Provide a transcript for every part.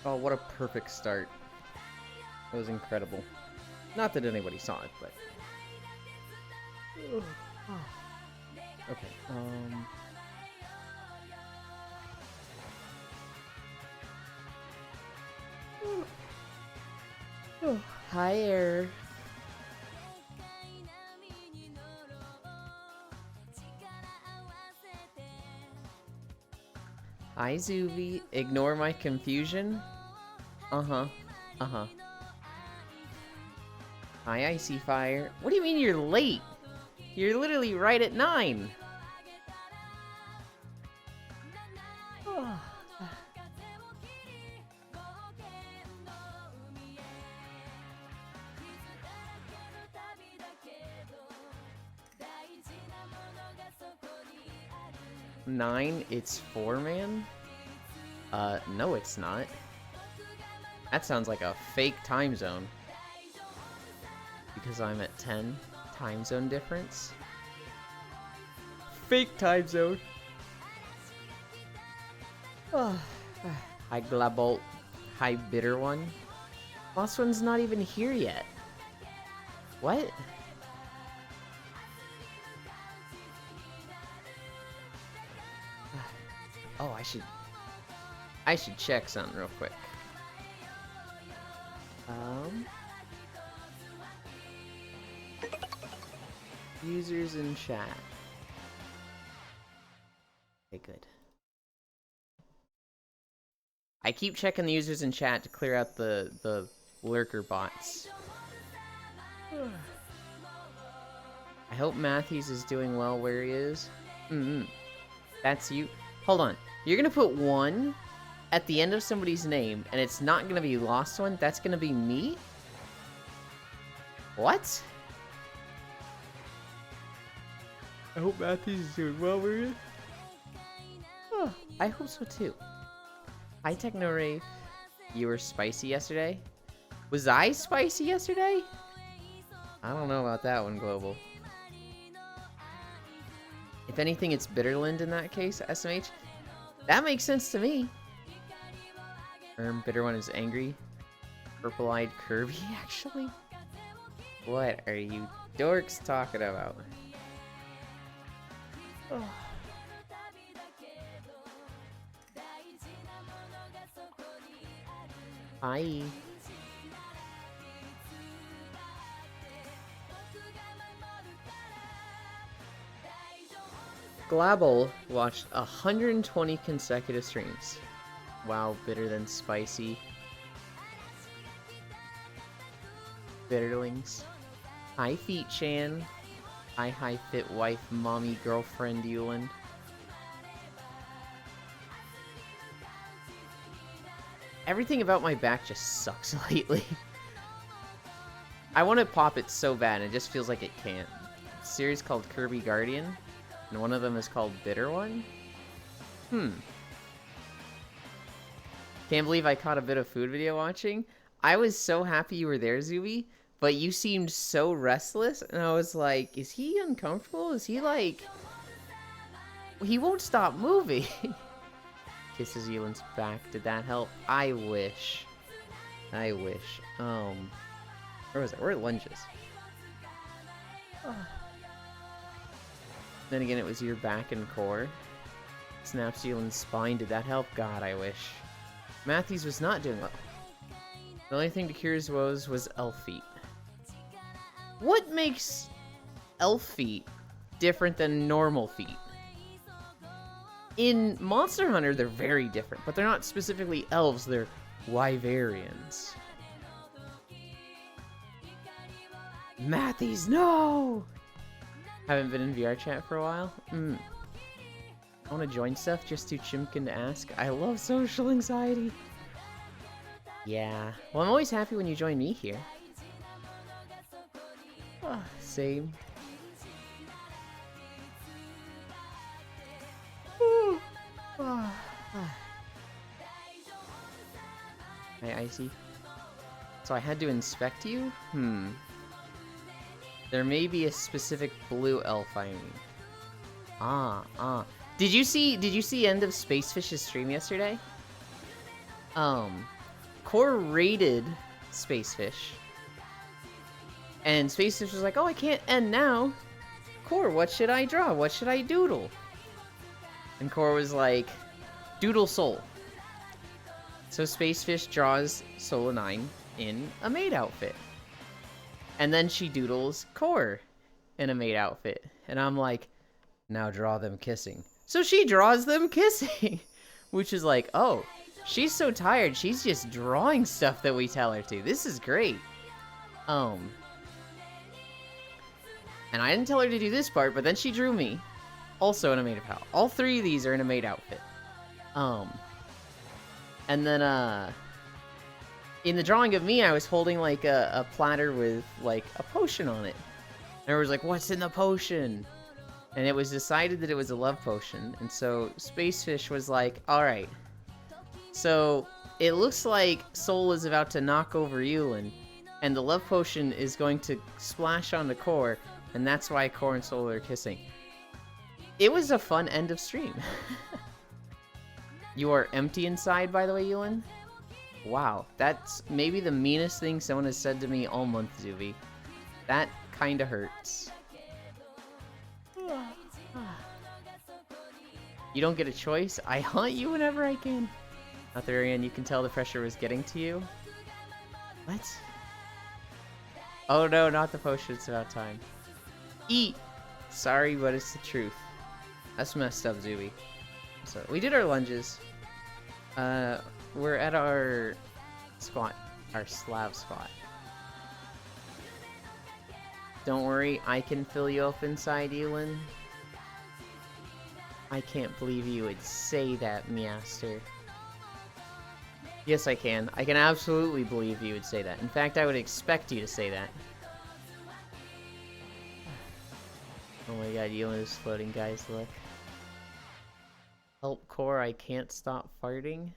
Oh, what a perfect start. It was incredible. Not that anybody saw it, but... Okay, Hi, Air. Hi, Zuvi. Ignore my confusion? Uh-huh. Uh-huh. Hi, Icy Fire. What do you mean you're late? You're literally right at 9. Oh. 9? It's 4-man? No it's not. That sounds like a fake time zone. Because I'm at 10. Time zone difference. Fake time zone. Hi, Glabolt. Hi, Bitter One. Lost One's not even here yet. What? Oh, I should check something real quick. Users in chat. Okay, good. I keep checking the users in chat to clear out the lurker bots. I hope Matthews is doing well where he is. That's you. Hold on. You're gonna put 1 at the end of somebody's name, and it's not gonna be Lost One. That's gonna be me? What? I hope Matthews is doing well where he is. Oh, I hope so too. Hi, TechnoRave. You were spicy yesterday? Was I spicy yesterday? I don't know about that one, Global. If anything, it's Bitterland in that case, SMH. That makes sense to me. Bitter One is angry. Purple-eyed Kirby, actually? What are you dorks talking about? Oh. Hi. Glabble watched 120 consecutive streams. Wow, bitter than spicy. Bitterlings. Hi, Feet Chan. Hi, fit wife, mommy, girlfriend, Euland. Everything about my back just sucks lately. I want to pop it so bad, and it just feels like it can't. It's a series called Kirby Guardian, and one of them is called Bitter One. Can't believe I caught a bit of food video watching. I was so happy you were there, Zuby, but you seemed so restless, and I was like, is he uncomfortable? Is he like... He won't stop moving. Kisses Elan's back. Did that help? I wish. I wish. Where was it? Where are lunges? Then again, it was your back and core. Snaps Elan's spine. Did that help? God, I wish. Matthews was not doing well. The only thing to cure his woes was elf feet. What makes elf feet different than normal feet? In Monster Hunter, they're very different, but they're not specifically elves, they're wyverians. Matthews, no! Haven't been in VR chat for a while? I want to join stuff, just too chimkin to ask. I love social anxiety. Yeah. Well, I'm always happy when you join me here. Same. Hi, Icy. So I had to inspect you? There may be a specific blue elf I mean. Did you see End of Spacefish's stream yesterday? Core raided Spacefish. And Spacefish was like, oh, I can't end now. Core, what should I draw? What should I doodle? And Core was like, doodle Soul. So Spacefish draws Soul 9 in a maid outfit. And then she doodles Core in a maid outfit. And I'm like, now draw them kissing. So she draws them kissing. Which is like, oh, she's so tired. She's just drawing stuff that we tell her to. This is great. And I didn't tell her to do this part, but then she drew me. Also in a maid outfit. All three of these are in a maid outfit. And then, in the drawing of me, I was holding, like, a platter with, like, a potion on it. And I was like, what's in the potion? And it was decided that it was a love potion. And so Spacefish was like, alright. So, it looks like Soul is about to knock over Yulin. And the love potion is going to splash onto Core. And that's why Core and Soul are kissing. It was a fun end of stream. You are empty inside, by the way, Yulin? Wow, that's maybe the meanest thing someone has said to me all month, Zuby. That kinda hurts. You don't get a choice? I haunt you whenever I can. At the very end, you can tell the pressure was getting to you. What? Oh no, not the potion, it's about time. Eat! Sorry, but it's the truth. That's messed up, Zuby. So, we did our lunges. We're at our spot. Our slab spot. Don't worry, I can fill you up inside, Elin. I can't believe you would say that, Meowster. Yes, I can. I can absolutely believe you would say that. In fact, I would expect you to say that. Oh my god, Elin is floating, guys, look. Help Core, I can't stop farting.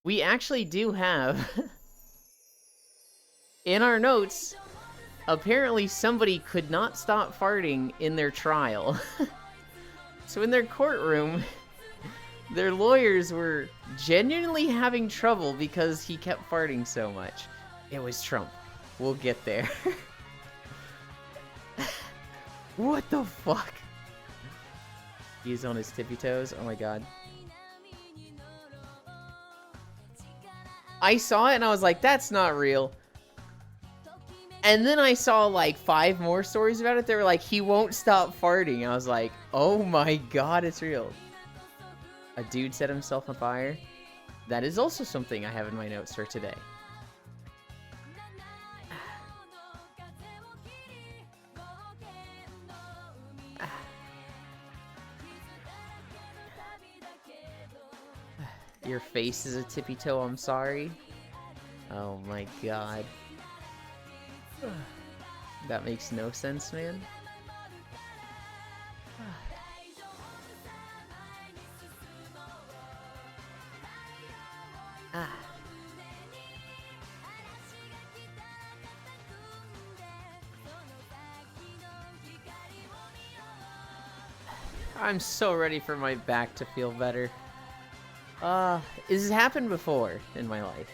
We actually do have... in our notes, apparently somebody could not stop farting in their trial. So in their courtroom, their lawyers were genuinely having trouble because he kept farting so much. It was Trump. We'll get there. What the fuck? He's on his tippy toes. Oh my god. I saw it and I was like, that's not real. And then I saw like 5 more stories about it. They were like, he won't stop farting. I was like, oh my god, it's real. A dude set himself on fire. That is also something I have in my notes for today. Your face is a tippy toe, I'm sorry. Oh my god. That makes no sense, man. I'm so ready for my back to feel better. This has happened before in my life.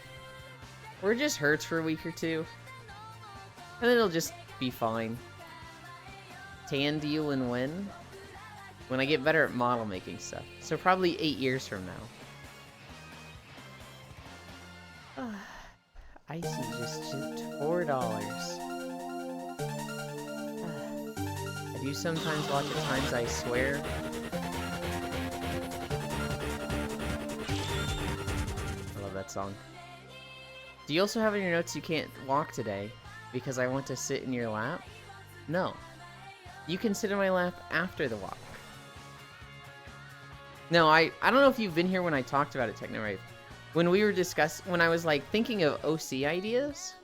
Where it just hurts for a week or two. And then it'll just be fine. Tan deal and when? When I get better at model making stuff. So probably 8 years from now. I see just $4. I do sometimes watch at times, I swear. I love that song. Do you also have in your notes you can't walk today because I want to sit in your lap? No. You can sit in my lap after the walk. No, I don't know if you've been here when I talked about it, TechnoRave. When we were when I was like thinking of OC ideas,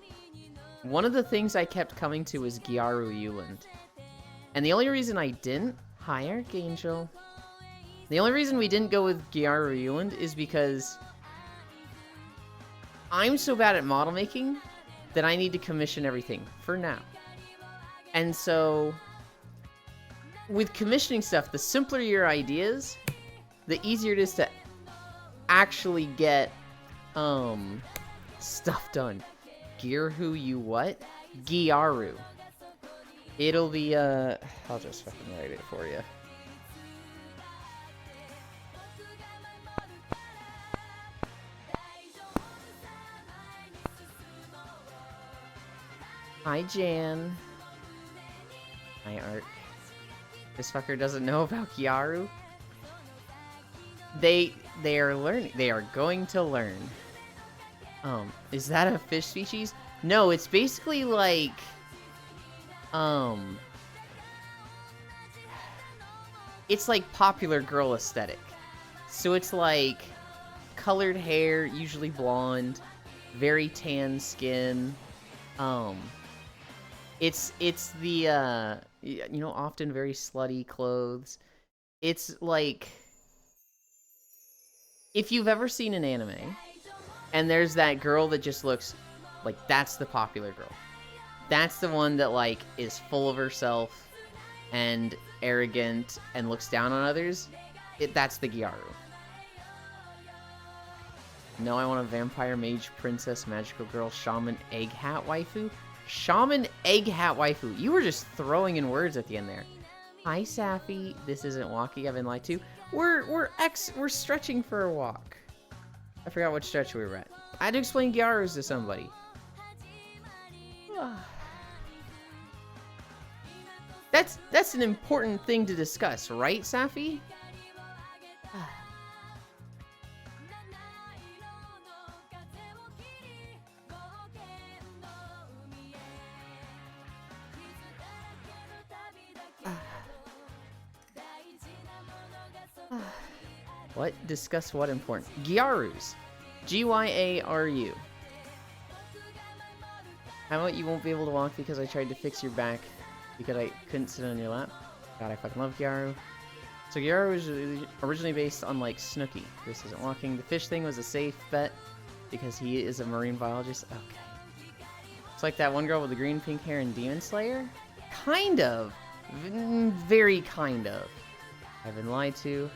one of the things I kept coming to was Gyaru Yuland. And the only reason I didn't, hi Archangel. The only reason we didn't go with Gyaru Yuland is because I'm so bad at model making that I need to commission everything for now. And so with commissioning stuff, the simpler your ideas, the easier it is to actually get Stuff done. Gear who you what? Gyaru. It'll be, I'll just fucking write it for you. Hi, Jan. Hi, Ark. This fucker doesn't know about Gyaru. They are learning. They are going to learn. Is that a fish species? No, it's basically like, it's like popular girl aesthetic. So it's like colored hair, usually blonde, very tan skin. It's the, you know, often very slutty clothes. It's like, if you've ever seen an anime, and there's that girl that just looks like, that's the popular girl. That's the one that, like, is full of herself and arrogant and looks down on others. That's the Gyaru. No, I want a vampire, mage, princess, magical girl, shaman, egg hat waifu. Shaman, egg hat waifu. You were just throwing in words at the end there. Hi, Safi. This isn't walking. I've been lied to. We're stretching for a walk. I forgot what stretch we were at. I had to explain Gyarus to somebody. That's an important thing to discuss, right, Safi? What? Discuss what important? Gyarus. G-Y-A-R-U. How about you won't be able to walk because I tried to fix your back because I couldn't sit on your lap? God, I fucking love Gyaru. So Gyaru was originally based on, like, Snooki. This isn't walking. The fish thing was a safe bet because he is a marine biologist. Okay. It's like that one girl with the green pink hair in Demon Slayer? Kind of. Very kind of. I've been lied to.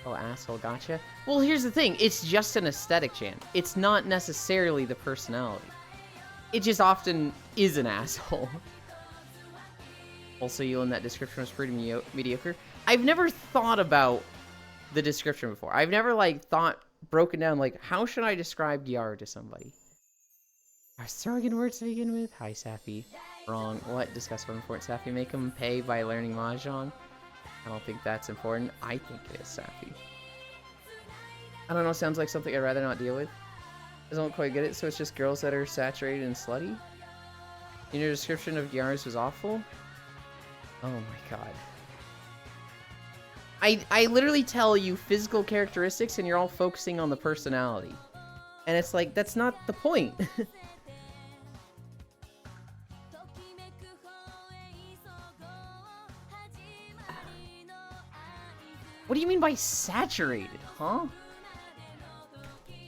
Oh, asshole, gotcha. Well, here's the thing. It's just an aesthetic, Jan. It's not necessarily the personality. It just often is an asshole. Also, you in that description was pretty mediocre. I've never thought about the description before. I've never, like, broken down, like, how should I describe Gyaru to somebody? Are throwing words to begin with? Hi, Safi. Wrong. What? Discuss what important, Safi. Make him pay by learning Mahjong. I don't think that's important. I think it is, Safi. I don't know, sounds like something I'd rather not deal with. I don't quite get it, so it's just girls that are saturated and slutty? And your description of Gyarus was awful? Oh my god. I literally tell you physical characteristics and you're all focusing on the personality. And it's like, that's not the point. What do you mean by saturated, huh?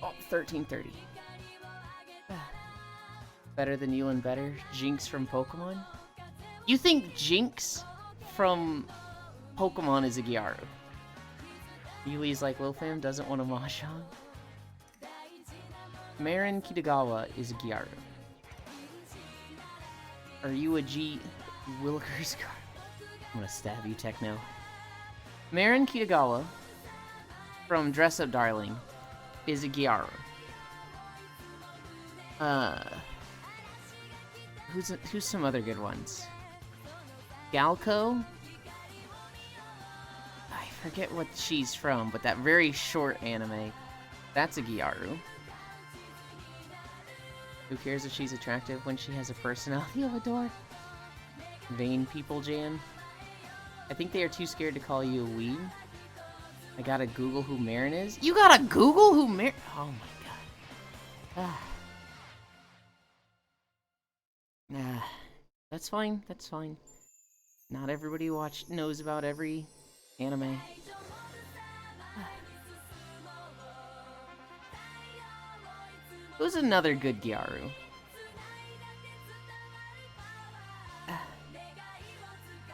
Oh, 1330. Better than you and better? Jinx from Pokemon? You think Jinx from Pokemon is a Gyaru? Yuli's like Lilfam, doesn't want a Mahjong. Marin Kitagawa is a Gyaru. Are you a Willikers? I'm gonna stab you, Techno. Marin Kitagawa from Dress Up Darling is a Gyaru. Who's some other good ones? Galco? I forget what she's from, but that very short anime. That's a Gyaru. Who cares if she's attractive when she has a personality of a dork? Vain people, Jan. I think they are too scared to call you a weeb. I gotta Google who Marin is. You gotta Google who Marin? Oh my god. Nah, that's fine. That's fine. Not everybody knows about every anime. Who's another good Gyaru?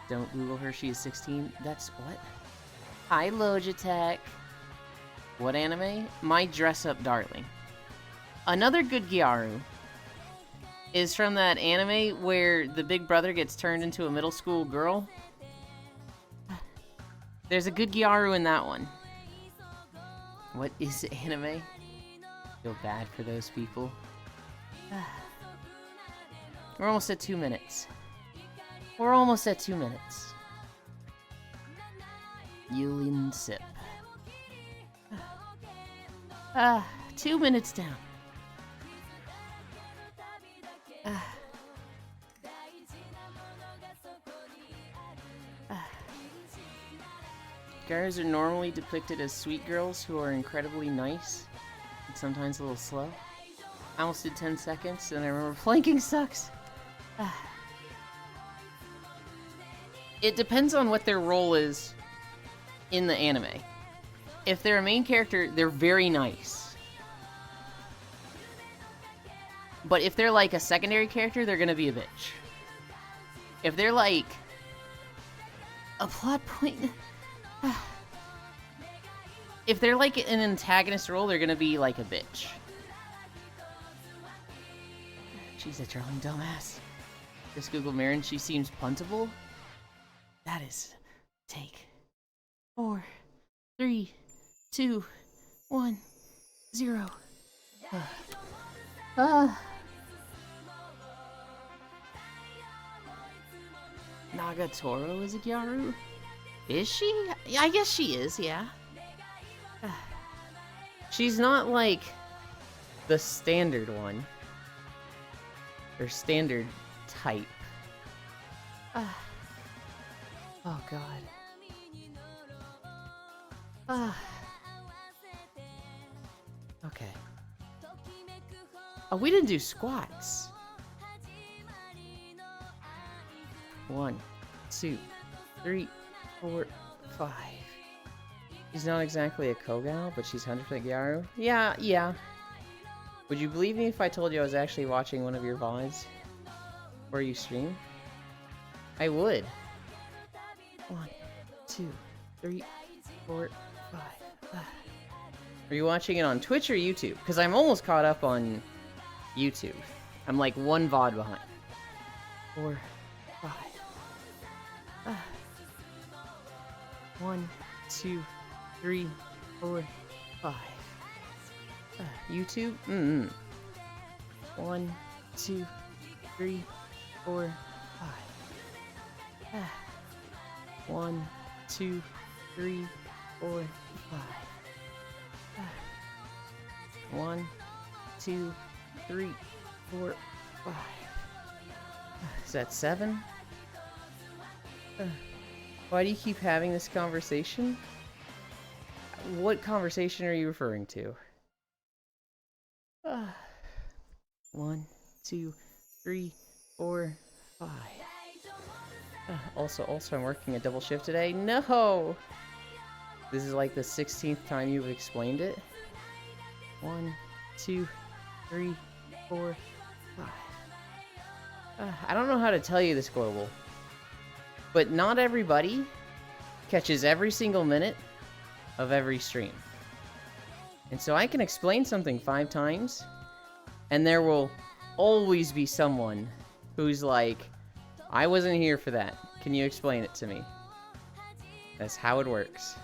Don't Google her, she is 16. That's what? Hi, Logitech. What anime? My Dress Up Darling. Another good Gyaru is from that anime where the big brother gets turned into a middle school girl. There's a good Gyaru in that one. What is anime? Feel bad for those people. We're almost at 2 minutes. We're almost at 2 minutes. Yulin sip. 2 minutes down. Gyarus are normally depicted as sweet girls who are incredibly nice and sometimes a little slow. I almost did 10 seconds and I remember flanking sucks. It depends on what their role is in the anime. If they're a main character, they're very nice. But if they're like a secondary character, they're gonna be a bitch. If they're like a plot point... If they're like an antagonist role, they're gonna be like a bitch. She's a darling dumbass. Just Google Marin, she seems puntable. That is take 4, 3, 2, 1, 0. Nagatoro is a Gyaru? Is she? Yeah, I guess she is, yeah. She's not like the standard one. Or standard type. Oh god. Okay. Oh, we didn't do squats. 1, 2, 3, 4, 5. She's not exactly a Kogal, but she's 100% Gyaru. Yeah. Would you believe me if I told you I was actually watching one of your VODs? Or you stream? I would. 1, 2, 3, 4, 5. Are you watching it on Twitch or YouTube? Because I'm almost caught up on YouTube. I'm like one VOD behind. 4, 5. 1, 2, 3, 4, 5. YouTube? 1, 2, 3, 4, 5. 1, 2, 3, 4, 5. 1, 2, 3, 4, 5. Is that 7? Why do you keep having this conversation? What conversation are you referring to? 1, 2, 3, 4, 5. Also, I'm working a double shift today. No! This is like the 16th time you've explained it. 1, 2, 3, 4, 5. I don't know how to tell you this, Global. But not everybody catches every single minute of every stream. And so I can explain something 5 times, and there will always be someone who's like, I wasn't here for that. Can you explain it to me? That's how it works.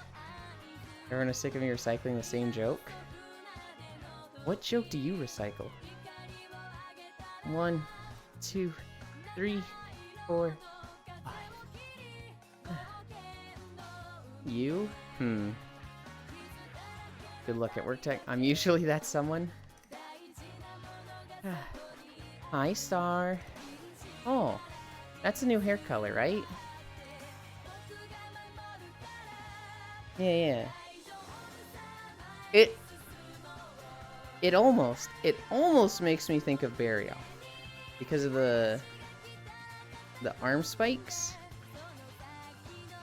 Everyone is sick of me recycling the same joke? What joke do you recycle? 1, 2, 3, 4, 5. You? Good luck at work tech. I'm usually that someone. Hi, Star. Oh, that's a new hair color, right? Yeah. It almost makes me think of Barrioff because of the arm spikes.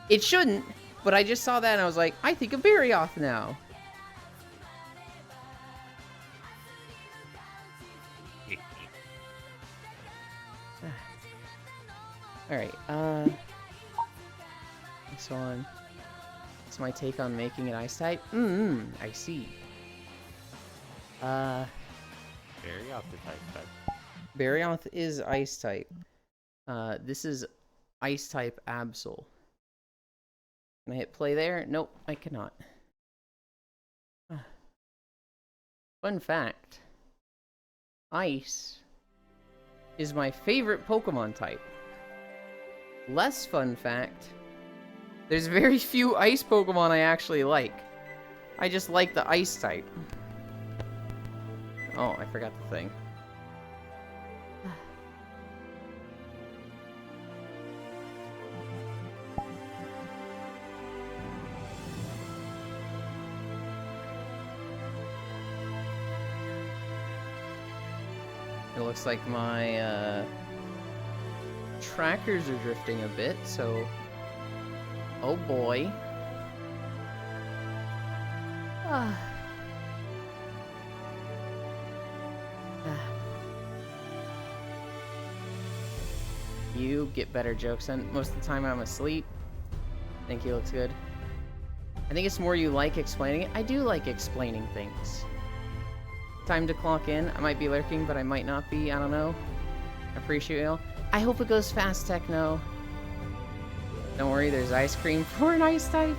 It shouldn't, but I just saw that and I was like, I think of Barrioff now. Alright, next one. It's my take on making an ice type. I see. Barioth is ice type. Barioth is ice type. This is ice type Absol. Can I hit play there? Nope, I cannot. Fun fact. Ice is my favorite Pokemon type. Less fun fact. There's very few ice Pokemon I actually like. I just like the ice type. Oh, I forgot the thing. It looks like my trackers are drifting a bit, so... Oh boy. You get better jokes, and most of the time I'm asleep. I think he looks good. I think it's more you like explaining it. I do like explaining things. Time to clock in. I might be lurking, but I might not be. I don't know. I appreciate you all. I hope it goes fast, Techno. Don't worry, there's ice cream for an ice type.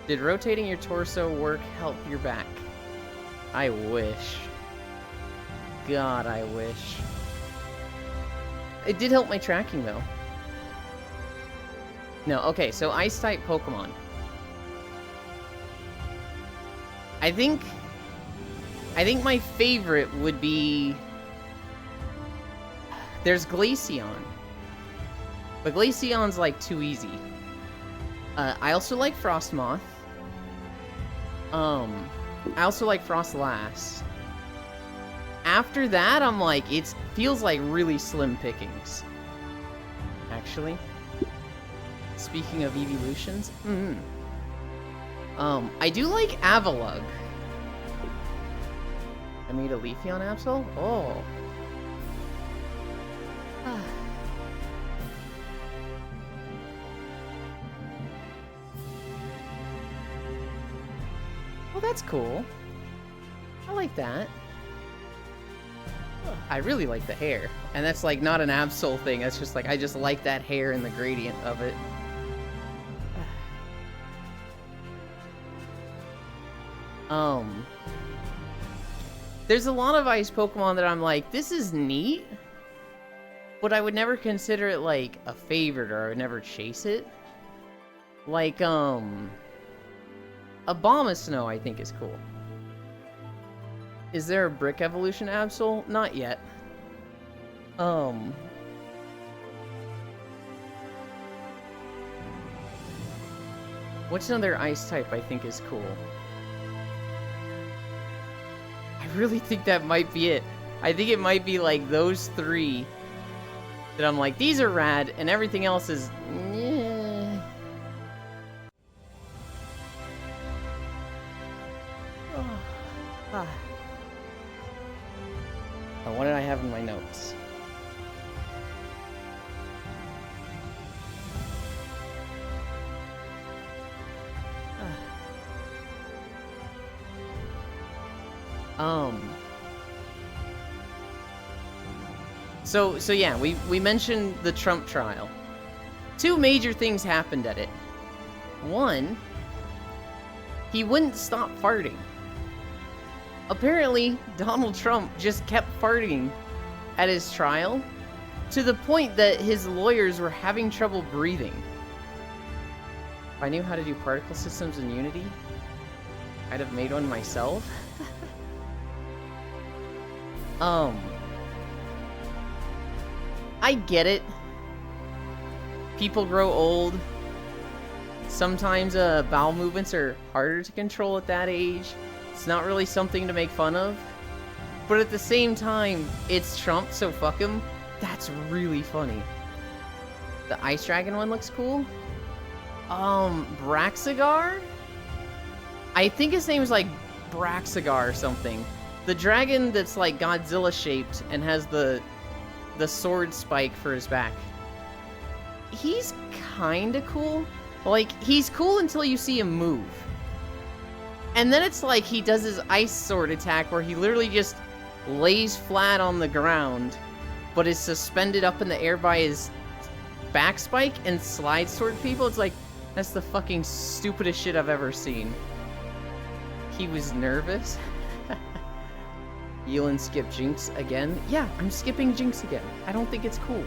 Did rotating your torso work help your back? I wish. God, I wish. It did help my tracking, though. No, okay, so ice-type Pokemon. I think my favorite would be... There's Glaceon. But Glaceon's, like, too easy. I also like Frostmoth. I also like Frostlass. After that, I'm like, it feels like really slim pickings. Actually. Speaking of evolutions. I do like Avalugg. I made a Leafeon Absol? Oh. Well, that's cool. I like that. I really like the hair. And that's like not an Absol thing. That's just like, I just like that hair and the gradient of it. There's a lot of ice Pokemon that I'm like, this is neat, but I would never consider it like a favorite, or I would never chase it. Like, Abomasnow I think is cool. Is there a Brick Evolution Absol? Not yet. What's another ice type I think is cool? I really think that might be it. I think it might be like those three that I'm like, these are rad, and everything else is... Yeah. Oh, what did I have in my notes? So yeah, we mentioned the Trump trial. Two major things happened at it. One, he wouldn't stop farting. Apparently, Donald Trump just kept farting at his trial to the point that his lawyers were having trouble breathing. If I knew how to do particle systems in Unity, I'd have made one myself. I get it. People grow old. Sometimes bowel movements are harder to control at that age. It's not really something to make fun of. But at the same time, it's Trump, so fuck him. That's really funny. The Ice Dragon one looks cool. Braxagar? I think his name is like Braxagar or something. The dragon that's like Godzilla shaped and has the sword spike for his back. He's kinda cool. Like, he's cool until you see him move. And then it's like he does his ice sword attack where he literally just lays flat on the ground, but is suspended up in the air by his back spike and slides toward people. It's like, that's the fucking stupidest shit I've ever seen. He was nervous. Yulin skipped Jinx again. Yeah, I'm skipping Jinx again. I don't think it's cool.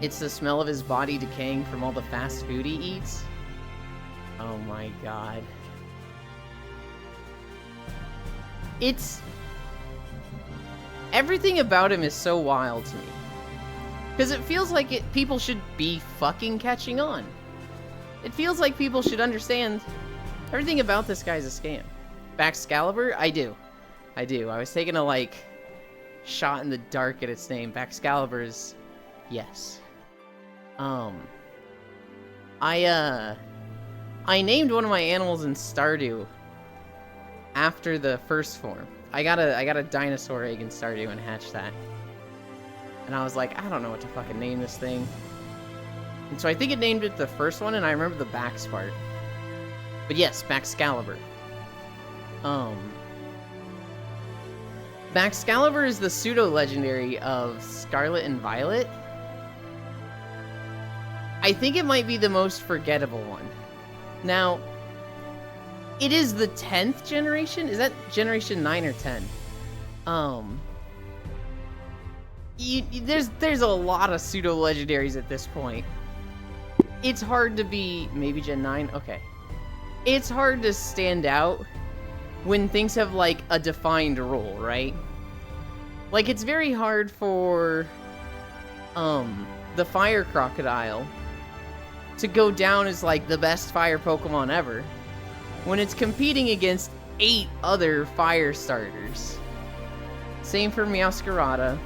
It's the smell of his body decaying from all the fast food he eats. Oh my god. It's... Everything about him is so wild to me. Because it feels like people should be fucking catching on. It feels like people should understand everything about this guy's a scam. Baxcalibur? I do. I was taking a, like, shot in the dark at its name. Baxcalibur is... Yes. I named one of my animals in Stardew after the first form. I got a dinosaur egg in Stardew and hatched that. And I was like, I don't know what to fucking name this thing. And so I think it named it the first one, and I remember the Bax part. But yes, Baxcalibur. Baxcalibur is the pseudo-legendary of Scarlet and Violet. I think it might be the most forgettable one. Now, it is the 10th generation? Is that generation 9 or 10? There's a lot of pseudo-legendaries at this point. It's hard to be... Maybe Gen 9? Okay. It's hard to stand out when things have, like, a defined role, right? Like, it's very hard for, the Fire Crocodile to go down as, like, the best fire Pokemon ever when it's competing against 8 other fire starters. Same for Meowscarada.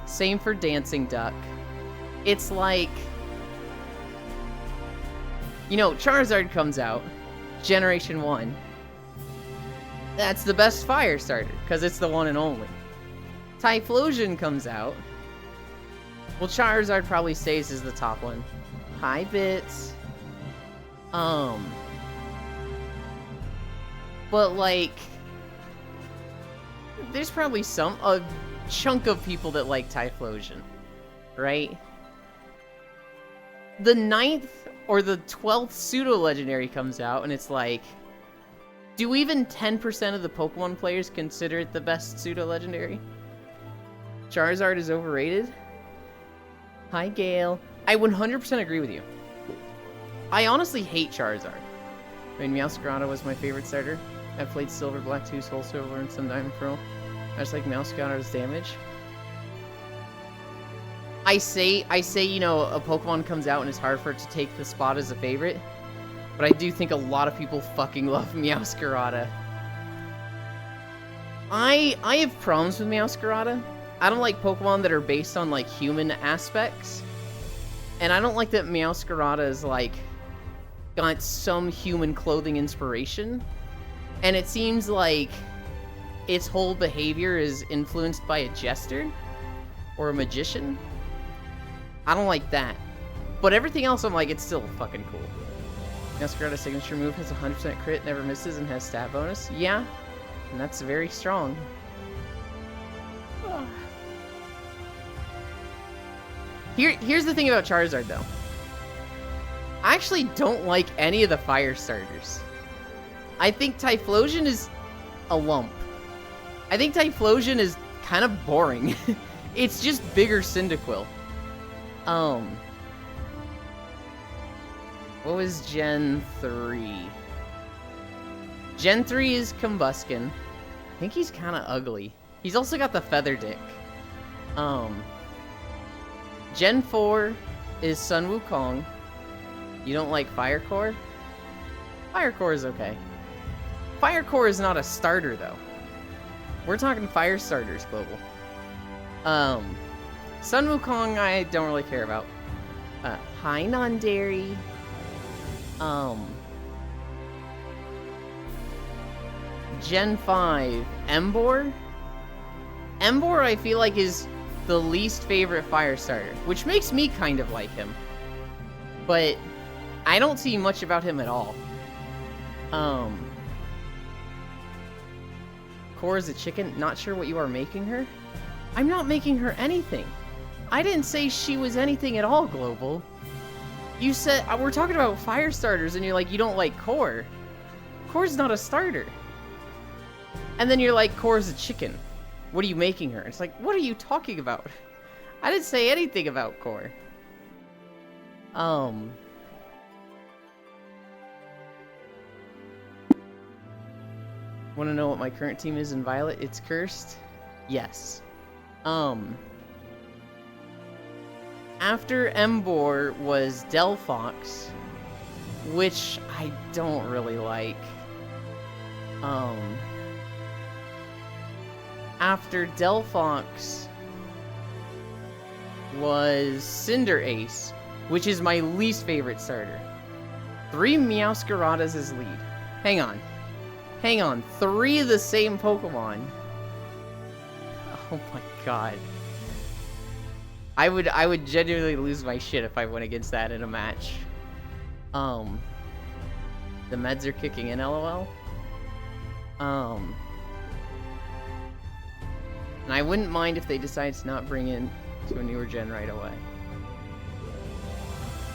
Same for Dancing Duck. It's like... You know, Charizard comes out, Generation 1. That's the best fire starter, because it's the one and only. Typhlosion comes out. Well, Charizard probably stays as the top one. Hi, Bits. But, like... There's probably a chunk of people that like Typhlosion, right? The 9th or the 12th pseudo-legendary comes out, and it's like... Do even 10% of the Pokemon players consider it the best pseudo-legendary? Charizard is overrated? Hi, Gale. I 100% agree with you. I honestly hate Charizard. I mean, Meowscarada was my favorite starter. I've played Silver, Black 2, Soul Silver, and some Diamond Pearl. I just like Meowscarada's damage. I say, you know, a Pokemon comes out and it's hard for it to take the spot as a favorite. But I do think a lot of people fucking love Meowscarada. I have problems with Meowscarada. I don't like Pokemon that are based on, like, human aspects. And I don't like that Meowscarada is, like, got some human clothing inspiration. And it seems like its whole behavior is influenced by a jester or a magician. I don't like that. But everything else, I'm like, it's still fucking cool. Meowscarada's signature move has 100% crit, never misses, and has stat bonus. Yeah, and that's very strong. Here's the thing about Charizard, though. I actually don't like any of the fire starters. I think Typhlosion is a lump. I think Typhlosion is kind of boring. It's just bigger Cyndaquil. What was Gen 3? Gen 3 is Combuskin. I think he's kind of ugly. He's also got the feather dick. Gen 4 is Sun Wukong. You don't like Fire Core? Fire Core is okay. Fire Core is not a starter, though. We're talking fire starters, Global. Sun Wukong, I don't really care about. Hi, Nondary. Gen 5, Emboar? Emboar, I feel like, is the least favorite fire starter, which makes me kind of like him. But I don't see much about him at all. Cora's a chicken. Not sure what you are making her. I'm not making her anything. I didn't say she was anything at all, Global. You said, we're talking about fire starters, and you're like, you don't like Core. Core's not a starter. And then you're like, Core's a chicken. What are you making her? It's like, what are you talking about? I didn't say anything about Core. Want to know what my current team is in Violet? It's cursed? Yes. After Embor was Delphox, which I don't really like. After Delphox was Cinderace, which is my least favorite starter. 3 Meowscaradas as lead. Hang on. 3 of the same Pokemon. Oh my god. I would genuinely lose my shit if I went against that in a match. The meds are kicking in, LOL. And I wouldn't mind if they decide to not bring in to a newer gen right away.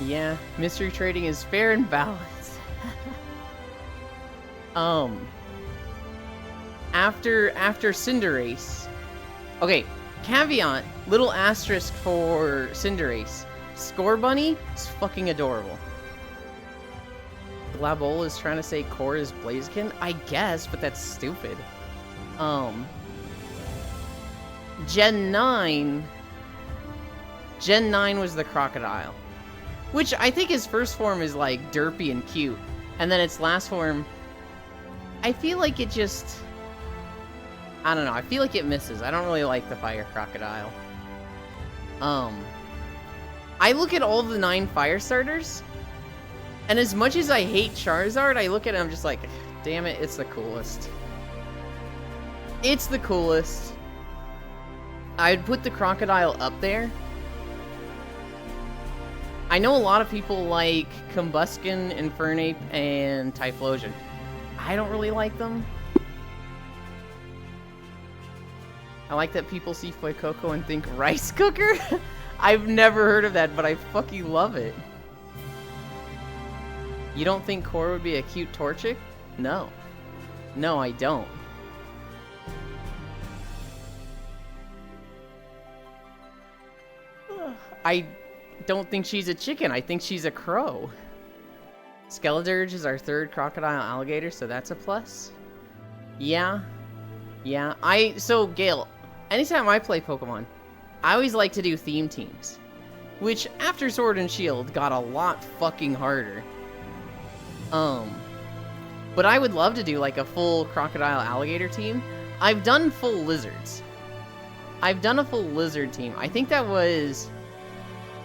Yeah, mystery trading is fair and balanced. After Cinderace. Okay, caveat, little asterisk for Cinderace. Scorbunny is fucking adorable. Glabol is trying to say Core is Blaziken? I guess, but that's stupid. Gen 9 was the Crocodile. Which I think his first form is like derpy and cute. And then its last form, I feel like it just... I don't know, I feel like it misses. I don't really like the Fire Crocodile. I look at all the 9 fire starters, and as much as I hate Charizard, I look at it and I'm just like, damn it, it's the coolest. It's the coolest. I'd put the Crocodile up there. I know a lot of people like Combusken, Infernape, and Typhlosion. I don't really like them. I like that people see Fuecoco and think rice cooker. I've never heard of that, but I fucking love it. You don't think Core would be a cute Torchic? No. No, I don't. I don't think she's a chicken. I think she's a crow. Skeledirge is our 3rd crocodile alligator, so that's a plus. Yeah. Yeah. So, Gale, anytime I play Pokemon, I always like to do theme teams. Which, after Sword and Shield, got a lot fucking harder. But I would love to do, like, a full crocodile alligator team. I've done full lizards. I've done a full lizard team. I think that was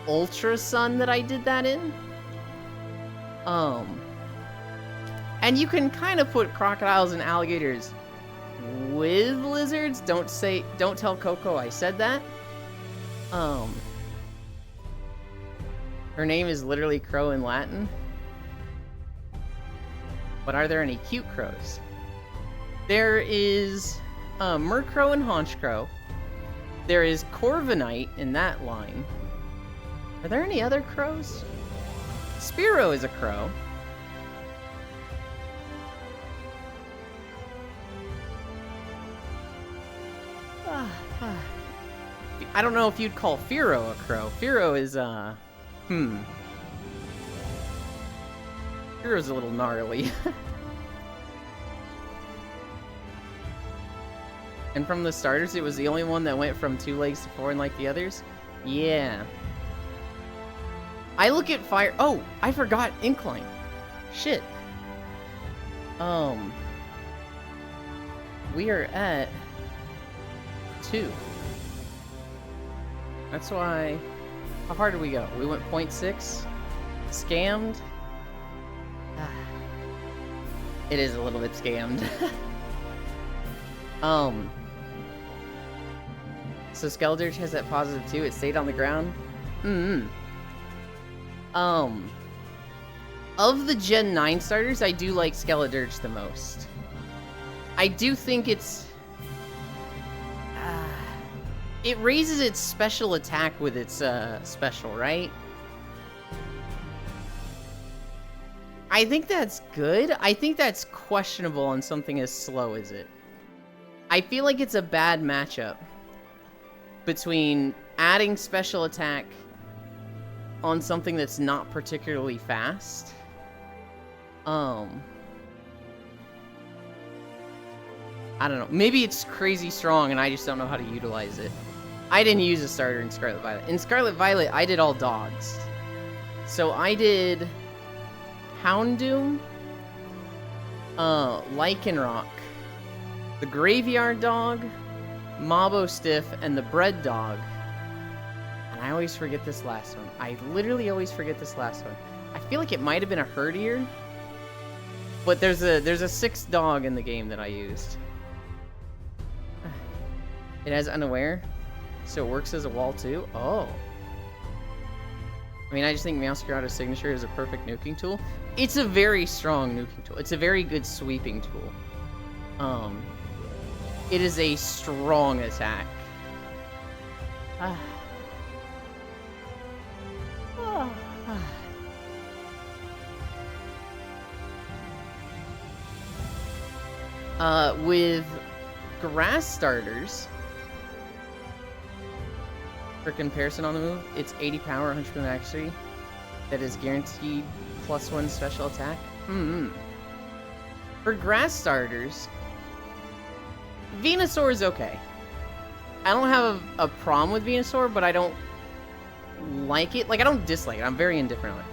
Ultra Sun that I did that in. And you can kind of put crocodiles and alligators with lizards. Don't tell Coco I said that. Her name is literally Crow in Latin. But are there any cute crows? There is Murkrow and Honchkrow. There is Corviknight in that line. Are there any other crows? Spearow is a crow. I don't know if you'd call Fearow a crow. Fearow is, Fearow's a little gnarly. And from the starters, it was the only one that went from 2 legs to 4 unlike the others? Yeah. I look at fire... Oh, I forgot Incline. Shit. We are at 2. That's why... How far did we go? We went 0.6. Scammed. It is a little bit scammed. So Skeledirge has that positive too. It stayed on the ground. Of the Gen 9 starters, I do like Skeledirge the most. I do think it's... it raises its special attack with its special, right? I think that's good. I think that's questionable on something as slow as it. I feel like it's a bad matchup between adding special attack on something that's not particularly fast. I don't know. Maybe it's crazy strong and I just don't know how to utilize it. I didn't use a starter in Scarlet Violet. In Scarlet Violet, I did all dogs. So I did Houndoom, Lycanroc, the Graveyard Dog, Mobostiff, and the Bread Dog. And I always forget this last one. I literally always forget this last one. I feel like it might have been a Herdier, but there's a 6th dog in the game that I used. It has Unaware, so it works as a wall too. Oh. I mean, I just think Meowscarada's signature is a perfect nuking tool. It's a very strong nuking tool. It's a very good sweeping tool. It is a strong attack. With grass starters, for comparison on the move, it's 80 power, 100% accuracy. That is guaranteed +1 special attack. For grass starters, Venusaur is okay. I don't have a problem with Venusaur, but I don't like it. Like, I don't dislike it. I'm very indifferent on it.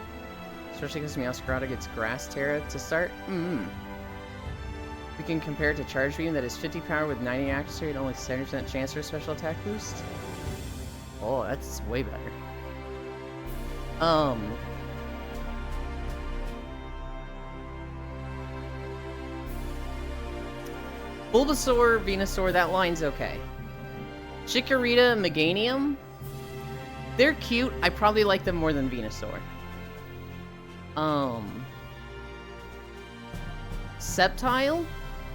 Especially because Meowscarada gets Grass Terra to start. We can compare it to Charge Beam that is 50 power with 90 accuracy and only 70% chance for a special attack boost. Oh, that's way better. Bulbasaur, Venusaur, that line's okay. Chikorita, Meganium, they're cute. I probably like them more than Venusaur. Sceptile?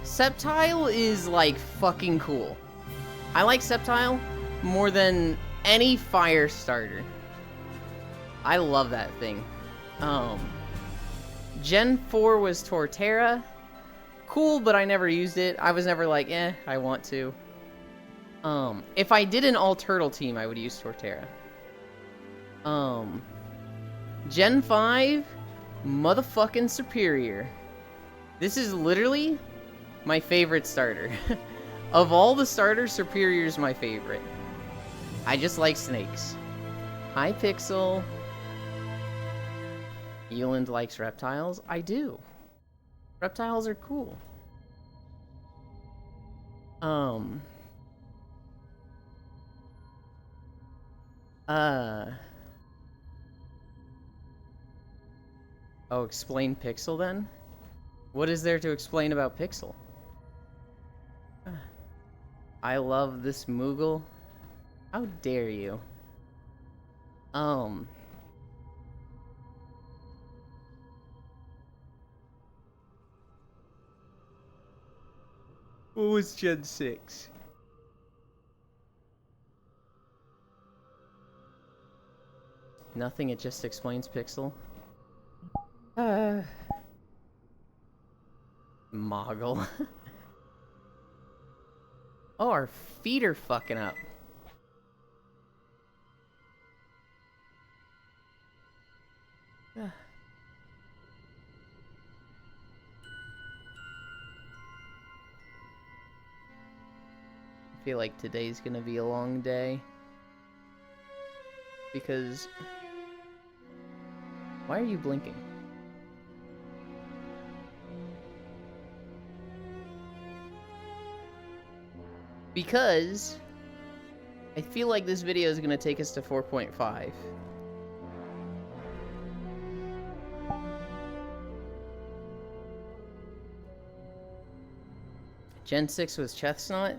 Sceptile is, like, fucking cool. I like Sceptile more than any fire starter. I love that thing. Gen 4 was Torterra. Cool, but I never used it. I was never like, I want to. If I did an all-turtle team, I would use Torterra. Gen 5, motherfucking superior. This is literally my favorite starter. Of all the starters, Superior is my favorite. I just like snakes. Hi, Pixel. Eland likes reptiles. I do. Reptiles are cool. Oh, explain Pixel then? What is there to explain about Pixel? I love this Moogle. How dare you? What was Gen 6? Nothing, it just explains Pixel. Moggle. Oh, our feet are fucking up. I feel like today's gonna be a long day. Because... Why are you blinking? Because I feel like this video is going to take us to 4.5. Gen 6 was Chestnut.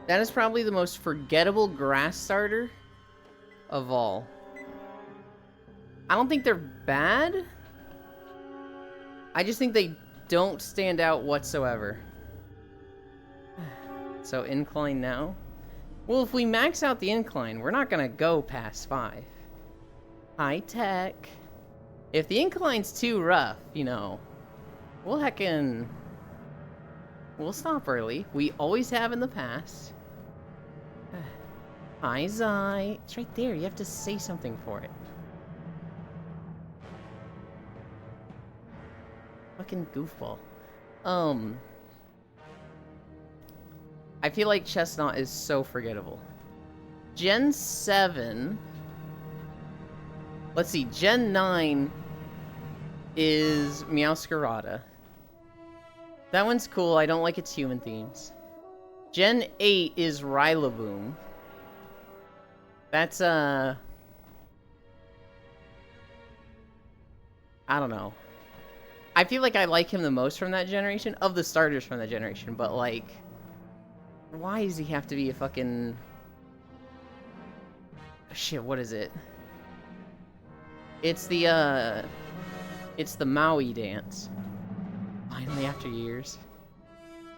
That is probably the most forgettable grass starter of all. I don't think they're bad. I just think they don't stand out whatsoever. So incline now. Well, if we max out the incline, we're not gonna go past 5. High tech. If the incline's too rough, you know, we'll stop early. We always have in the past. High Zai. It's right there. You have to say something for it. Fucking goofball. I feel like Chestnut is so forgettable. Gen 7. Let's see. Gen 9 is Meowscarada. That one's cool. I don't like its human themes. Gen 8 is Rillaboom. That's, I don't know. I feel like I like him the most from that generation, of the starters from that generation, but, like, why does he have to be a fucking... Shit, what is it? It's the Maui dance. Finally, after years.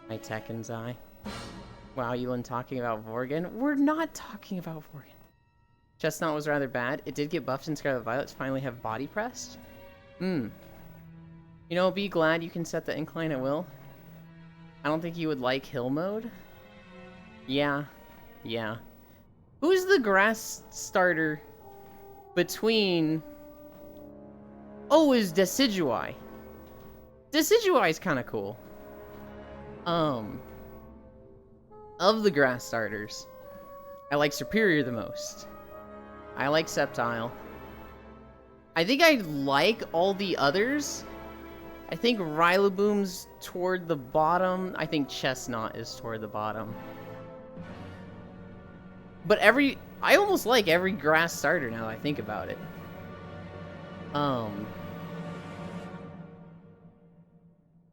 My Tekken's Eye. Wow, Yulin talking about Vorgan? We're not talking about Vorgan. Chestnut was rather bad. It did get buffed in Scarlet Violet to finally have body pressed. You know, be glad you can set the incline at will. I don't think you would like hill mode. Yeah. Who's the grass starter between... Oh, is Decidueye. Decidueye is kind of cool. Of the grass starters, I like Superior the most. I like Sceptile. I think I like all the others. I think Rillaboom's toward the bottom. I think Chestnut is toward the bottom. But I almost like every grass starter now that I think about it.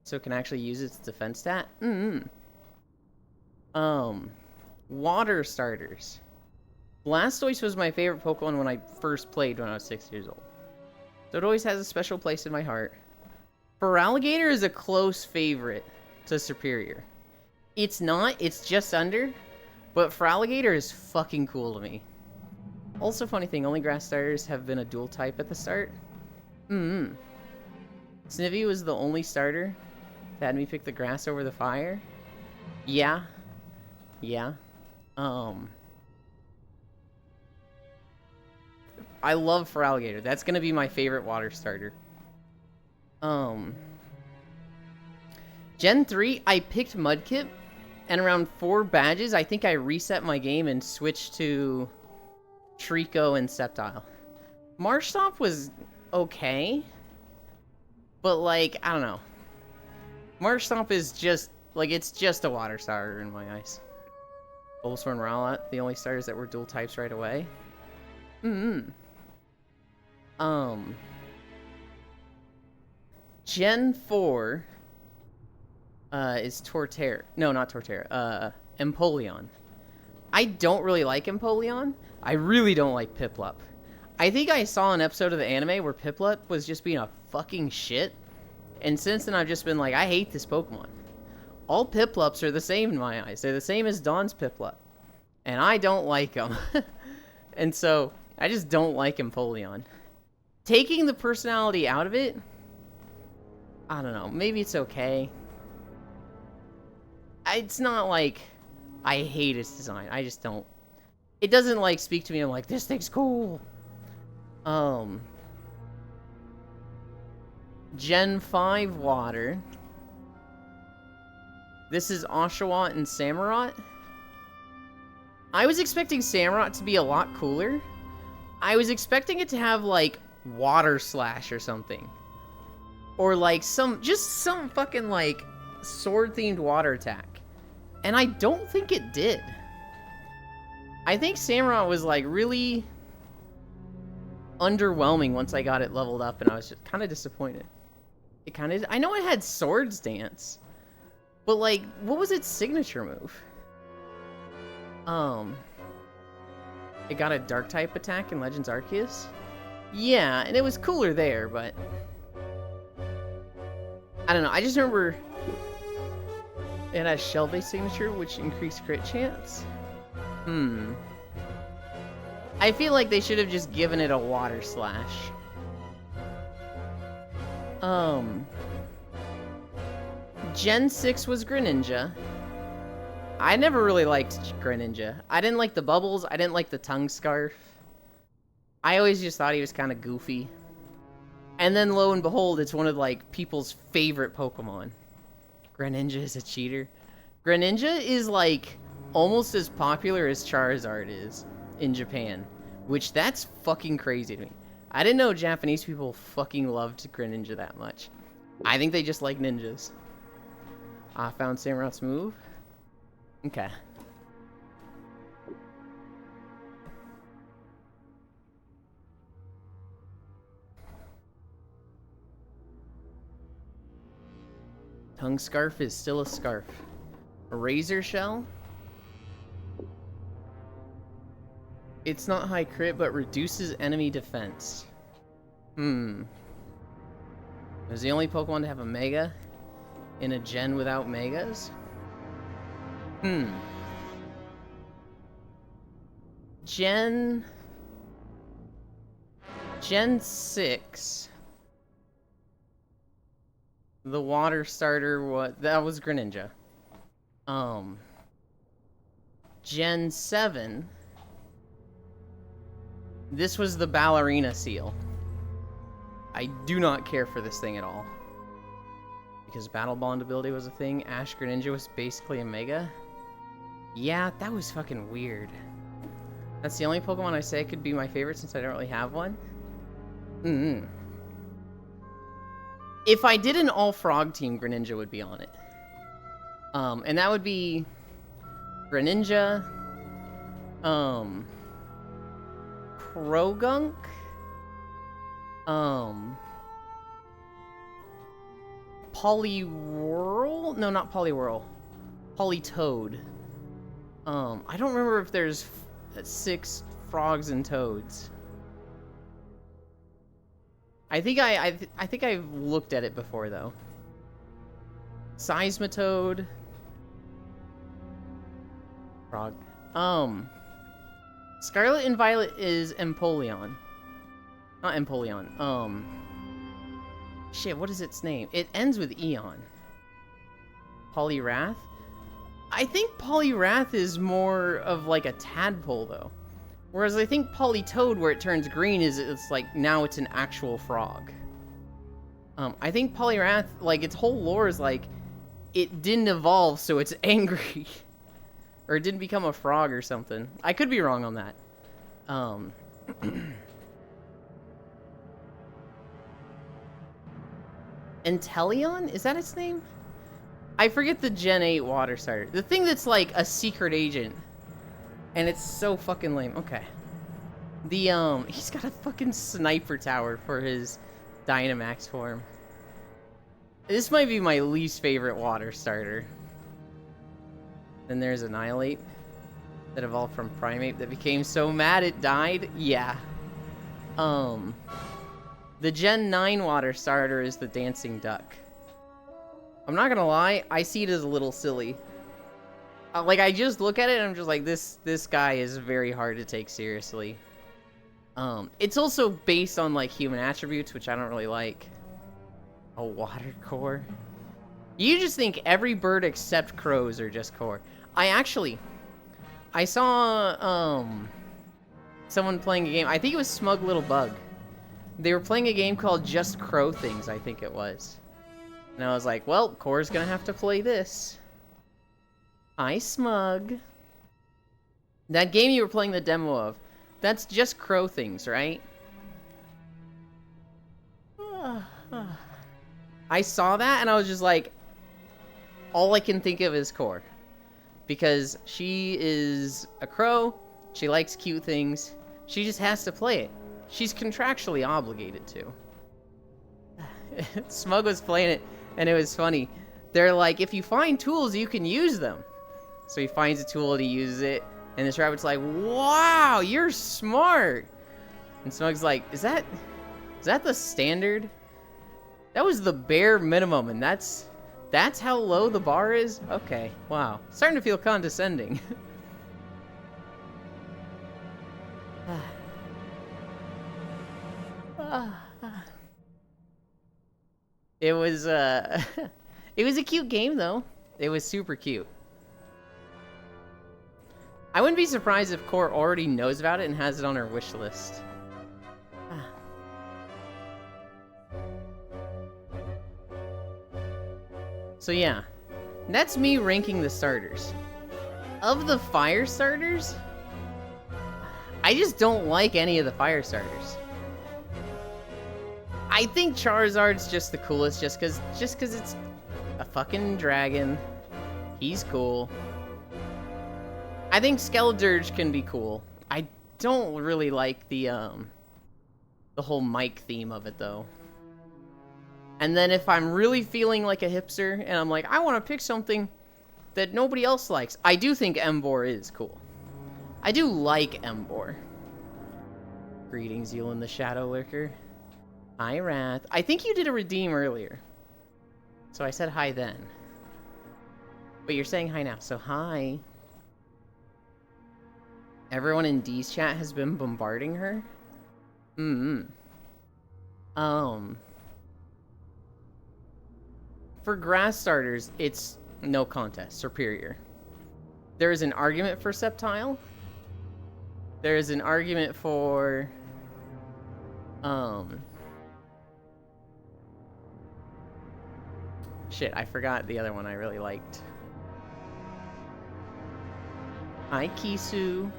So it can actually use its defense stat? Water starters. Blastoise was my favorite Pokemon when I first played when I was 6 years old. So it always has a special place in my heart. Feraligatr is a close favorite to Superior. It's not, it's just under, but Feraligatr is fucking cool to me. Also, funny thing, only grass starters have been a dual type at the start. Snivy was the only starter that had me pick the grass over the fire. Yeah. I love Feraligatr. That's gonna be my favorite water starter. Gen 3, I picked Mudkip, and around 4 badges, I think I reset my game and switched to Trico and Sceptile. Marshtomp was okay, but, like, I don't know. Marshtomp is just, like, it's just a water starter in my eyes. Bulbasaur and Rowlet, the only starters that were dual types right away. Gen 4 is Torterra. No, not Torterra. Empoleon. I don't really like Empoleon. I really don't like Piplup. I think I saw an episode of the anime where Piplup was just being a fucking shit. And since then I've just been like, I hate this Pokemon. All Piplups are the same in my eyes. They're the same as Dawn's Piplup. And I don't like them. And so, I just don't like Empoleon. Taking the personality out of it, I don't know. Maybe it's okay. It's not like I hate its design. I just don't. It doesn't, like, speak to me. I'm like, this thing's cool. Gen 5 water. This is Oshawott and Samurott. I was expecting Samurott to be a lot cooler. I was expecting it to have, like, Water Slash or something. Or, like, just some fucking, like, sword-themed water attack. And I don't think it did. I think Samurott was, like, really underwhelming once I got it leveled up, and I was just kind of disappointed. It kind of... I know it had Swords Dance, but, like, what was its signature move? It got a Dark-type attack in Legends Arceus? Yeah, and it was cooler there, but... I don't know. I just remember it has shell-based signature, which increased crit chance. I feel like they should have just given it a water slash. Gen 6 was Greninja. I never really liked Greninja. I didn't like the bubbles. I didn't like the tongue scarf. I always just thought he was kind of goofy. And then lo and behold, it's one of like people's favorite Pokemon. Greninja is a cheater. Greninja is like almost as popular as Charizard is in Japan, which that's fucking crazy to me. I didn't know Japanese people fucking loved Greninja that much. I think they just like ninjas. I found Samurot's move. Okay. Tongue scarf is still a scarf. A razor shell? It's not high crit, but reduces enemy defense. It was the only Pokemon to have a Mega in a gen without Megas? Gen 6. The water starter, that was Greninja. Gen 7. This was the Ballerina Seal. I do not care for this thing at all. Because Battle Bond ability was a thing. Ash Greninja was basically a Mega. Yeah, that was fucking weird. That's the only Pokemon I say could be my favorite since I don't really have one. If I did an all-frog team, Greninja would be on it. And that would be Greninja, Krogunk, Poliwhirl? No, not Poliwhirl. Politoad. I don't remember if there's 6 frogs and toads. I think I've looked at it before though. Seismitoad. Frog. Scarlet and Violet is Empoleon. Not Empoleon. Shit, what is its name? It ends with Eon. Poliwrath? I think Poliwrath is more of like a tadpole though. Whereas I think Politoad, where it turns green, it's like now it's an actual frog. I think Poliwrath, like its whole lore is like it didn't evolve, so it's angry, or it didn't become a frog or something. I could be wrong on that. Inteleon? Is that its name? I forget the Gen 8 water starter. The thing that's like a secret agent. And it's so fucking lame. Okay. He's got a fucking sniper tower for his Dynamax form. This might be my least favorite water starter. Then there's Annihilate. That evolved from Primeape that became so mad it died. Yeah. The Gen 9 water starter is the Dancing Duck. I'm not gonna lie, I see it as a little silly. Like, I just look at it and I'm just like, this guy is very hard to take seriously. It's also based on, like, human attributes, which I don't really like. A water core? You just think every bird except crows are just core. I saw, someone playing a game. I think it was Smug Little Bug. They were playing a game called Just Crow Things, I think it was. And I was like, well, Core's gonna have to play this. Hi, Smug. That game you were playing the demo of, that's Just Crow Things, right? I saw that and I was just like, all I can think of is Core. Because she is a crow, she likes cute things, she just has to play it. She's contractually obligated to. Smug was playing it, and it was funny. They're like, if you find tools, you can use them. So he finds a tool and he uses it, and this rabbit's like, wow, you're smart. And Smug's like, is that the standard? That was the bare minimum, and that's how low the bar is? Okay, wow. Starting to feel condescending. It was, it was a cute game, though. It was super cute. I wouldn't be surprised if Core already knows about it and has it on her wish list. So yeah, that's me ranking the starters. Of the fire starters, I just don't like any of the fire starters. I think Charizard's just the coolest just cause it's a fucking dragon. He's cool. I think Skeledirge can be cool. I don't really like the whole Mike theme of it though. And then if I'm really feeling like a hipster and I'm like, I want to pick something that nobody else likes, I do think Emboar is cool. I do like Emboar. Greetings, Yulin the Shadow Lurker. Hi, Wrath. I think you did a redeem earlier. So I said hi then. But you're saying hi now, so hi. Everyone in D's chat has been bombarding her? For grass starters, it's no contest. Superior. There is an argument for Sceptile. There is an argument for... Shit, I forgot the other one I really liked. Hi, Kisu.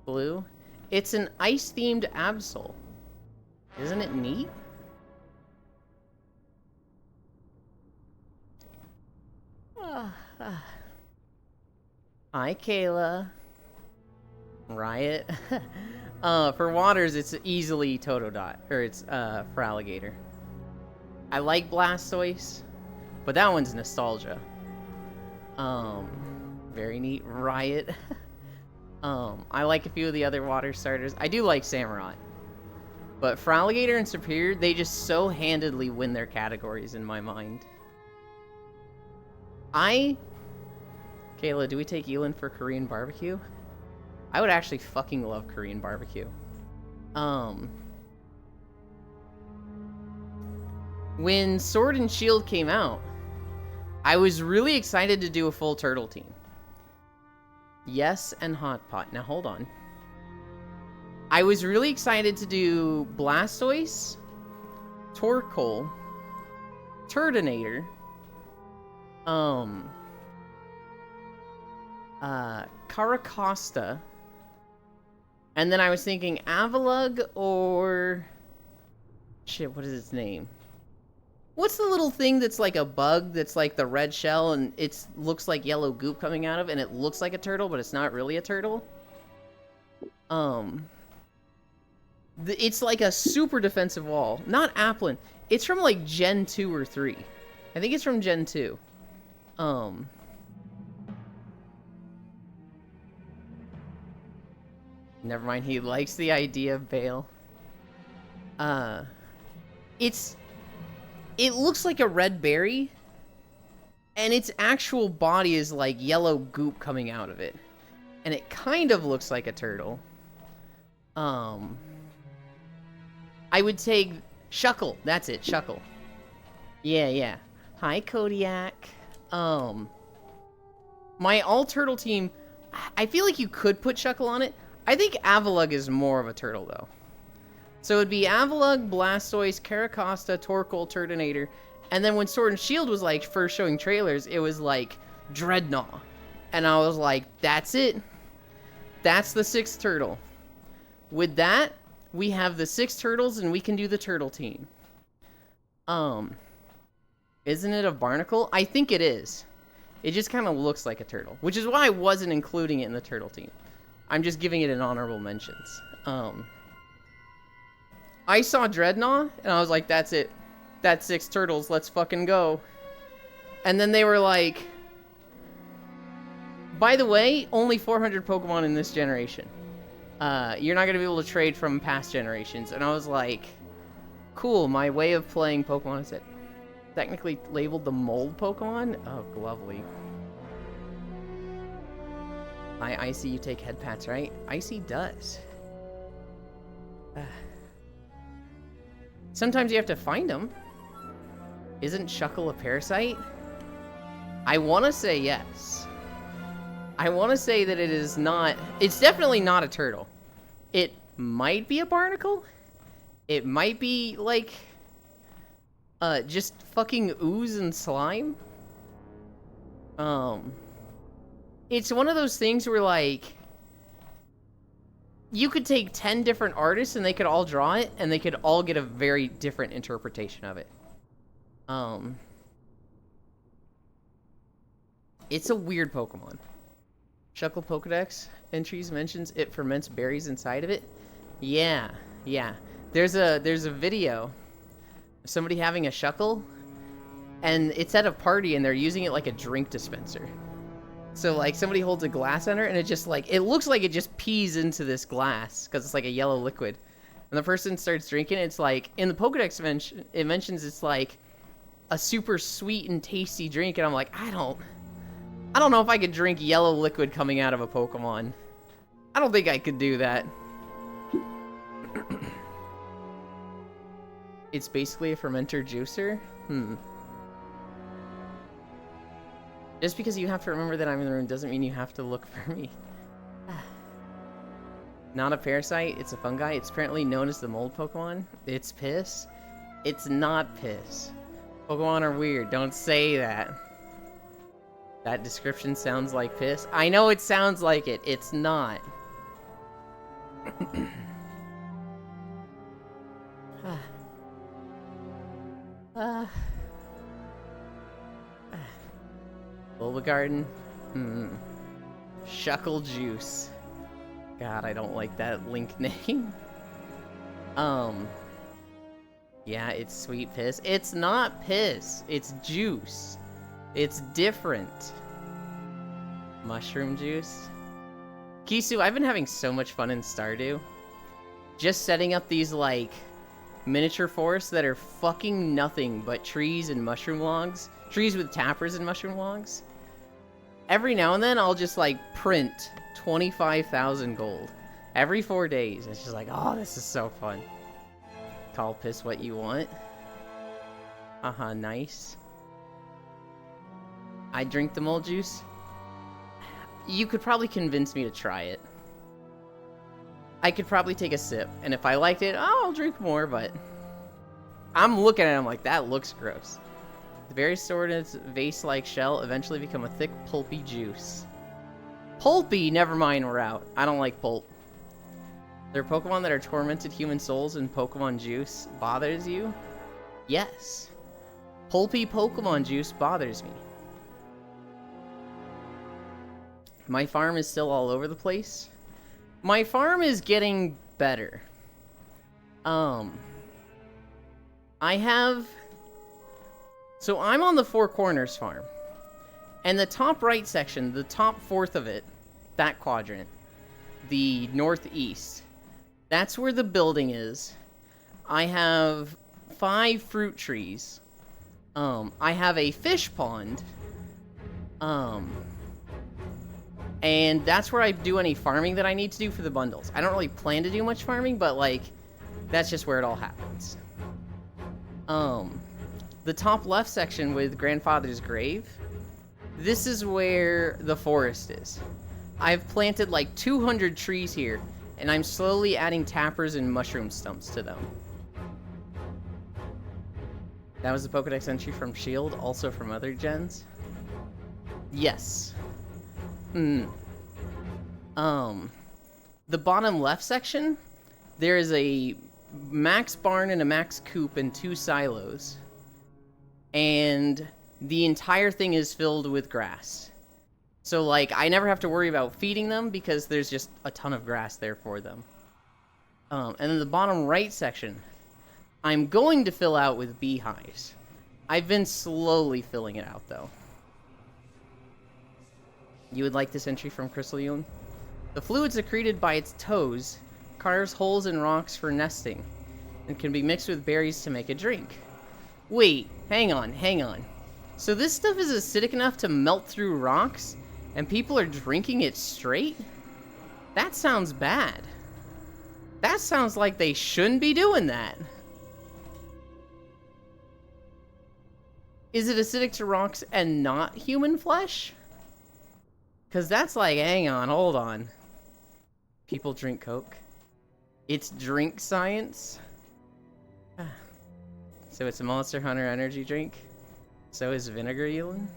Blue. It's an ice-themed Absol. Isn't it neat? Hi, Kayla. Riot. For waters, it's easily Totodot. Or it's, Feraligatr. I like Blastoise, but that one's nostalgia. Very neat. Riot. I like a few of the other water starters. I do like Samurott. But Feraligatr and Superior, they just so handedly win their categories in my mind. Kayla, do we take Yulin for Korean barbecue? I would actually fucking love Korean barbecue. When Sword and Shield came out, I was really excited to do a full turtle team. Yes, and Hot Pot. Now hold on. I was really excited to do Blastoise, Torkoal, Turtonator, Caracosta, and then I was thinking Avalugg or... Shit, what is its name? What's the little thing that's like a bug that's like the red shell and it looks like yellow goop coming out of it and it looks like a turtle, but it's not really a turtle? It's like a super defensive wall. Not Applin. It's from like Gen 2 or 3. I think it's from Gen 2. Never mind, he likes the idea of Bale. It looks like a red berry, and its actual body is like yellow goop coming out of it. And it kind of looks like a turtle. I would take Shuckle. That's it, Shuckle. Yeah. Hi, Kodiak. My all-turtle team, I feel like you could put Shuckle on it. I think Avalugg is more of a turtle, though. So it'd be Avalugg, Blastoise, Caracosta, Torkoal, Turtonator, and then when Sword and Shield was, like, first showing trailers, it was, like, Dreadnought. And I was like, that's it. That's the 6th turtle. With that, we have the 6 turtles, and we can do the turtle team. Isn't it a barnacle? I think it is. It just kind of looks like a turtle, which is why I wasn't including it in the turtle team. I'm just giving it an honorable mentions. I saw Dreadnought, and I was like, that's it. That's 6 turtles, let's fucking go. And then they were like, by the way, only 400 Pokemon in this generation. You're not going to be able to trade from past generations. And I was like, Cool, my way of playing Pokemon is technically labeled the mold Pokemon? Oh, lovely. I see you take head pats, right? Icy does. Sometimes you have to find them. Isn't Shuckle a parasite? I want to say yes. I want to say that it is not... It's definitely not a turtle. It might be a barnacle. It might be, like... just fucking ooze and slime. It's one of those things where, like... You could take 10 different artists and they could all draw it, and they could all get a very different interpretation of it. It's a weird Pokemon. Shuckle Pokedex entries mentions it ferments berries inside of it. Yeah. There's a video of somebody having a Shuckle, and it's at a party, and they're using it like a drink dispenser. So, like, somebody holds a glass on her, and it just, like, it looks like it just pees into this glass, because it's, like, a yellow liquid. And the person starts drinking, it's, like, in the Pokedex it mentions it's, like, a super sweet and tasty drink, and I'm like, I don't know if I could drink yellow liquid coming out of a Pokemon. I don't think I could do that. It's basically a fermenter juicer? Just because you have to remember that I'm in the room doesn't mean you have to look for me. Not a parasite, it's a fungi. It's apparently known as the mold Pokemon. It's piss. It's not piss. Pokemon are weird, don't say that. That description sounds like piss. I know it sounds like it, it's not. Bulbagarden. Shuckle Juice. God, I don't like that Link name. Yeah, it's sweet piss. It's not piss. It's juice. It's different. Mushroom juice. Kisu, I've been having so much fun in Stardew. Just setting up these, like, miniature forests that are fucking nothing but trees and mushroom logs. Trees with tappers and mushroom logs. Every now and then, I'll just, like, print 25,000 gold. Every 4 days. It's just like, oh, this is so fun. Call piss what you want. Nice. I drink the mold juice. You could probably convince me to try it. I could probably take a sip, and if I liked it, I'll drink more, but... I'm looking at it, I'm like, that looks gross. The berries stored in its vase-like shell eventually become a thick, pulpy juice. Pulpy? Never mind, we're out. I don't like pulp. There are Pokemon that are tormented human souls and Pokemon juice bothers you? Yes. Pulpy Pokemon juice bothers me. My farm is still all over the place. My farm is getting better. So I'm on the Four Corners farm. And the top right section, the top fourth of it, that quadrant, the northeast, that's where the building is. I have 5 fruit trees. I have a fish pond. And that's where I do any farming that I need to do for the bundles. I don't really plan to do much farming, but, like, that's just where it all happens. The top left section with Grandfather's Grave, this is where the forest is. I've planted like 200 trees here, and I'm slowly adding tappers and mushroom stumps to them. That was the Pokedex entry from Shield, also from other gens. Yes. The bottom left section, there is a max barn and a max coop and 2 silos. And the entire thing is filled with grass. So, like, I never have to worry about feeding them because there's just a ton of grass there for them. And then the bottom right section, I'm going to fill out with beehives. I've been slowly filling it out, though. You would like this entry from Crystal Young? The fluid secreted by its toes carves holes in rocks for nesting. and can be mixed with berries to make a drink. Wait, hang on. So this stuff is acidic enough to melt through rocks, and people are drinking it straight? That sounds bad. That sounds like they shouldn't be doing that. Is it acidic to rocks and not human flesh? Because that's like, hang on, hold on. People drink Coke. It's drink science. So it's a Monster Hunter energy drink. So is vinegar Yulin.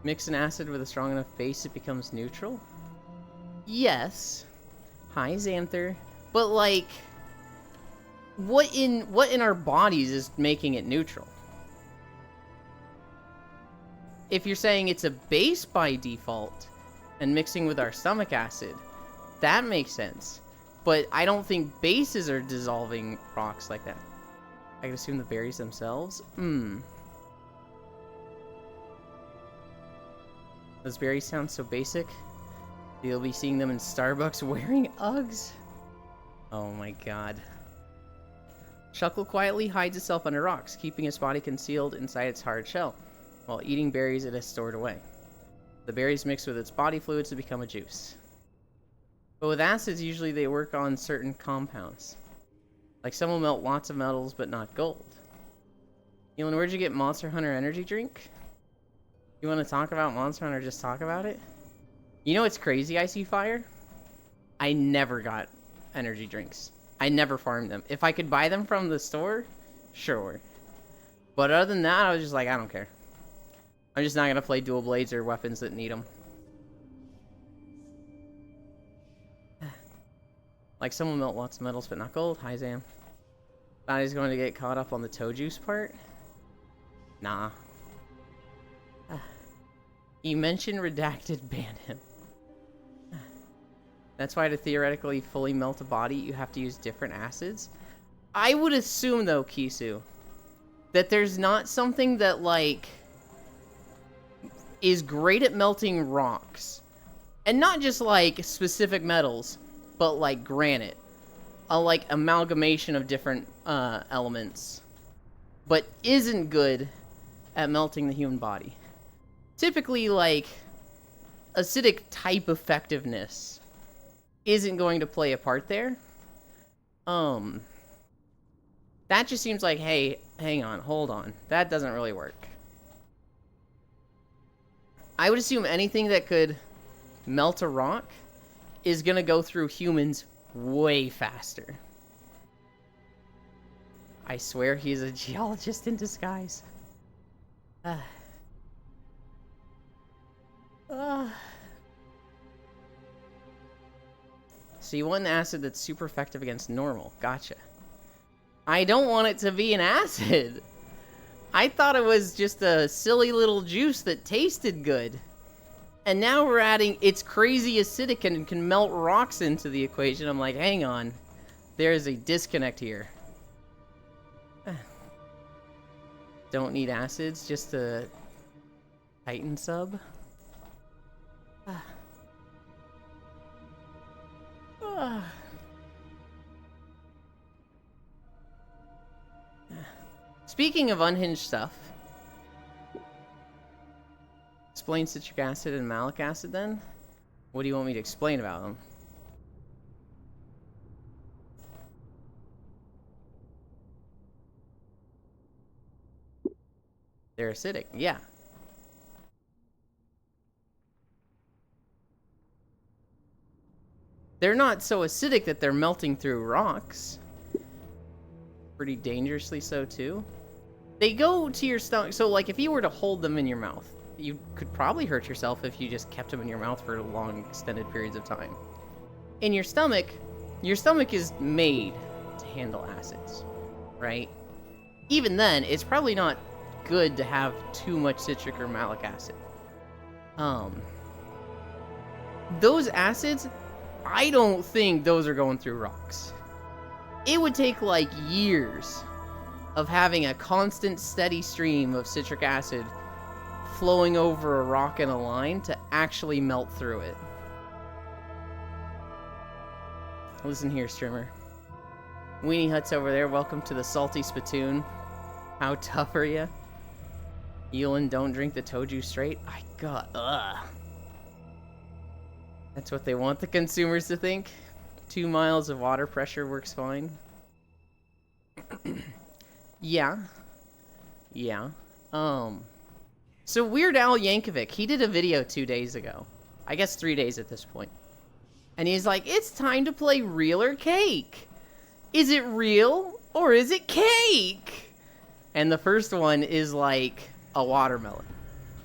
Mix an acid with a strong enough base, it becomes neutral? Yes. Hi, Xanther. But, like, what in our bodies is making it neutral? If you're saying it's a base by default, and mixing with our stomach acid, that makes sense. But I don't think bases are dissolving rocks like that. I can assume the berries themselves? Those berries sound so basic. You'll be seeing them in Starbucks wearing Uggs. Oh my god. Shuckle quietly hides itself under rocks, keeping its body concealed inside its hard shell. While eating berries it is stored away. The berries mix with its body fluids to become a juice. But with acids, usually they work on certain compounds. Like some will melt lots of metals, but not gold. Elon, where'd you get Monster Hunter energy drink? You want to talk about Monster Hunter, just talk about it? You know what's crazy, Icy Fire? I never got energy drinks. I never farmed them. If I could buy them from the store, sure. But other than that, I was just like, I don't care. I'm just not going to play dual blades or weapons that need them. Like, some will melt lots of metals, but not gold. Hi, Zam. Thought he's going to get caught up on the toe juice part? Nah. You mentioned redacted, ban him. That's why to theoretically fully melt a body, you have to use different acids. I would assume, though, Kisu, that there's not something that, like, is great at melting rocks. And not just, like, specific metals, but, like, granite. A, like, amalgamation of different elements. But isn't good at melting the human body. Typically, like, acidic type effectiveness isn't going to play a part there. That just seems like, hey, hang on, hold on. That doesn't really work. I would assume anything that could melt a rock is gonna go through humans way faster. I swear he's a geologist in disguise. So you want an acid that's super effective against normal. Gotcha. I don't want it to be an acid. I thought it was just a silly little juice that tasted good. And now we're adding it's crazy acidic and can melt rocks into the equation. I'm like, hang on. There's a disconnect here. Don't need acids, just a Titan sub. Speaking of unhinged stuff, explain citric acid and malic acid then? What do you want me to explain about them? They're acidic, yeah. They're not so acidic that they're melting through rocks. Pretty dangerously so, too. They go to your stomach. So, like, if you were to hold them in your mouth, you could probably hurt yourself if you just kept them in your mouth for long, extended periods of time. In your stomach is made to handle acids, right? Even then, it's probably not good to have too much citric or malic acid. Those acids, I don't think those are going through rocks. It would take, like, years of having a constant, steady stream of citric acid flowing over a rock in a line to actually melt through it. Listen here, streamer. Weenie Hut's over there. Welcome to the Salty Spittoon. How tough are ya? Elin, don't drink the Toju straight. I got, That's what they want the consumers to think. 2 miles of water pressure works fine. Yeah. Yeah. So Weird Al Yankovic, he did a video 2 days ago. I guess 3 days at this point. And he's like, it's time to play real or cake. Is it real or is it cake? And the first one is like a watermelon.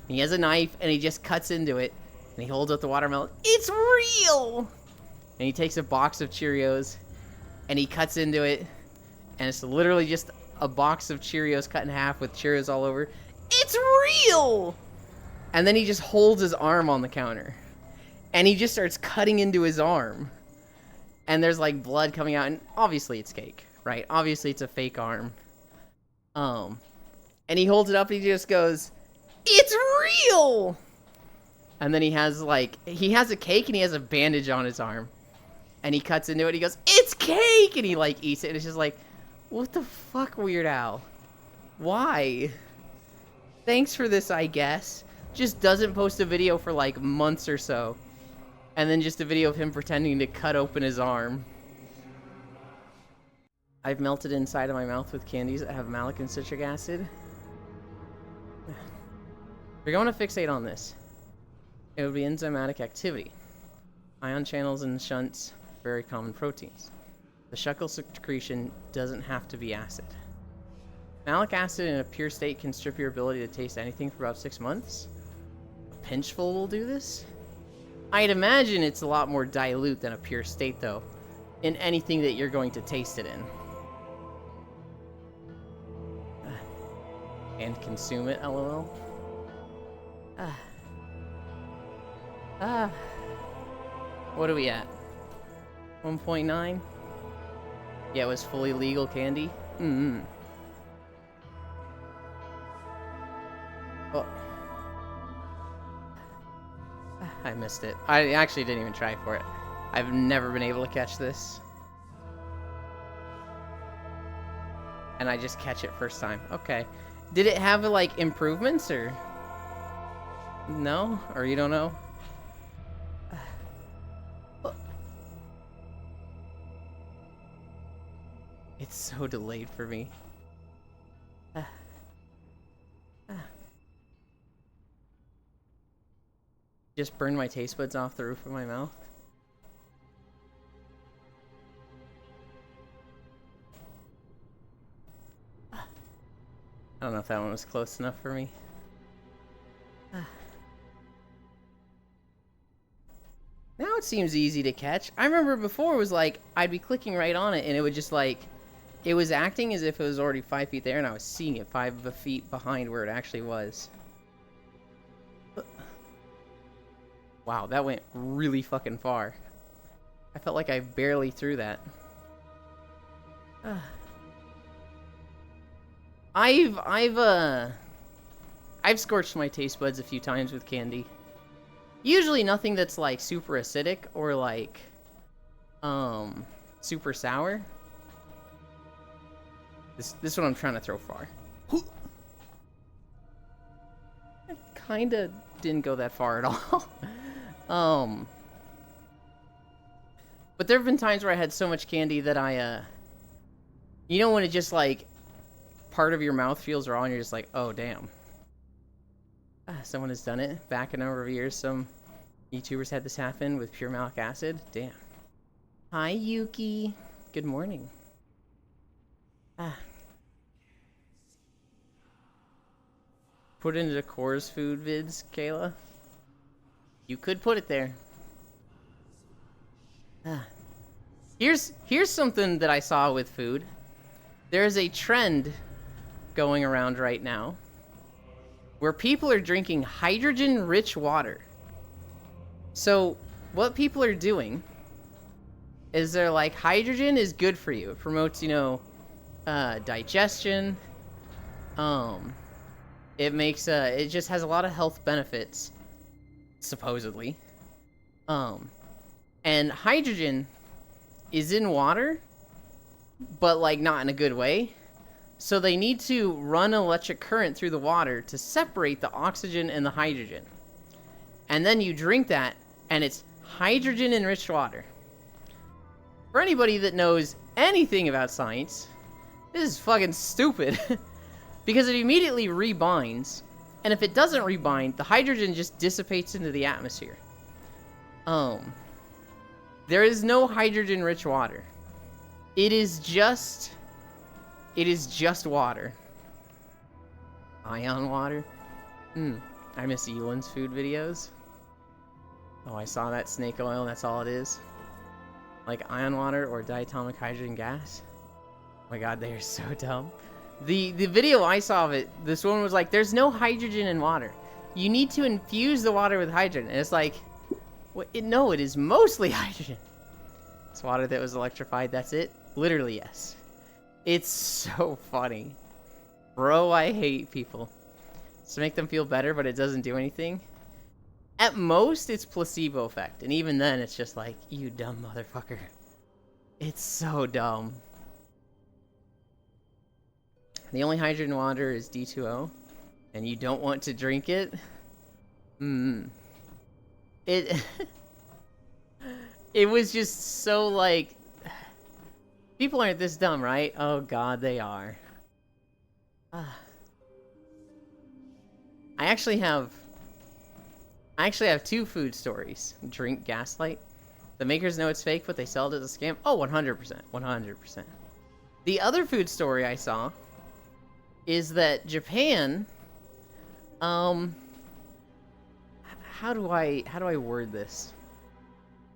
He has a knife and he just cuts into it and he holds up the watermelon. It's real! And he takes a box of Cheerios and he cuts into it and it's literally just a box of Cheerios cut in half with Cheerios all over. It's real! And then he just holds his arm on the counter and he just starts cutting into his arm. And there's like blood coming out and obviously it's cake, right? Obviously it's a fake arm. And he holds it up and he just goes, it's real! And then he has a cake and he has a bandage on his arm. And he cuts into it and he goes, it's cake! And he like eats it and it's just like, what the fuck, Weird Al? Why? Thanks for this, I guess. Just doesn't post a video for like months or so. And then just a video of him pretending to cut open his arm. I've melted inside of my mouth with candies that have malic and citric acid. We're going to fixate on this. It would be enzymatic activity. Ion channels and shunts, very common proteins. The Shuckle secretion doesn't have to be acid. Malic acid in a pure state can strip your ability to taste anything for about 6 months. A pinchful will do this? I'd imagine it's a lot more dilute than a pure state, though, in anything that you're going to taste it in. And consume it, lol. What are we at? 1.9? Yeah, it was fully legal candy. Oh. I missed it. I actually didn't even try for it. I've never been able to catch this. And I just catch it first time. Okay. Did it have, like, improvements, or... No? Or you don't know? It's so delayed for me. Just burned my taste buds off the roof of my mouth. I don't know if that one was close enough for me. Now it seems easy to catch. I remember before it was like, I'd be clicking right on it and it would just like, it was acting as if it was already 5 feet there and I was seeing it 5 feet behind where it actually was. Wow, that went really fucking far. I felt like I barely threw that. I've scorched my taste buds a few times with candy. Usually nothing that's like super acidic or like super sour. This one I'm trying to throw far. It kinda didn't go that far at all. But there have been times where I had so much candy that you know when it just like part of your mouth feels raw and you're just like, oh damn. Someone has done it. Back a number of years, some YouTubers had this happen with pure malic acid. Damn. Hi, Yuki. Good morning. Put it into the Coors food vids, Kayla. You could put it there. Here's something that I saw with food. There's a trend going around right now where people are drinking hydrogen-rich water. So what people are doing is they're like, hydrogen is good for you. It promotes, digestion. It just has a lot of health benefits, supposedly. And hydrogen is in water, but like not in a good way. So they need to run electric current through the water to separate the oxygen and the hydrogen. And then you drink that, and it's hydrogen-enriched water. For anybody that knows anything about science, this is fucking stupid. Because it immediately rebinds, and if it doesn't rebind, the hydrogen just dissipates into the atmosphere. There is no hydrogen-rich water. It is just water. Ion water? I miss Ewan's food videos. Oh, I saw that snake oil, that's all it is. Like ion water or diatomic hydrogen gas. Oh my god, they are so dumb. The video I saw of it, this woman was like, there's no hydrogen in water. You need to infuse the water with hydrogen. And it's like, no, it is mostly hydrogen. It's water that was electrified, that's it? Literally, yes. It's so funny. Bro, I hate people. It's to make them feel better, but it doesn't do anything. At most, it's placebo effect. And even then, it's just like, you dumb motherfucker. It's so dumb. The only hydrogen water is D2O. And you don't want to drink it? It... It was just so, like... People aren't this dumb, right? Oh god, they are. I actually have 2 food stories. Drink Gaslight. The makers know it's fake, but they sell it as a scam. Oh, 100%. 100%. The other food story I saw is that Japan... How do I word this?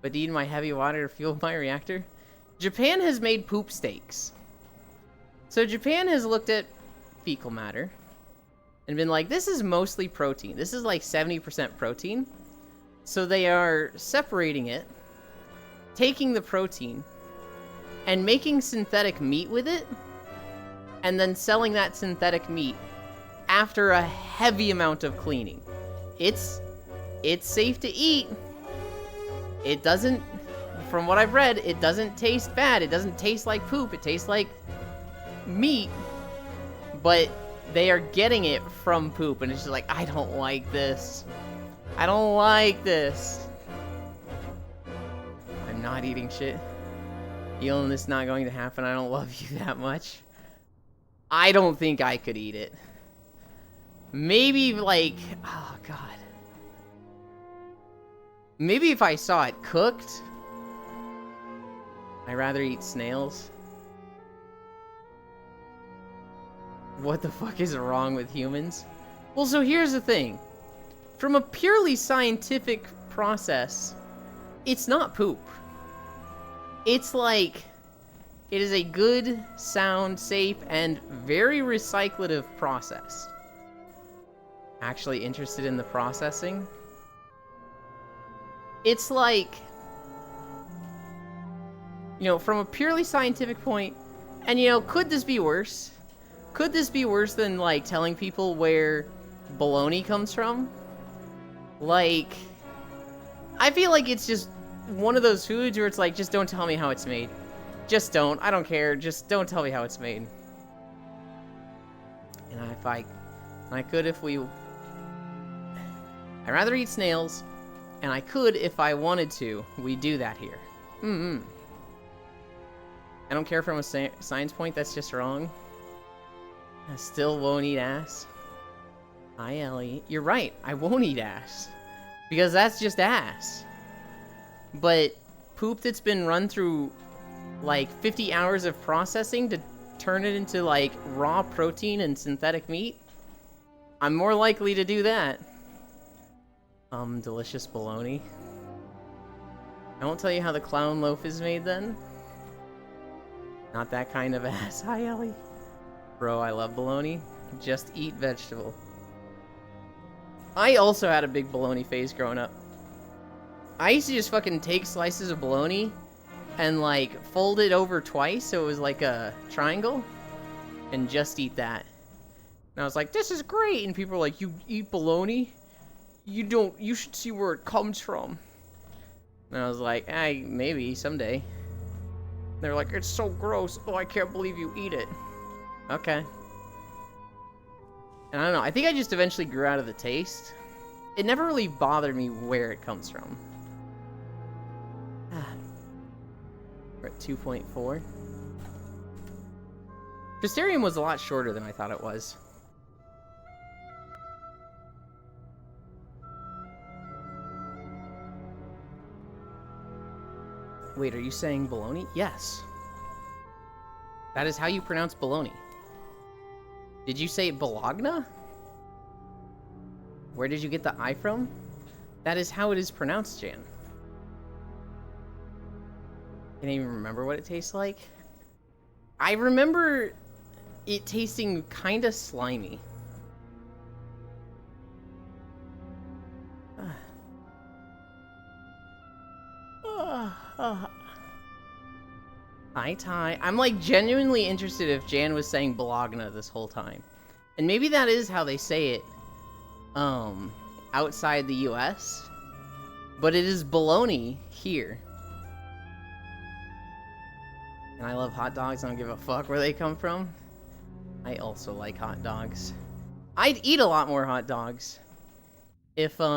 But need my heavy water to fuel my reactor? Japan has made poop steaks. So Japan has looked at fecal matter and been like, this is mostly protein. This is like 70% protein. So they are separating it, taking the protein, and making synthetic meat with it, and then selling that synthetic meat after a heavy amount of cleaning. It's safe to eat. It doesn't, from what I've read, it doesn't taste bad. It doesn't taste like poop. It tastes like meat. But they are getting it from poop, and it's just like, I don't like this. I don't like this. I'm not eating shit. Elon, this is not going to happen. I don't love you that much. I don't think I could eat it. Maybe, like, oh god. Maybe if I saw it cooked. I'd rather eat snails. What the fuck is wrong with humans? Well, so here's the thing. From a purely scientific process, it's not poop. It's like, it is a good, sound, safe, and very recyclative process. Actually interested in the processing? It's like, you know, from a purely scientific point, and you know, could this be worse? Could this be worse than, like, telling people where bologna comes from? Like, I feel like it's just one of those foods where it's like, just don't tell me how it's made. Just don't. I don't care. Just don't tell me how it's made. And if I could if we... I'd rather eat snails, and I could if I wanted to. We do that here. I don't care from a science point, that's just wrong. I still won't eat ass. Hi, Ellie. You're right, I won't eat ass. Because that's just ass. But poop that's been run through, like, 50 hours of processing to turn it into, like, raw protein and synthetic meat? I'm more likely to do that. Delicious bologna. I won't tell you how the clown loaf is made then. Not that kind of ass. Hi, Ellie. Bro, I love bologna. Just eat vegetable. I also had a big bologna phase growing up. I used to just fucking take slices of bologna and, like, fold it over twice so it was like a triangle and just eat that. And I was like, this is great. And people were like, you eat bologna? You should see where it comes from. And I was like, maybe someday. They're like, it's so gross. Oh, I can't believe you eat it. Okay. And I don't know. I think I just eventually grew out of the taste. It never really bothered me where it comes from. We're at 2.4. Fisterium was a lot shorter than I thought it was. Wait, are you saying baloney? Yes. That is how you pronounce baloney. Did you say Bologna? Where did you get the I from? That is how it is pronounced, Jan. Can't even remember what it tastes like. I remember it tasting kind of slimy. Hi, Ty. I'm like genuinely interested if Jan was saying Bologna this whole time. And maybe that is how they say it outside the US. But it is bologna here. And I love hot dogs. I don't give a fuck where they come from. I also like hot dogs. I'd eat a lot more hot dogs if they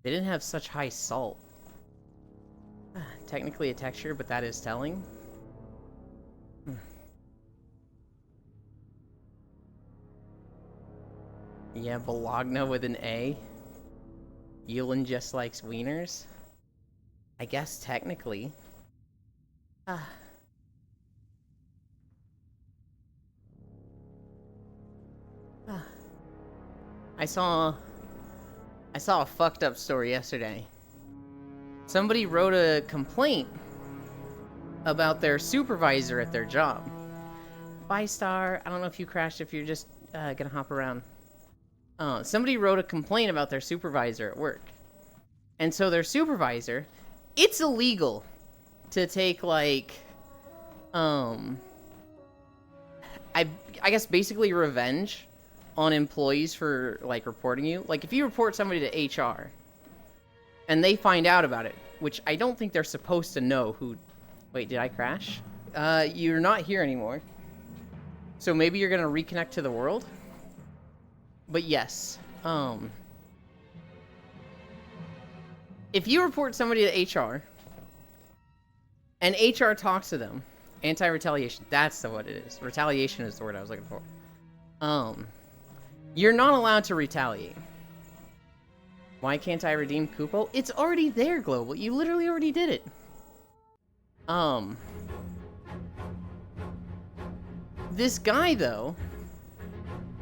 didn't have such high salt. Technically a texture, but that is telling. Yeah, Bologna with an A. Yulin just likes wieners. I guess technically. I saw a fucked up story yesterday. Somebody wrote a complaint about their supervisor at their job. Bye, Star. I don't know if you crashed, if you're just gonna hop around. Somebody wrote a complaint about their supervisor at work. And so their supervisor, it's illegal to take, like, I guess basically revenge on employees for, like, reporting you. Like, if you report somebody to HR, and they find out about it, which I don't think they're supposed to know who... Wait, did I crash? You're not here anymore. So maybe you're gonna reconnect to the world? But yes, if you report somebody to HR, and HR talks to them, anti-retaliation, that's what it is. Retaliation is the word I was looking for. You're not allowed to retaliate. Why can't I redeem Kupo? It's already there, Global. You literally already did it. This guy, though,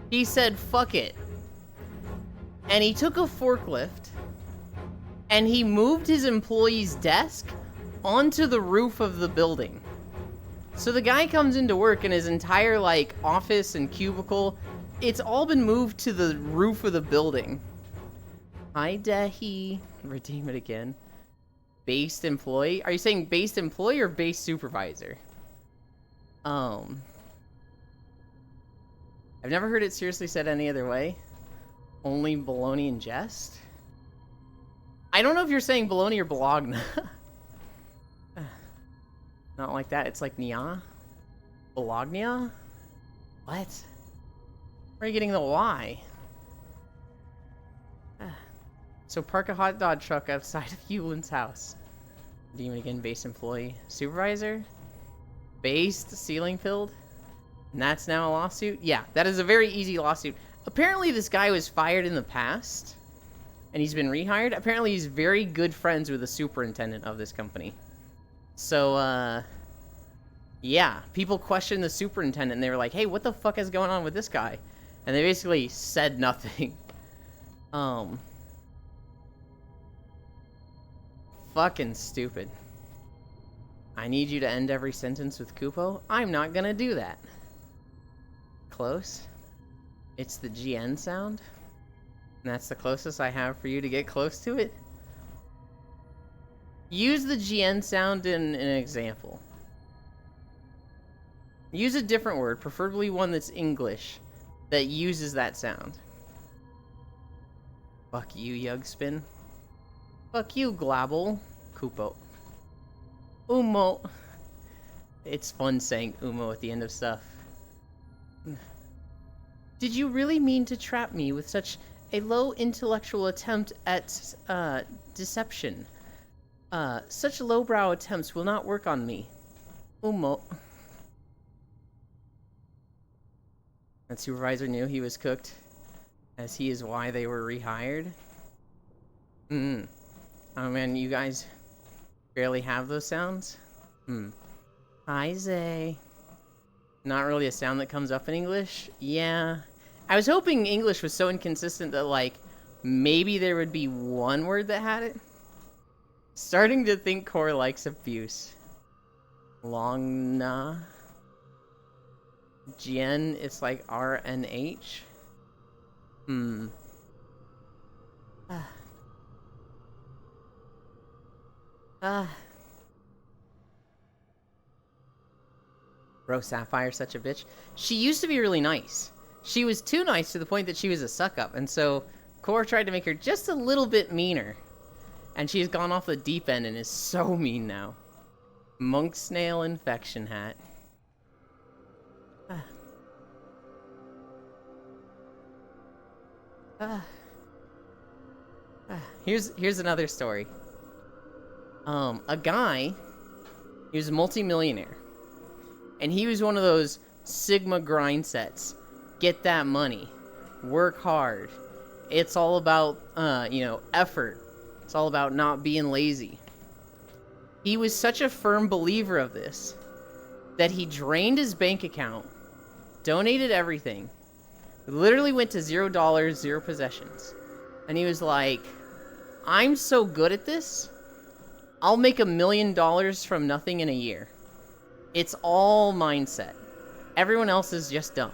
he said, fuck it. And he took a forklift, and he moved his employee's desk onto the roof of the building. So the guy comes into work, and his entire, like, office and cubicle, it's all been moved to the roof of the building. Hi, Dehi. Redeem it again. Based employee? Are you saying based employee or based supervisor? I've never heard it seriously said any other way. Only baloney and jest? I don't know if you're saying baloney or Bologna. Not like that. It's like Nia? Bologna? What? Where are you getting the Y? So park a hot dog truck outside of Yulin's house. Demon again, base employee. Supervisor? Based ceiling filled? And that's now a lawsuit? Yeah, that is a very easy lawsuit. Apparently this guy was fired in the past, and he's been rehired. Apparently he's very good friends with the superintendent of this company. So, yeah, people questioned the superintendent, and they were like, hey, what the fuck is going on with this guy? And they basically said nothing. Fucking stupid. I need you to end every sentence with Kupo? I'm not gonna do that. Close. It's the GN sound? And that's the closest I have for you to get close to it? Use the GN sound in an example. Use a different word, preferably one that's English, that uses that sound. Fuck you, Yugspin. Fuck you, Glabble. Koopo. Umo. It's fun saying Umo at the end of stuff. Did you really mean to trap me with such a low intellectual attempt at, deception? Such lowbrow attempts will not work on me. Umo. That supervisor knew he was cooked, as he is why they were rehired. Oh man, you guys barely have those sounds? Hi, Zay. Not really a sound that comes up in English? Yeah. I was hoping English was so inconsistent that, like, maybe there would be one word that had it. Starting to think Core likes abuse. Longna. Jen, it's like R-N-H. Bro, Sapphire's such a bitch. She used to be really nice. She was too nice to the point that she was a suck-up, and so Core tried to make her just a little bit meaner. And she's gone off the deep end and is so mean now. Monk Snail Infection Hat. Here's another story. A guy, he was a multi-millionaire. And he was one of those Sigma grind sets. Get that money. Work hard. It's all about, effort. It's all about not being lazy. He was such a firm believer of this that he drained his bank account, donated everything, literally went to $0, 0 possessions. And he was like, I'm so good at this, I'll make $1 million from nothing in a year. It's all mindset. Everyone else is just dumb.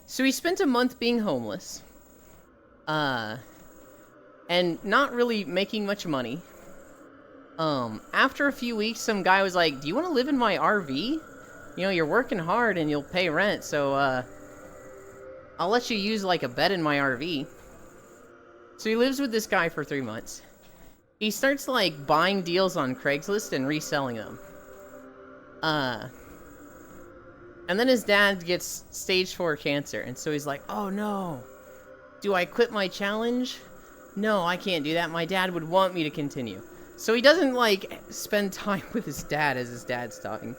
So he spent a month being homeless, and not really making much money. After a few weeks, some guy was like, do you want to live in my RV? You know, you're working hard and you'll pay rent, so, I'll let you use, like, a bed in my RV. So he lives with this guy for 3 months. He starts, like, buying deals on Craigslist and reselling them. And then his dad gets stage 4 cancer, and so he's like, oh no, do I quit my challenge? No, I can't do that. My dad would want me to continue. So he doesn't, like, spend time with his dad as his dad's dying.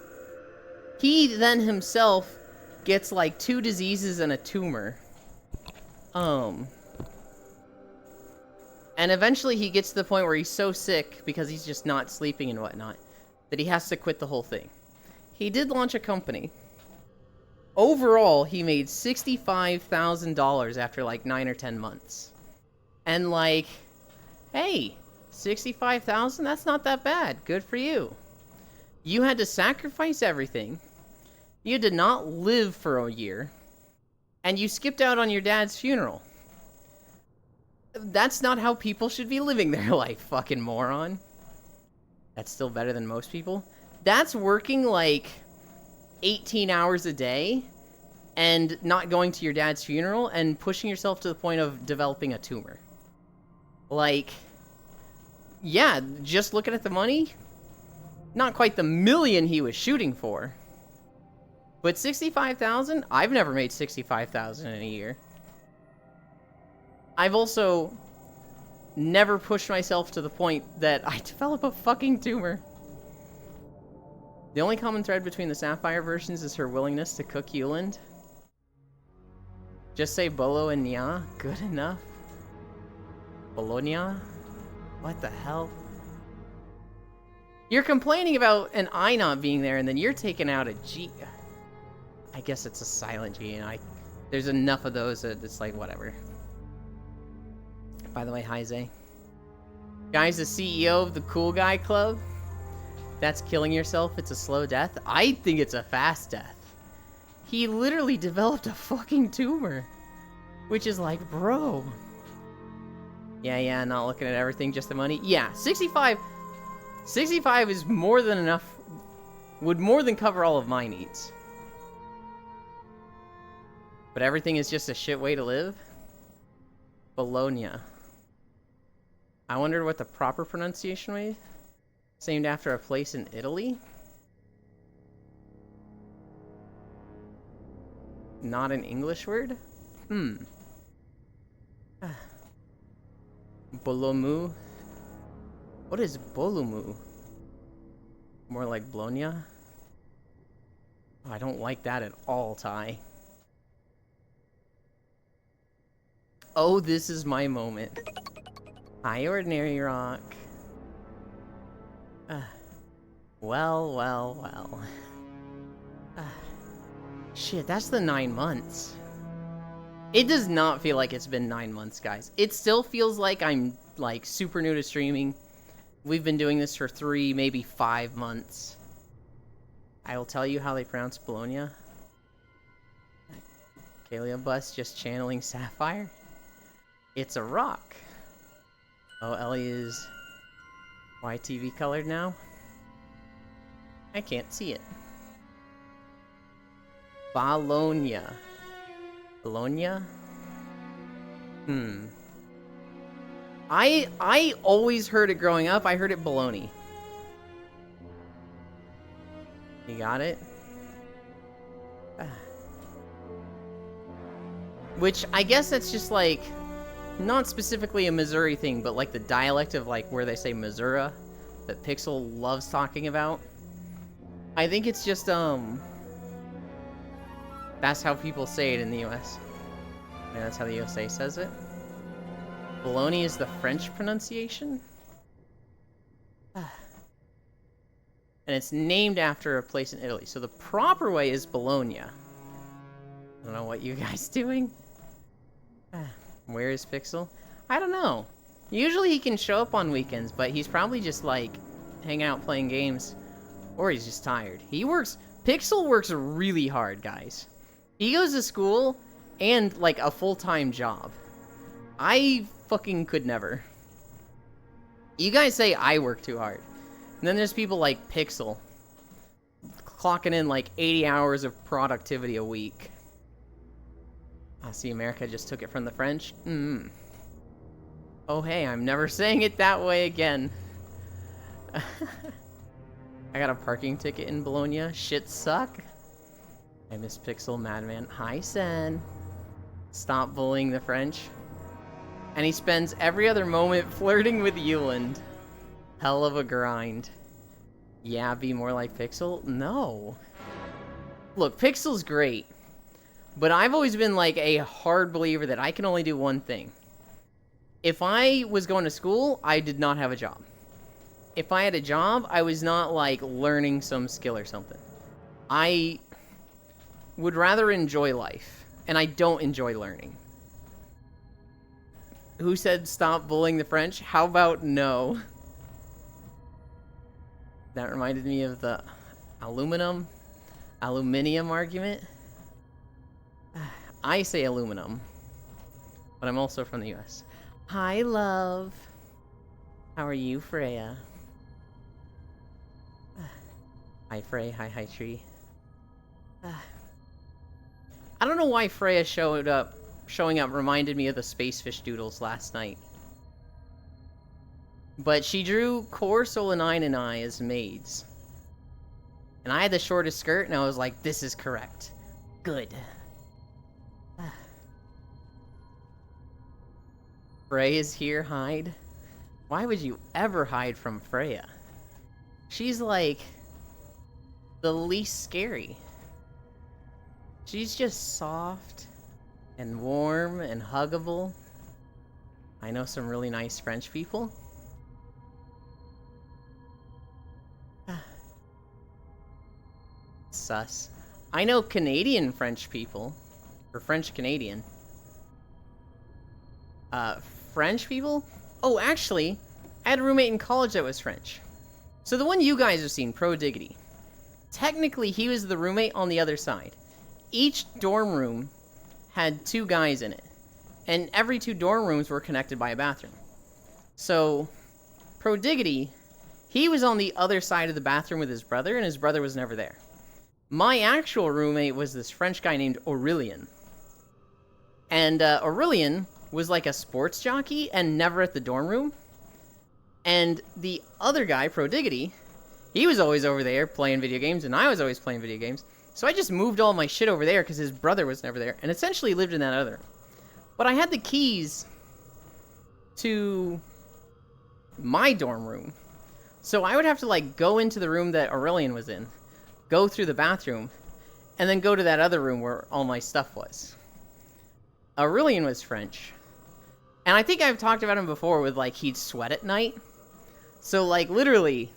He then himself gets, like, 2 diseases and a tumor. And eventually he gets to the point where he's so sick, because he's just not sleeping and whatnot, that he has to quit the whole thing. He did launch a company. Overall, he made $65,000 after, like, 9 or 10 months. And, like, hey, 65,000? That's not that bad. Good for you. You had to sacrifice everything. You did not live for a year. And you skipped out on your dad's funeral. That's not how people should be living their life, fucking moron. That's still better than most people. That's working, like, 18 hours a day and not going to your dad's funeral and pushing yourself to the point of developing a tumor. Like, yeah, just looking at the money, not quite the million he was shooting for. But 65,000? I've never made 65,000 in a year. I've also never pushed myself to the point that I develop a fucking tumor. The only common thread between the Sapphire versions is her willingness to cook Euland. Just say Bolo and Nya. Good enough. Bologna? What the hell? You're complaining about an I not being there, and then you're taking out a G. I guess it's a silent G, and there's enough of those that it's like, whatever. By the way, hi, Zay. Guy's the CEO of the Cool Guy Club. That's killing yourself. It's a slow death. I think it's a fast death. He literally developed a fucking tumor. Which is like, bro. Yeah, not looking at everything, just the money. Yeah, 65 is more than enough. Would more than cover all of my needs. But everything is just a shit way to live? Bologna. I wondered what the proper pronunciation was. It's named after a place in Italy? Not an English word? Bolomu? What is Bolumu? More like Bologna? Oh, I don't like that at all, Ty. Oh, this is my moment. Hi, Ordinary Rock. Well. Shit, that's the 9 months. It does not feel like it's been 9 months, guys. It still feels like I'm, like, super new to streaming. We've been doing this for 3, maybe 5 months. I will tell you how they pronounce Bologna. Kalia Bus just channeling Sapphire. It's a rock. Oh, Ellie is YTV colored now. I can't see it. Bologna. Bologna? I always heard it growing up. I heard it baloney. You got it? Which, I guess that's just like, not specifically a Missouri thing, but like the dialect of like where they say Missouri that Pixel loves talking about. I think it's just, that's how people say it in the US. Yeah, that's how the USA says it. Bologna is the French pronunciation? And it's named after a place in Italy. So the proper way is Bologna. I don't know what you guys doing. Where is Pixel? I don't know. Usually he can show up on weekends, but he's probably just like hanging out playing games. Or he's just tired. Pixel works really hard, guys. He goes to school and like a full-time job. I fucking could never. You guys say I work too hard. And then there's people like Pixel clocking in like 80 hours of productivity a week. I see America just took it from the French. Oh hey, I'm never saying it that way again. I got a parking ticket in Bologna. Shit suck. I miss Pixel Madman. Hi Sen. Stop bullying the French. And he spends every other moment flirting with Euland. Hell of a grind. Yeah, be more like Pixel? No. Look, Pixel's great. But I've always been like a hard believer that I can only do one thing. If I was going to school, I did not have a job. If I had a job, I was not like learning some skill or something. I would rather enjoy life. And I don't enjoy learning. Who said stop bullying the French? How about no? That reminded me of the aluminium argument. I say aluminum, but I'm also from the US. Hi, love. How are you, Freya? Hi, Frey. Hi, Tree. I don't know why Freya showing up reminded me of the Spacefish Doodles last night. But she drew Core, Solanine, and I as maids. And I had the shortest skirt, and I was like, this is correct. Good. Frey is here, hide. Why would you ever hide from Freya? She's like the least scary. She's just soft and warm and huggable. I know some really nice French people. Sus. I know Canadian French people. Or French Canadian. French people? Oh, actually, I had a roommate in college that was French. So the one you guys have seen, Pro Diggity. Technically, he was the roommate on the other side. Each dorm room had 2 guys in it. And every 2 dorm rooms were connected by a bathroom. So, Pro Diggity, he was on the other side of the bathroom with his brother, and his brother was never there. My actual roommate was this French guy named Aurelien. And Aurelian was like a sports jockey and never at the dorm room. And the other guy, Prodiggity, he was always over there playing video games, and I was always playing video games. So I just moved all my shit over there because his brother was never there, and essentially lived in that other. But I had the keys to my dorm room. So I would have to, like, go into the room that Aurelian was in, go through the bathroom, and then go to that other room where all my stuff was. Aurelian was French. And I think I've talked about him before with, like, he'd sweat at night. So, like, literally,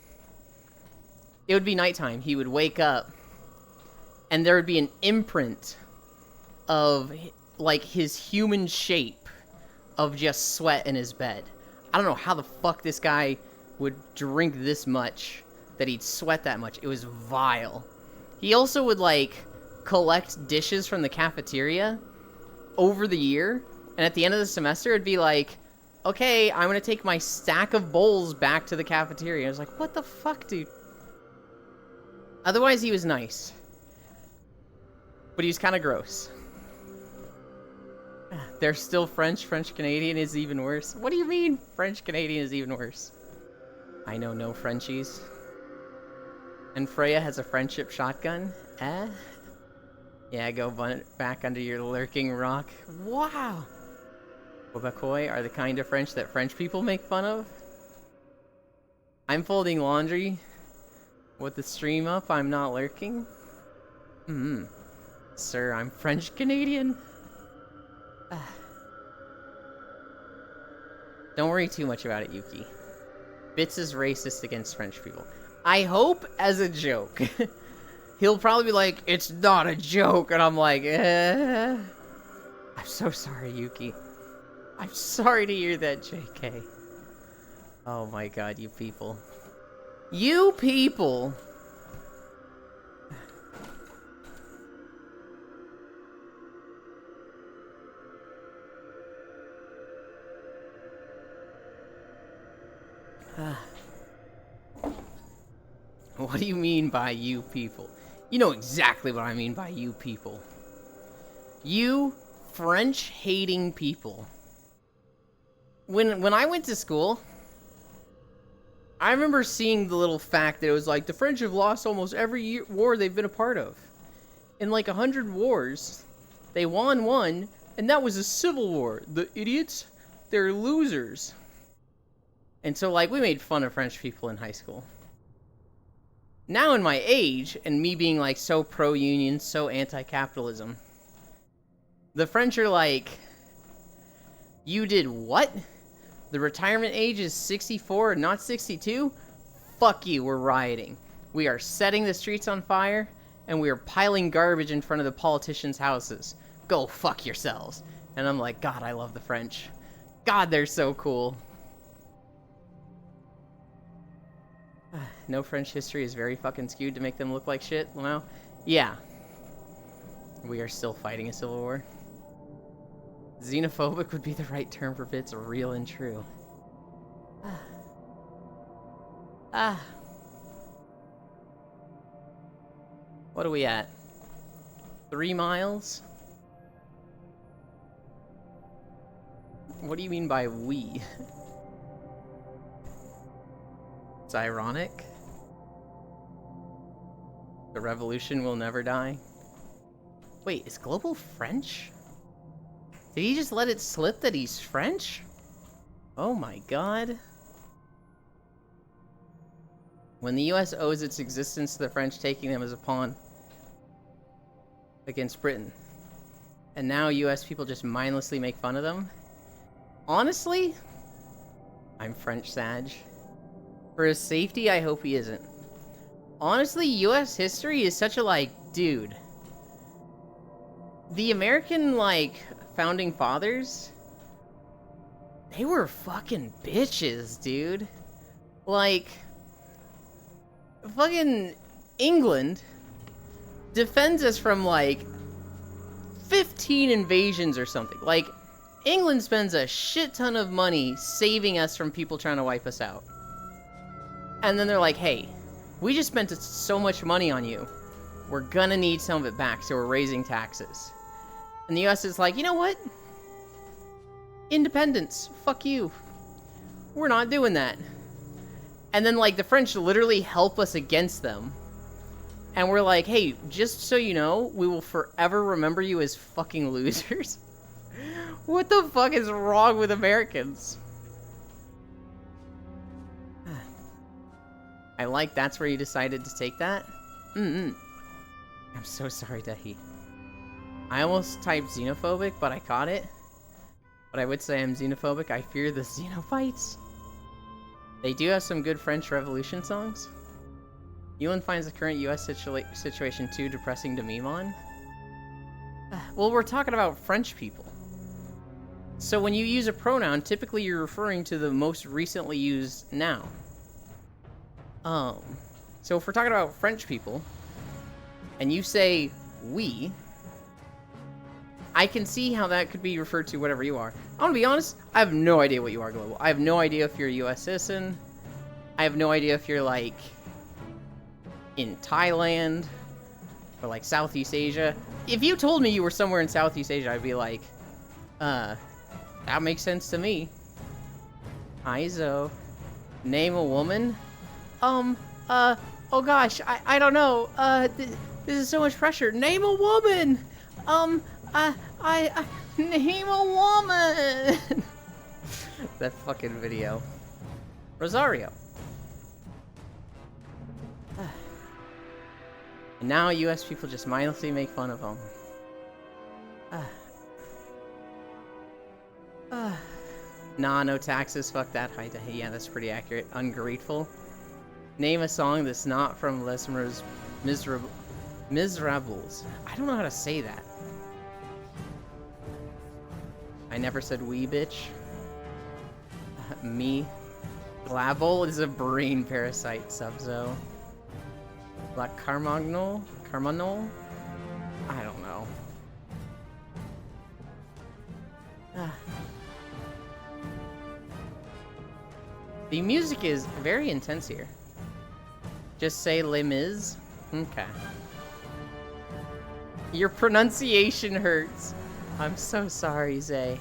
it would be nighttime. He would wake up, and there would be an imprint of, like, his human shape of just sweat in his bed. I don't know how the fuck this guy would drink this much, that he'd sweat that much. It was vile. He also would, like, collect dishes from the cafeteria over the year, and at the end of the semester, it'd be like, okay, I'm gonna take my stack of bowls back to the cafeteria. I was like, what the fuck, dude? Otherwise, he was nice. But he was kind of gross. They're still French. French-Canadian is even worse. What do you mean French-Canadian is even worse? I know no Frenchies. And Freya has a friendship shotgun. Eh? Yeah, go back under your lurking rock. Wow! Quebecois are the kind of French that French people make fun of. I'm folding laundry. With the stream up, I'm not lurking. Sir, I'm French-Canadian. Don't worry too much about it, Yuki. Bits is racist against French people. I hope as a joke. He'll probably be like, it's not a joke. And I'm like, I'm so sorry, Yuki. I'm sorry to hear that, JK. Oh my god, you people. You people! What do you mean by you people? You know exactly what I mean by you people. You French-hating people. When I went to school, I remember seeing the little fact that it was like, the French have lost almost every war they've been a part of. In like 100 wars, they won one, and that was a civil war. The idiots, they're losers. And so, like, we made fun of French people in high school. Now in my age, and me being, like, so pro-union, so anti-capitalism, the French are like, you did what? The retirement age is 64 and not 62? Fuck you, we're rioting. We are setting the streets on fire, and we are piling garbage in front of the politicians' houses. Go fuck yourselves. And I'm like, God, I love the French. God, they're so cool. No French history is very fucking skewed to make them look like shit, Lamau. Yeah. We are still fighting a civil war. Xenophobic would be the right term for bits, real and true. What are we at? 3 miles? What do you mean by we? It's ironic. The revolution will never die. Wait, is Global French? Did he just let it slip that he's French? Oh my god. When the US owes its existence to the French taking them as a pawn against Britain, and now US people just mindlessly make fun of them? Honestly, I'm French Sag. For his safety, I hope he isn't. Honestly, US history is such a, like, dude. The American, like, founding fathers, they were fucking bitches, dude. Like, fucking England defends us from, like, 15 invasions or something. Like, England spends a shit ton of money saving us from people trying to wipe us out. And then they're like, hey, we just spent so much money on you. We're gonna need some of it back, so we're raising taxes. And the US is like, you know what? Independence. Fuck you. We're not doing that. And then, like, the French literally help us against them. And we're like, hey, just so you know, we will forever remember you as fucking losers. What the fuck is wrong with Americans? I like that's where you decided to take that. I'm so sorry, Dehi. I almost typed xenophobic, but I caught it. But I would say I'm xenophobic. I fear the xenophites. They do have some good French Revolution songs. Yulin finds the current US situation too depressing to meme on. Well, we're talking about French people. So when you use a pronoun, typically you're referring to the most recently used noun. So if we're talking about French people, and you say we, I can see how that could be referred to whatever you are. I'm gonna be honest, I have no idea what you are, Global. I have no idea if you're a US citizen. I have no idea if you're, like, in Thailand, or, like, Southeast Asia. If you told me you were somewhere in Southeast Asia, I'd be like, that makes sense to me. Izo. Name a woman? Oh gosh, I don't know. This is so much pressure. Name a woman! Name a woman! That fucking video. Rosario. And now US people just mindlessly make fun of them. Nah, no taxes, fuck that. Yeah, that's pretty accurate. Ungrateful. Name a song that's not from Les Miserables. I don't know how to say that. I never said we, bitch. Me. Glavol is a brain parasite, Subzo. La Carmagnol? Carmanol? I don't know. The music is very intense here. Just say Les Mis? Okay. Your pronunciation hurts. I'm so sorry, Zay.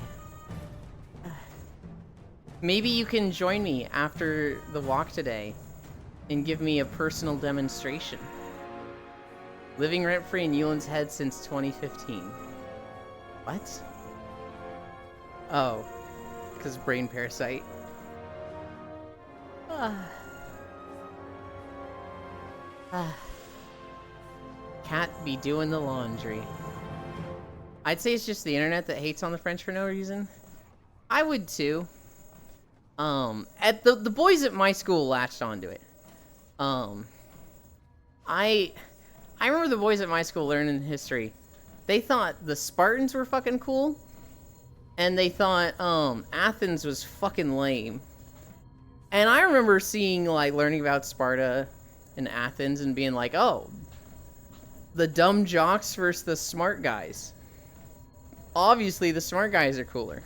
Maybe you can join me after the walk today and give me a personal demonstration. Living rent-free in Yulin's head since 2015. What? Oh, because brain parasite. Cat be doing the laundry. I'd say it's just the internet that hates on the French for no reason. I would too. At the boys at my school latched onto it. I remember the boys at my school learning history. They thought the Spartans were fucking cool, and they thought Athens was fucking lame. And I remember seeing, like, learning about Sparta and Athens and being like, oh, the dumb jocks versus the smart guys. Obviously, the smart guys are cooler.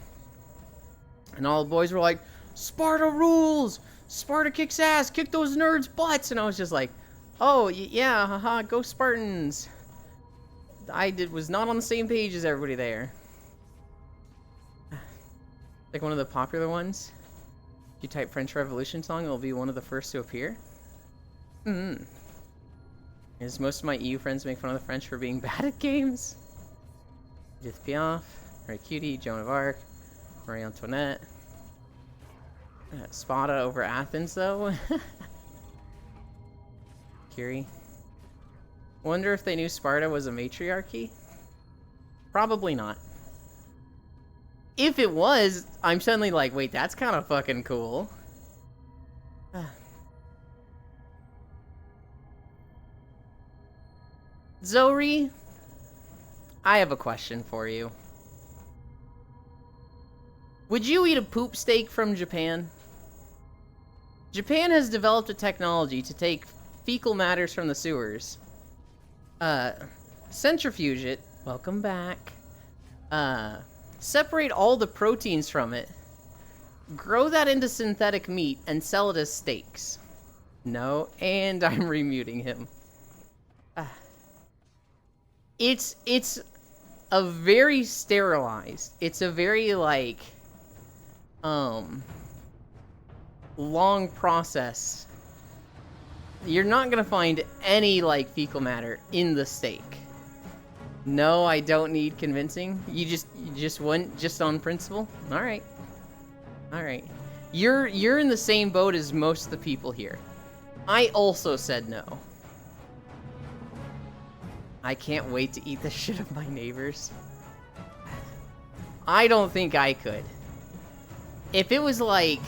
And all the boys were like, Sparta rules! Sparta kicks ass! Kick those nerds' butts! And I was just like, oh, yeah, haha, go Spartans. I was not on the same page as everybody there. Like one of the popular ones. If you type French Revolution song, it'll be one of the first to appear. As most of my EU friends make fun of the French for being bad at games. Edith Piaf, Mary Cutie, Joan of Arc, Marie Antoinette. Sparta over Athens, though. Curie. Wonder if they knew Sparta was a matriarchy? Probably not. If it was, I'm suddenly like, wait, that's kind of fucking cool. Zori, I have a question for you. Would you eat a poop steak from Japan? Japan has developed a technology to take fecal matters from the sewers, centrifuge it, welcome back, separate all the proteins from it, grow that into synthetic meat, and sell it as steaks. No, and I'm remuting him. It's a very sterilized. It's a very, like, long process. You're not gonna find any, like, fecal matter in the steak. No, I don't need convincing. You just went just on principle? Alright. Alright. You're in the same boat as most of the people here. I also said no. I can't wait to eat the shit of my neighbors. I don't think I could. If it was like...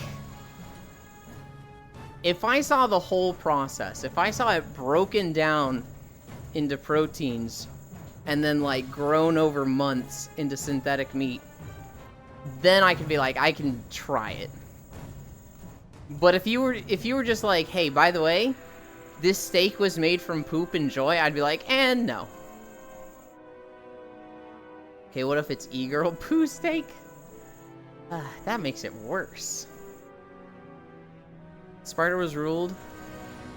If I saw the whole process, if I saw it broken down into proteins, and then, like, grown over months into synthetic meat, then I could be like, I can try it. But if you were just like, hey, by the way, this steak was made from poop and joy, I'd be like, and no. Okay, what if it's e-girl poo steak? That makes it worse. Sparta was ruled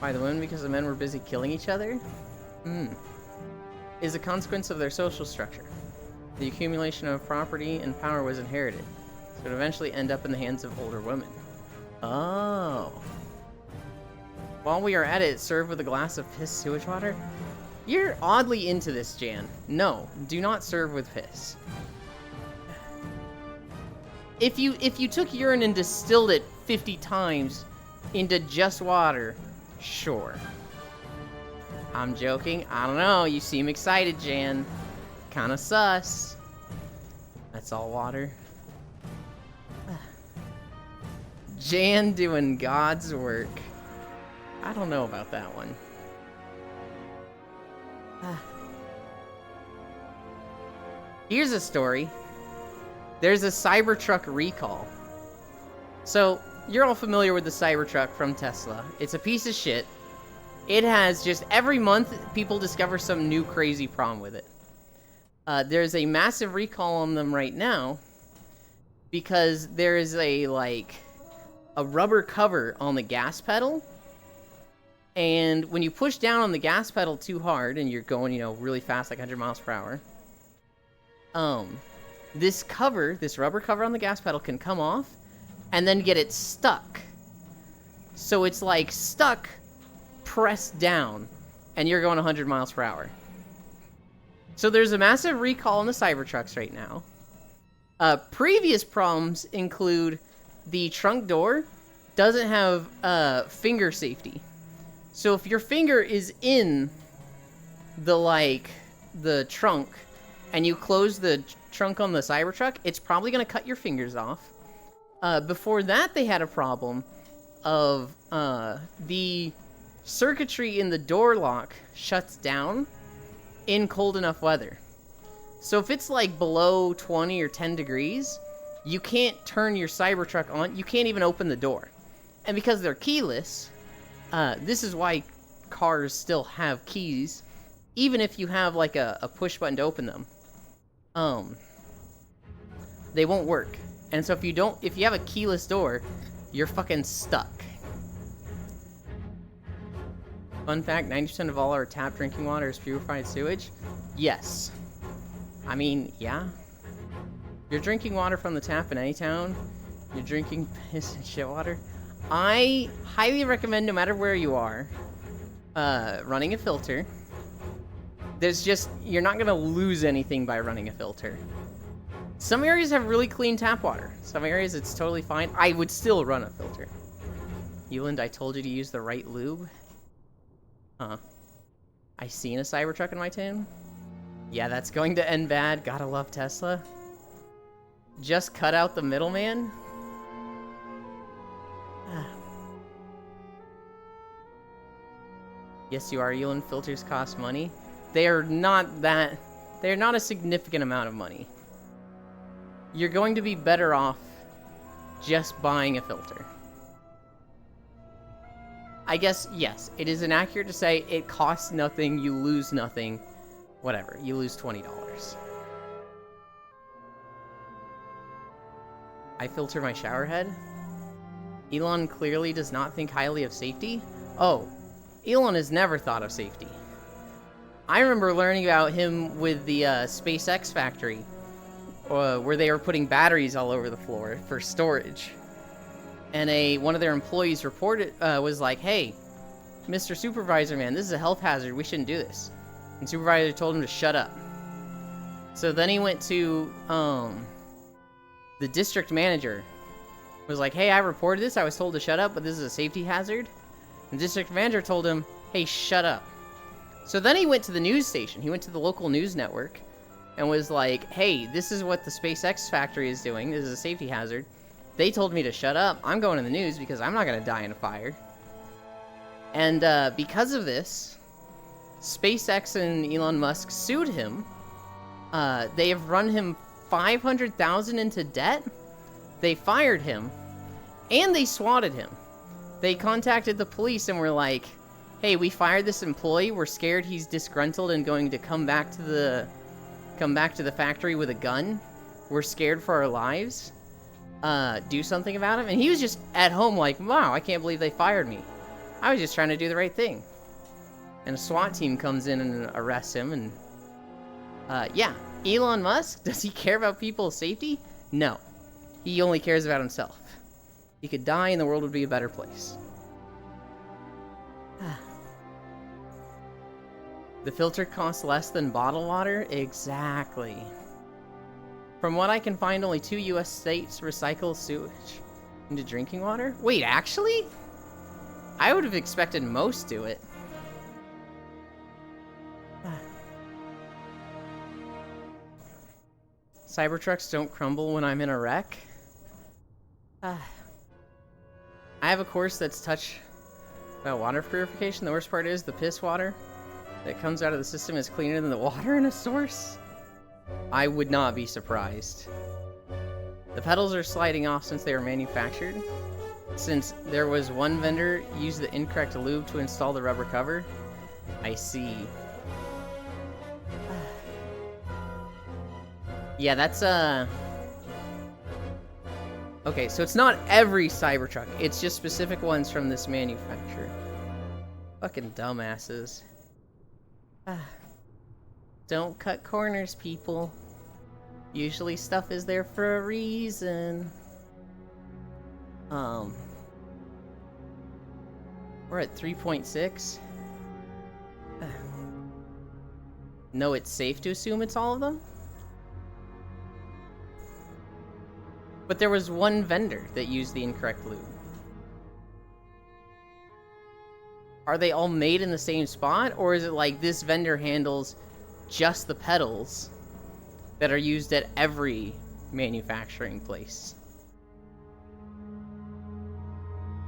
by the women because the men were busy killing each other? Is a consequence of their social structure. The accumulation of property and power was inherited, so it would eventually end up in the hands of older women. Oh. While we are at it, serve with a glass of piss sewage water? You're oddly into this, Jan. No, do not serve with piss. If you took urine and distilled it 50 times into just water, sure. I'm joking. I don't know. You seem excited, Jan. Kinda sus. That's all water. Jan doing God's work. I don't know about that one. Here's a story. There's a Cybertruck recall. So, you're all familiar with the Cybertruck from Tesla. It's a piece of shit. It has just, every month, people discover some new crazy problem with it. There's a massive recall on them right now because there is a rubber cover on the gas pedal. And when you push down on the gas pedal too hard and you're going, really fast, like 100 miles per hour, this rubber cover on the gas pedal can come off and then get it stuck. So it's like stuck, pressed down, and you're going 100 miles per hour. So there's a massive recall on the Cybertrucks right now. Previous problems include the trunk door doesn't have finger safety. So if your finger is in the trunk and you close the trunk on the Cybertruck, it's probably going to cut your fingers off. Before that, they had a problem of the circuitry in the door lock shuts down in cold enough weather. So if it's like below 20 or 10 degrees, you can't turn your Cybertruck on. You can't even open the door. And because they're keyless, this is why cars still have keys, even if you have like a push button to open them. They won't work. And so if you have a keyless door, you're fucking stuck. Fun fact, 90% of all our tap drinking water is purified sewage. Yes. I mean, yeah. You're drinking water from the tap in any town. You're drinking piss and shit water. I highly recommend, no matter where you are, running a filter. You're not gonna lose anything by running a filter. Some areas have really clean tap water. Some areas it's totally fine. I would still run a filter. Euland, I told you to use the right lube. Huh. I seen a Cybertruck in my town? Yeah, that's going to end bad. Gotta love Tesla. Just cut out the middleman? Yes, you are, Euland. Filters cost money. They are not a significant amount of money. You're going to be better off just buying a filter. I guess, yes, it is inaccurate to say it costs nothing, you lose nothing. Whatever, you lose $20. I filter my shower head. Elon clearly does not think highly of safety. Oh, Elon has never thought of safety. I remember learning about him with the SpaceX factory, where they were putting batteries all over the floor for storage. And one of their employees reported, was like, "Hey, Mr. Supervisor, man, this is a health hazard. We shouldn't do this." And supervisor told him to shut up. So then he went to the district manager. Was like, "Hey, I reported this. I was told to shut up, but this is a safety hazard." The district manager told him, "Hey, shut up." So then he went to the news station. He went to the local news network and was like, "Hey, this is what the SpaceX factory is doing. This is a safety hazard. They told me to shut up. I'm going to the news because I'm not going to die in a fire." And because of this, SpaceX and Elon Musk sued him. They have run him $500,000 into debt. They fired him, and they swatted him. They contacted the police and were like, "Hey, we fired this employee. We're scared he's disgruntled and going to come back to the factory with a gun. We're scared for our lives. Do something about him." And he was just at home like, "Wow, I can't believe they fired me. I was just trying to do the right thing." And a SWAT team comes in and arrests him. And yeah, Elon Musk, does he care about people's safety? No. He only cares about himself. He could die and the world would be a better place. The filter costs less than bottled water? Exactly. From what I can find, only 2 US states recycle sewage into drinking water? Wait, actually? I would have expected most do it. Cybertrucks don't crumble when I'm in a wreck? I have a course that's about water purification. The worst part is the piss water that comes out of the system is cleaner than the water in a source. I would not be surprised. The pedals are sliding off since they were manufactured. Since there was one vendor used the incorrect lube to install the rubber cover. I see. Yeah, that's okay, so it's not every Cybertruck. It's just specific ones from this manufacturer. Fucking dumbasses. Don't cut corners, people. Usually stuff is there for a reason. We're at 3.6. No, it's safe to assume it's all of them? But there was one vendor that used the incorrect lube. Are they all made in the same spot? Or is it like this vendor handles just the pedals that are used at every manufacturing place?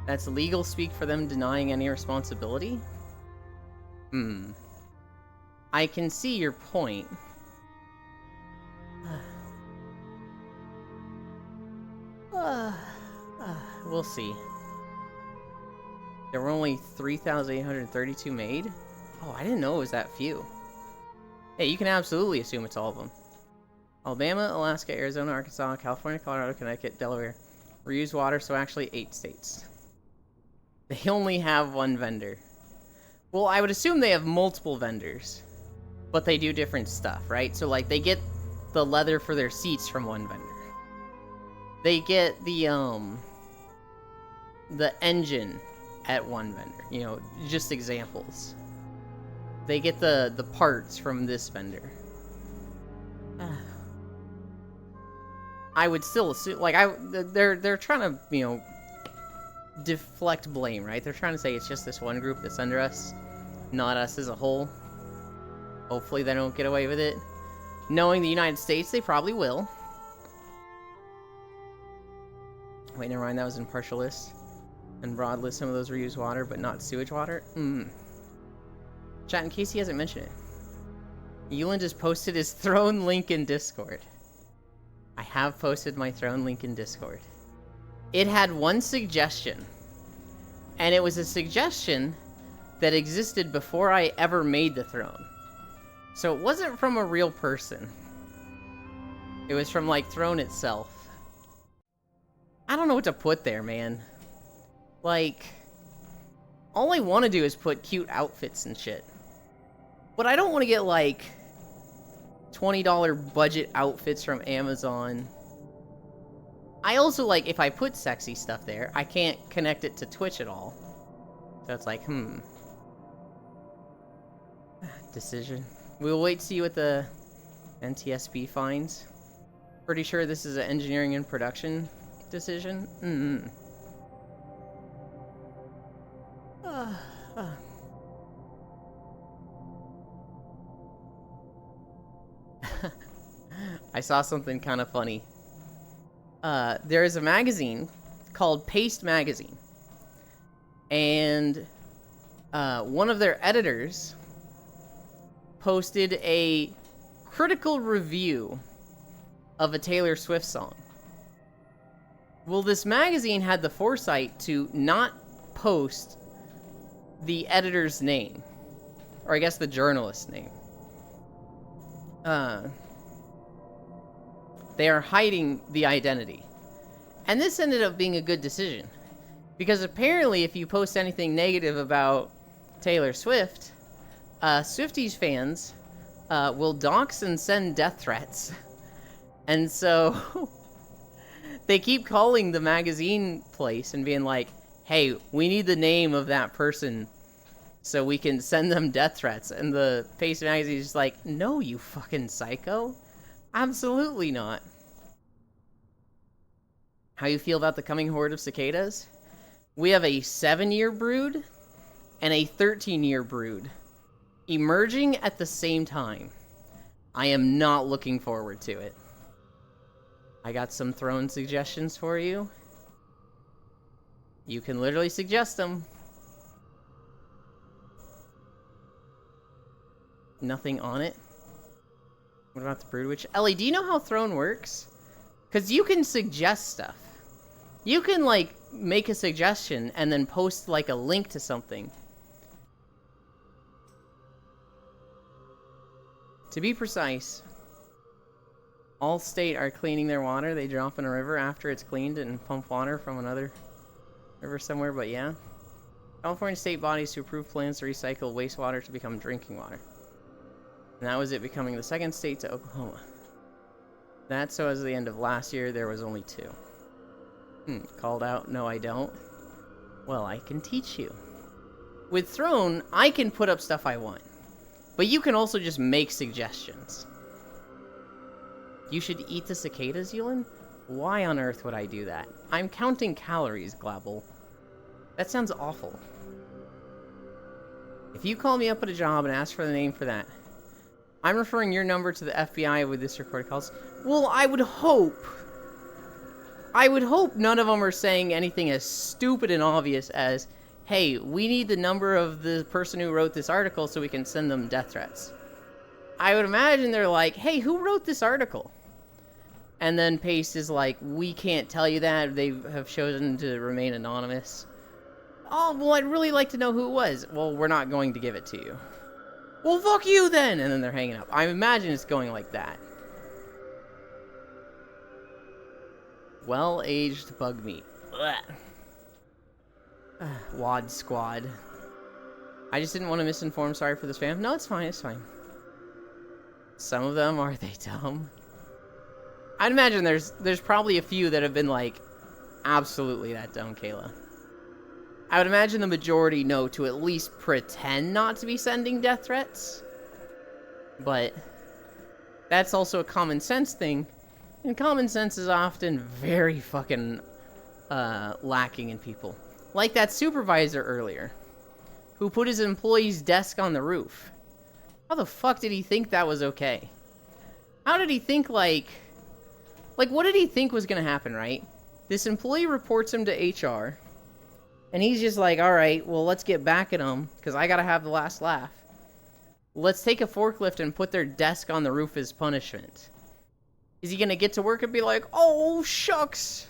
That's legal speak for them denying any responsibility? I can see your point. We'll see. There were only 3,832 made? Oh, I didn't know it was that few. Hey, you can absolutely assume it's all of them. Alabama, Alaska, Arizona, Arkansas, California, Colorado, Connecticut, Delaware. Reuse water, so actually 8 states. They only have one vendor. Well, I would assume they have multiple vendors. But they do different stuff, right? So, like, they get the leather for their seats from one vendor. They get the engine at one vendor. You know, just examples. They get the parts from this vendor. I would still assume, like, they're trying to, you know, deflect blame, right? They're trying to say it's just this one group that's under us, not us as a whole. Hopefully they don't get away with it. Knowing the United States, they probably will. Wait, never mind, that was in partial list. And broad list, some of those reuse water, but not sewage water. Chat, in case he hasn't mentioned it. Ewan just posted his throne link in Discord. I have posted my throne link in Discord. It had one suggestion. And it was a suggestion that existed before I ever made the throne. So it wasn't from a real person. It was from, like, Throne itself. I don't know what to put there, man. Like, all I want to do is put cute outfits and shit. But I don't want to get, like, $20 budget outfits from Amazon. I also, like, if I put sexy stuff there, I can't connect it to Twitch at all. So it's like, Decision. We'll wait to see what the NTSB finds. Pretty sure this is an engineering and production decision. I saw something kind of funny. There is a magazine called Paste Magazine. And one of their editors posted a critical review of a Taylor Swift song. Well, this magazine had the foresight to not post the editor's name. Or I guess the journalist's name. They are hiding the identity. And this ended up being a good decision. Because apparently if you post anything negative about Taylor Swift, Swifties fans will dox and send death threats. And so they keep calling the magazine place and being like, hey, we need the name of that person so we can send them death threats. And the Paste magazine is just like, no, you fucking psycho. Absolutely not. How you feel about the coming horde of cicadas? We have a 7-year brood and a 13-year brood emerging at the same time. I am not looking forward to it. I got some throne suggestions for you. You can literally suggest them. Nothing on it. What about the brood witch? Ellie, do you know how throne works? Because you can suggest stuff. You can, like, make a suggestion and then post, like, a link to something. To be precise, Allstate are cleaning their water. They drop in a river after it's cleaned and pump water from another river somewhere, but yeah. California state bodies to approve plans to recycle wastewater to become drinking water. And that was it becoming the second state to Oklahoma. That, so as of the end of last year, there was only 2. Called out? No, I don't. Well, I can teach you. With Throne, I can put up stuff I want. But you can also just make suggestions. You should eat the cicadas, Yulin? Why on earth would I do that? I'm counting calories, Glabble. That sounds awful. If you call me up at a job and ask for the name for that, I'm referring your number to the FBI with this recorded calls. Well, I would hope none of them are saying anything as stupid and obvious as, hey, we need the number of the person who wrote this article so we can send them death threats. I would imagine they're like, hey, who wrote this article? And then Paste is like, we can't tell you that. They have chosen to remain anonymous. Oh, well, I'd really like to know who it was. Well, we're not going to give it to you. Well, fuck you then! And then they're hanging up. I imagine it's going like that. Well-aged bug meat. Wad squad. I just didn't want to misinform. Sorry for the spam. No, it's fine. It's fine. Some of them, are they dumb? I'd imagine there's probably a few that have been like, absolutely that dumb, Kayla. I would imagine the majority know to at least pretend not to be sending death threats. But that's also a common sense thing. And common sense is often very fucking lacking in people. Like that supervisor earlier, who put his employee's desk on the roof. How the fuck did he think that was okay? How did he think, like, what did he think was gonna happen, right? This employee reports him to HR, and he's just like, alright, well, let's get back at him, because I gotta have the last laugh. Let's take a forklift and put their desk on the roof as punishment. Is he gonna get to work and be like, oh, shucks,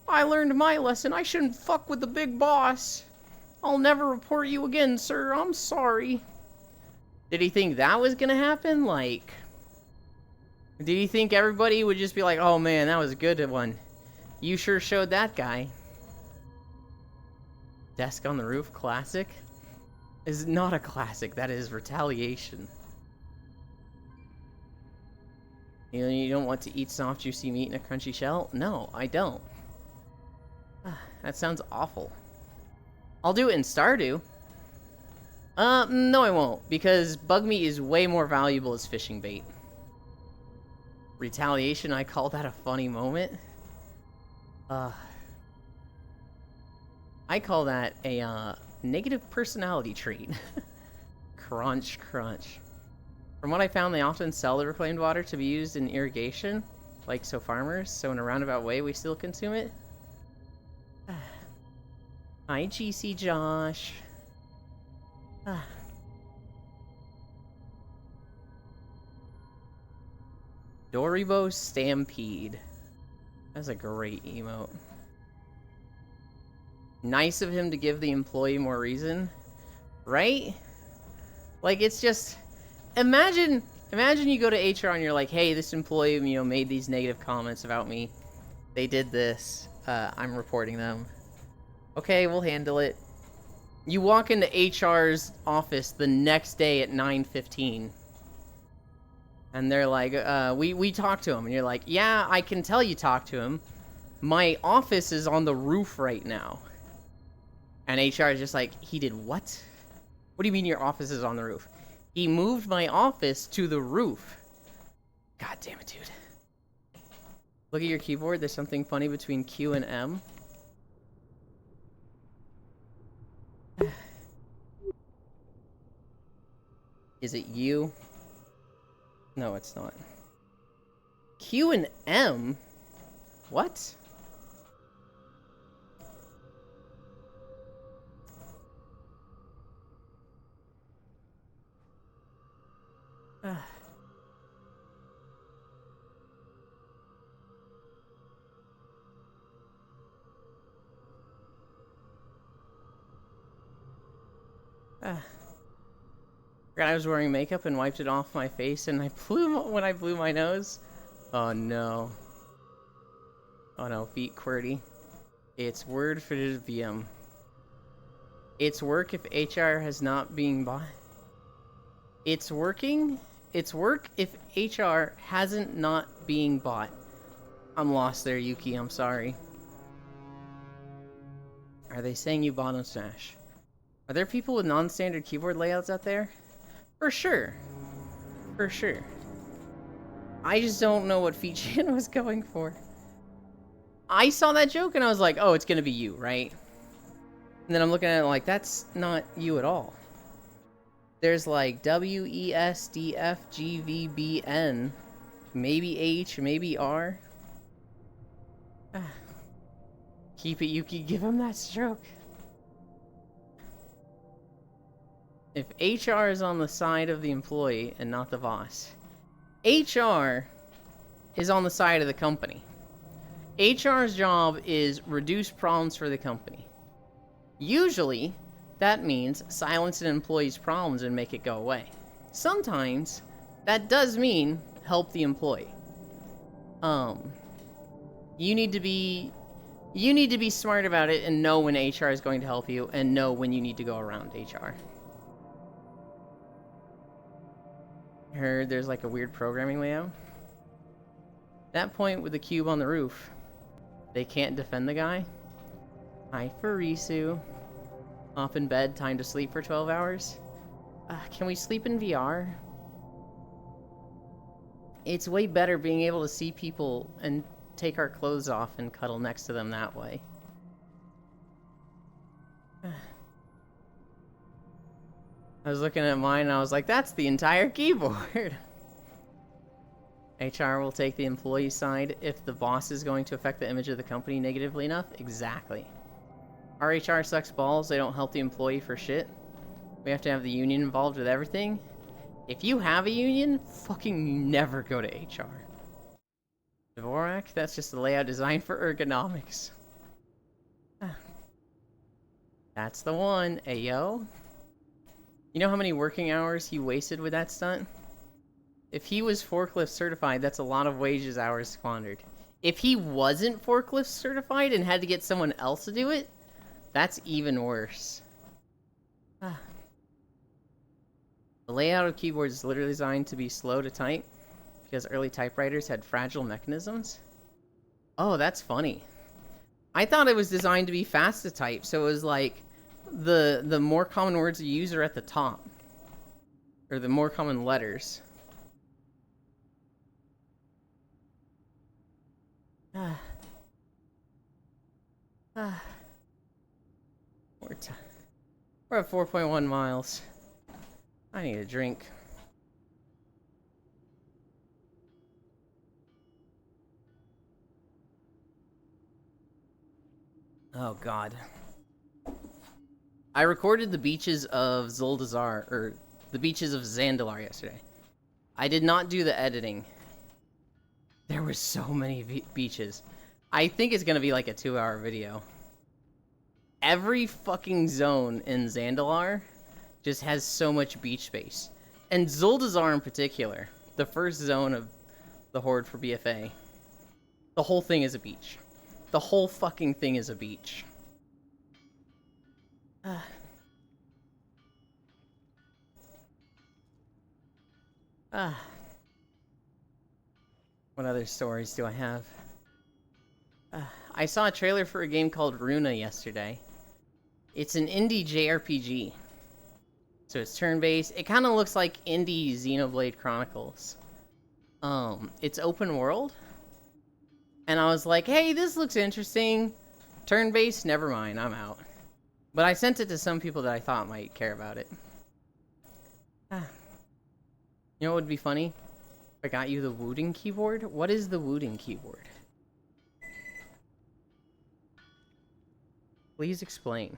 I learned my lesson, I shouldn't fuck with the big boss. I'll never report you again, sir, I'm sorry. Did he think that was gonna happen? Like, did he think everybody would just be like, oh man, that was a good one. You sure showed that guy. Desk on the roof, classic? Is not a classic, that is retaliation. You don't want to eat soft, juicy meat in a crunchy shell? No, I don't. That sounds awful. I'll do it in Stardew. No I won't, because bug meat is way more valuable as fishing bait. Retaliation, I call that a funny moment. I call that a, negative personality trait. Crunch, crunch. From what I found, they often sell the reclaimed water to be used in irrigation, like so farmers, so in a roundabout way we still consume it. Hi, GC Josh. Doribo Stampede. That's a great emote. Nice of him to give the employee more reason, right? Like, it's just, imagine you go to HR and you're like, hey, this employee, made these negative comments about me. They did this. I'm reporting them. Okay, we'll handle it. You walk into HR's office the next day at 9:15. And they're like, we talked to him. And you're like, yeah, I can tell you talked to him. My office is on the roof right now. And HR is just like, he did what? What do you mean your office is on the roof? He moved my office to the roof. God damn it, dude. Look at your keyboard. There's something funny between Q and M. Is it you? No, it's not. Q and M? What? I was wearing makeup and wiped it off my face, and when I blew my nose. Oh no. Oh no, beat QWERTY. It's word for the VM. It's work if HR has not being bought. It's working. It's work if HR hasn't not being bought. I'm lost there, Yuki. I'm sorry. Are they saying you bought on Smash? Are there people with non-standard keyboard layouts out there? For sure. For sure. I just don't know what Feechan was going for. I saw that joke and I was like, oh, it's gonna be you, right? And then I'm looking at it like, that's not you at all. There's like W, E, S, D, F, G, V, B, N. Maybe H, maybe R. Keep it, Yuki. Give him that stroke. If HR is on the side of the employee and not the boss, HR is on the side of the company. HR's job is reduce problems for the company. Usually, that means silence an employee's problems and make it go away. Sometimes, that does mean help the employee. You need to be smart about it and know when HR is going to help you and know when you need to go around HR. Heard there's like a weird programming layout. That point with the cube on the roof, they can't defend the guy. Hi, Farisu. Off in bed, time to sleep for 12 hours. Can we sleep in VR? It's way better being able to see people and take our clothes off and cuddle next to them that way. I was looking at mine and I was like, that's the entire keyboard. HR will take the employee side if the boss is going to affect the image of the company negatively enough. Exactly. Our HR sucks balls. They don't help the employee for shit. We have to have the union involved with everything. If you have a union, fucking never go to HR. Dvorak, that's just a layout designed for ergonomics. That's the one. Ayo. You know how many working hours he wasted with that stunt? If he was forklift certified, that's a lot of wages hours squandered. If he wasn't forklift certified and had to get someone else to do it, that's even worse. The layout of keyboards is literally designed to be slow to type. because early typewriters had fragile mechanisms. Oh, that's funny. I thought it was designed to be fast to type, so it was like the more common words you use are at the top. Or the more common letters. We're at 4.1 miles. I need a drink. Oh god. I recorded the beaches of Zuldazar, or the beaches of Zandalar yesterday. I did not do the editing. There were so many beaches. I think it's gonna be like a 2-hour video. Every fucking zone in Zandalar just has so much beach space. And Zuldazar in particular, the first zone of the Horde for BFA, the whole thing is a beach. The whole fucking thing is a beach. What other stories do I have? I saw a trailer for a game called Runa yesterday. It's an indie JRPG. So it's turn-based. It kind of looks like indie Xenoblade Chronicles. It's open world. And I was like, hey, this looks interesting. Turn-based? Never mind, I'm out. But I sent it to some people that I thought might care about it. You know what would be funny? If I got you the Wooting keyboard? What is the Wooting keyboard? Please explain.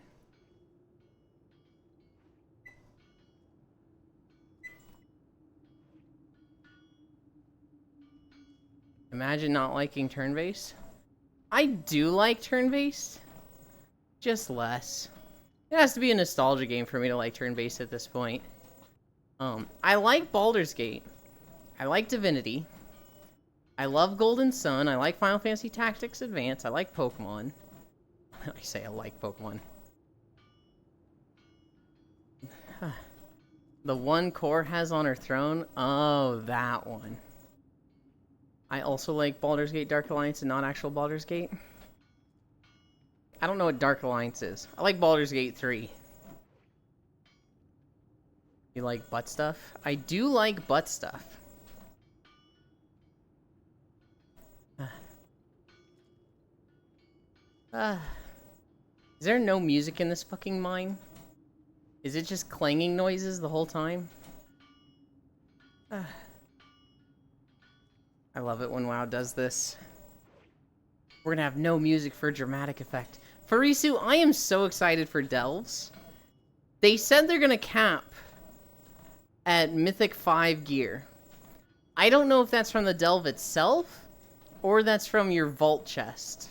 Imagine not liking turn-based. I do like turn-based. Just less. It has to be a nostalgia game for me to like turn-based at this point. I like Baldur's Gate. I like Divinity. I love Golden Sun. I like Final Fantasy Tactics Advance. I like Pokemon. I say I like Pokemon. The one Core has on her throne? Oh, that one. I also like Baldur's Gate Dark Alliance and not actual Baldur's Gate. I don't know what Dark Alliance is. I like Baldur's Gate 3. You like butt stuff? I do like butt stuff. Is there no music in this fucking mine? Is it just clanging noises the whole time? I love it when WoW does this. We're gonna have no music for dramatic effect. Farisu, I am so excited for Delves. They said they're gonna cap at Mythic 5 gear. I don't know if that's from the Delve itself, or that's from your Vault chest.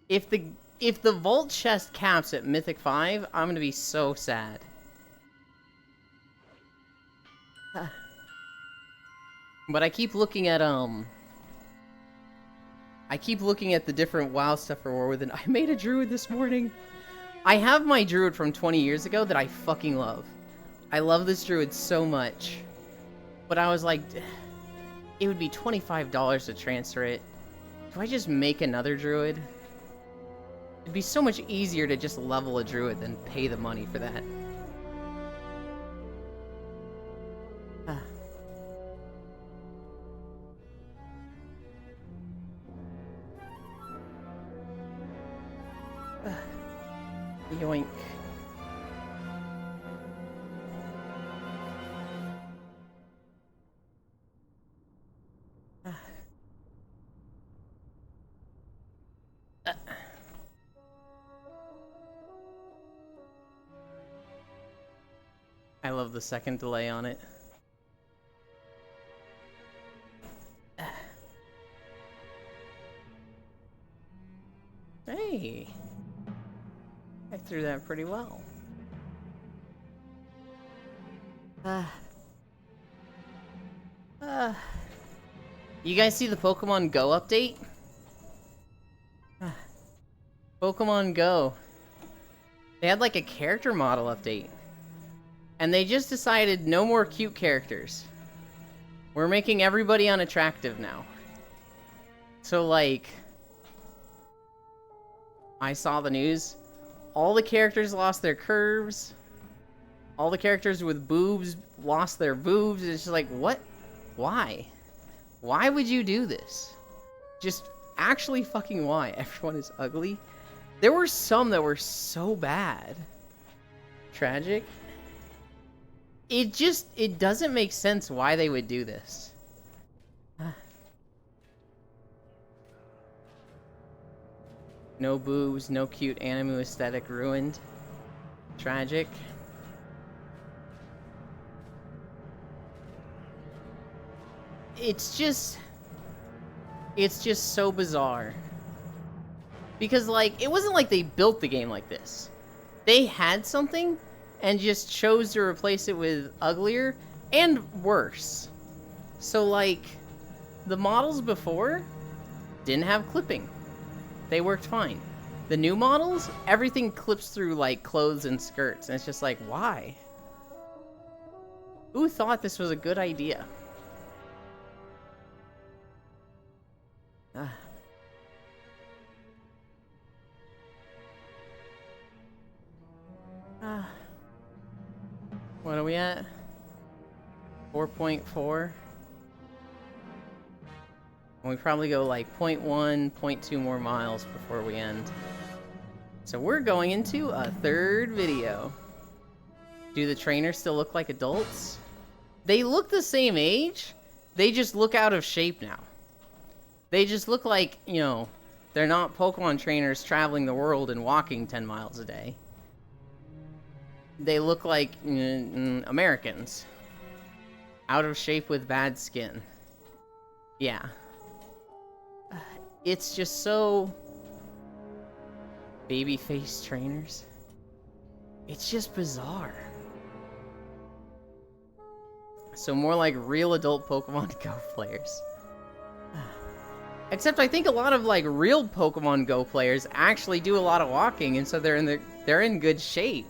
If the Vault chest caps at Mythic 5, I'm gonna be so sad. But I keep looking at the different WoW stuff for War Within. I made a druid this morning. I have my druid from 20 years ago that I fucking love. I love this druid so much. But I was like, it would be $25 to transfer it. Do I just make another druid? It'd be so much easier to just level a druid than pay the money for that. Yoink. I love the second delay on it. Hey! I threw that pretty well. You guys see the Pokemon Go update? Pokemon Go. They had like a character model update. And they just decided no more cute characters. We're making everybody unattractive now. So, like, I saw the news. All the characters lost their curves. All the characters with boobs lost their boobs. It's just like, what? Why? Why would you do this? Just actually fucking why? Everyone is ugly. There were some that were so bad. Tragic. It doesn't make sense why they would do this. No boobs, no cute anime aesthetic ruined. Tragic. It's just so bizarre. Because, like, it wasn't like they built the game like this. They had something and just chose to replace it with uglier and worse. So, like, the models before didn't have clipping. They worked fine. The new models, everything clips through, like, clothes and skirts. And it's just like, why? Who thought this was a good idea? What are we at? 4.4. We probably go like 0.1, 0.2 more miles before we end. So we're going into a third video. Do the trainers still look like adults? They look the same age. They just look out of shape now. They just look like, you know, they're not Pokemon trainers traveling the world and walking 10 miles a day. They look like Americans. Out of shape with bad skin. Yeah. It's just so... baby-faced trainers. It's just bizarre. So more like real adult Pokemon Go players. Except I think a lot of like real Pokemon Go players actually do a lot of walking, and so they're in good shape.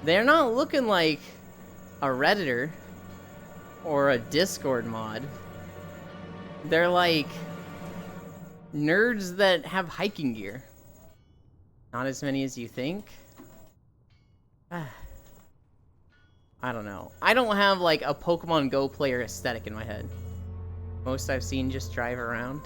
They're not looking like a Redditor or a Discord mod. They're like nerds that have hiking gear. Not as many as you think. I don't know. I don't have like a Pokemon Go player aesthetic in my head. Most I've seen just drive around.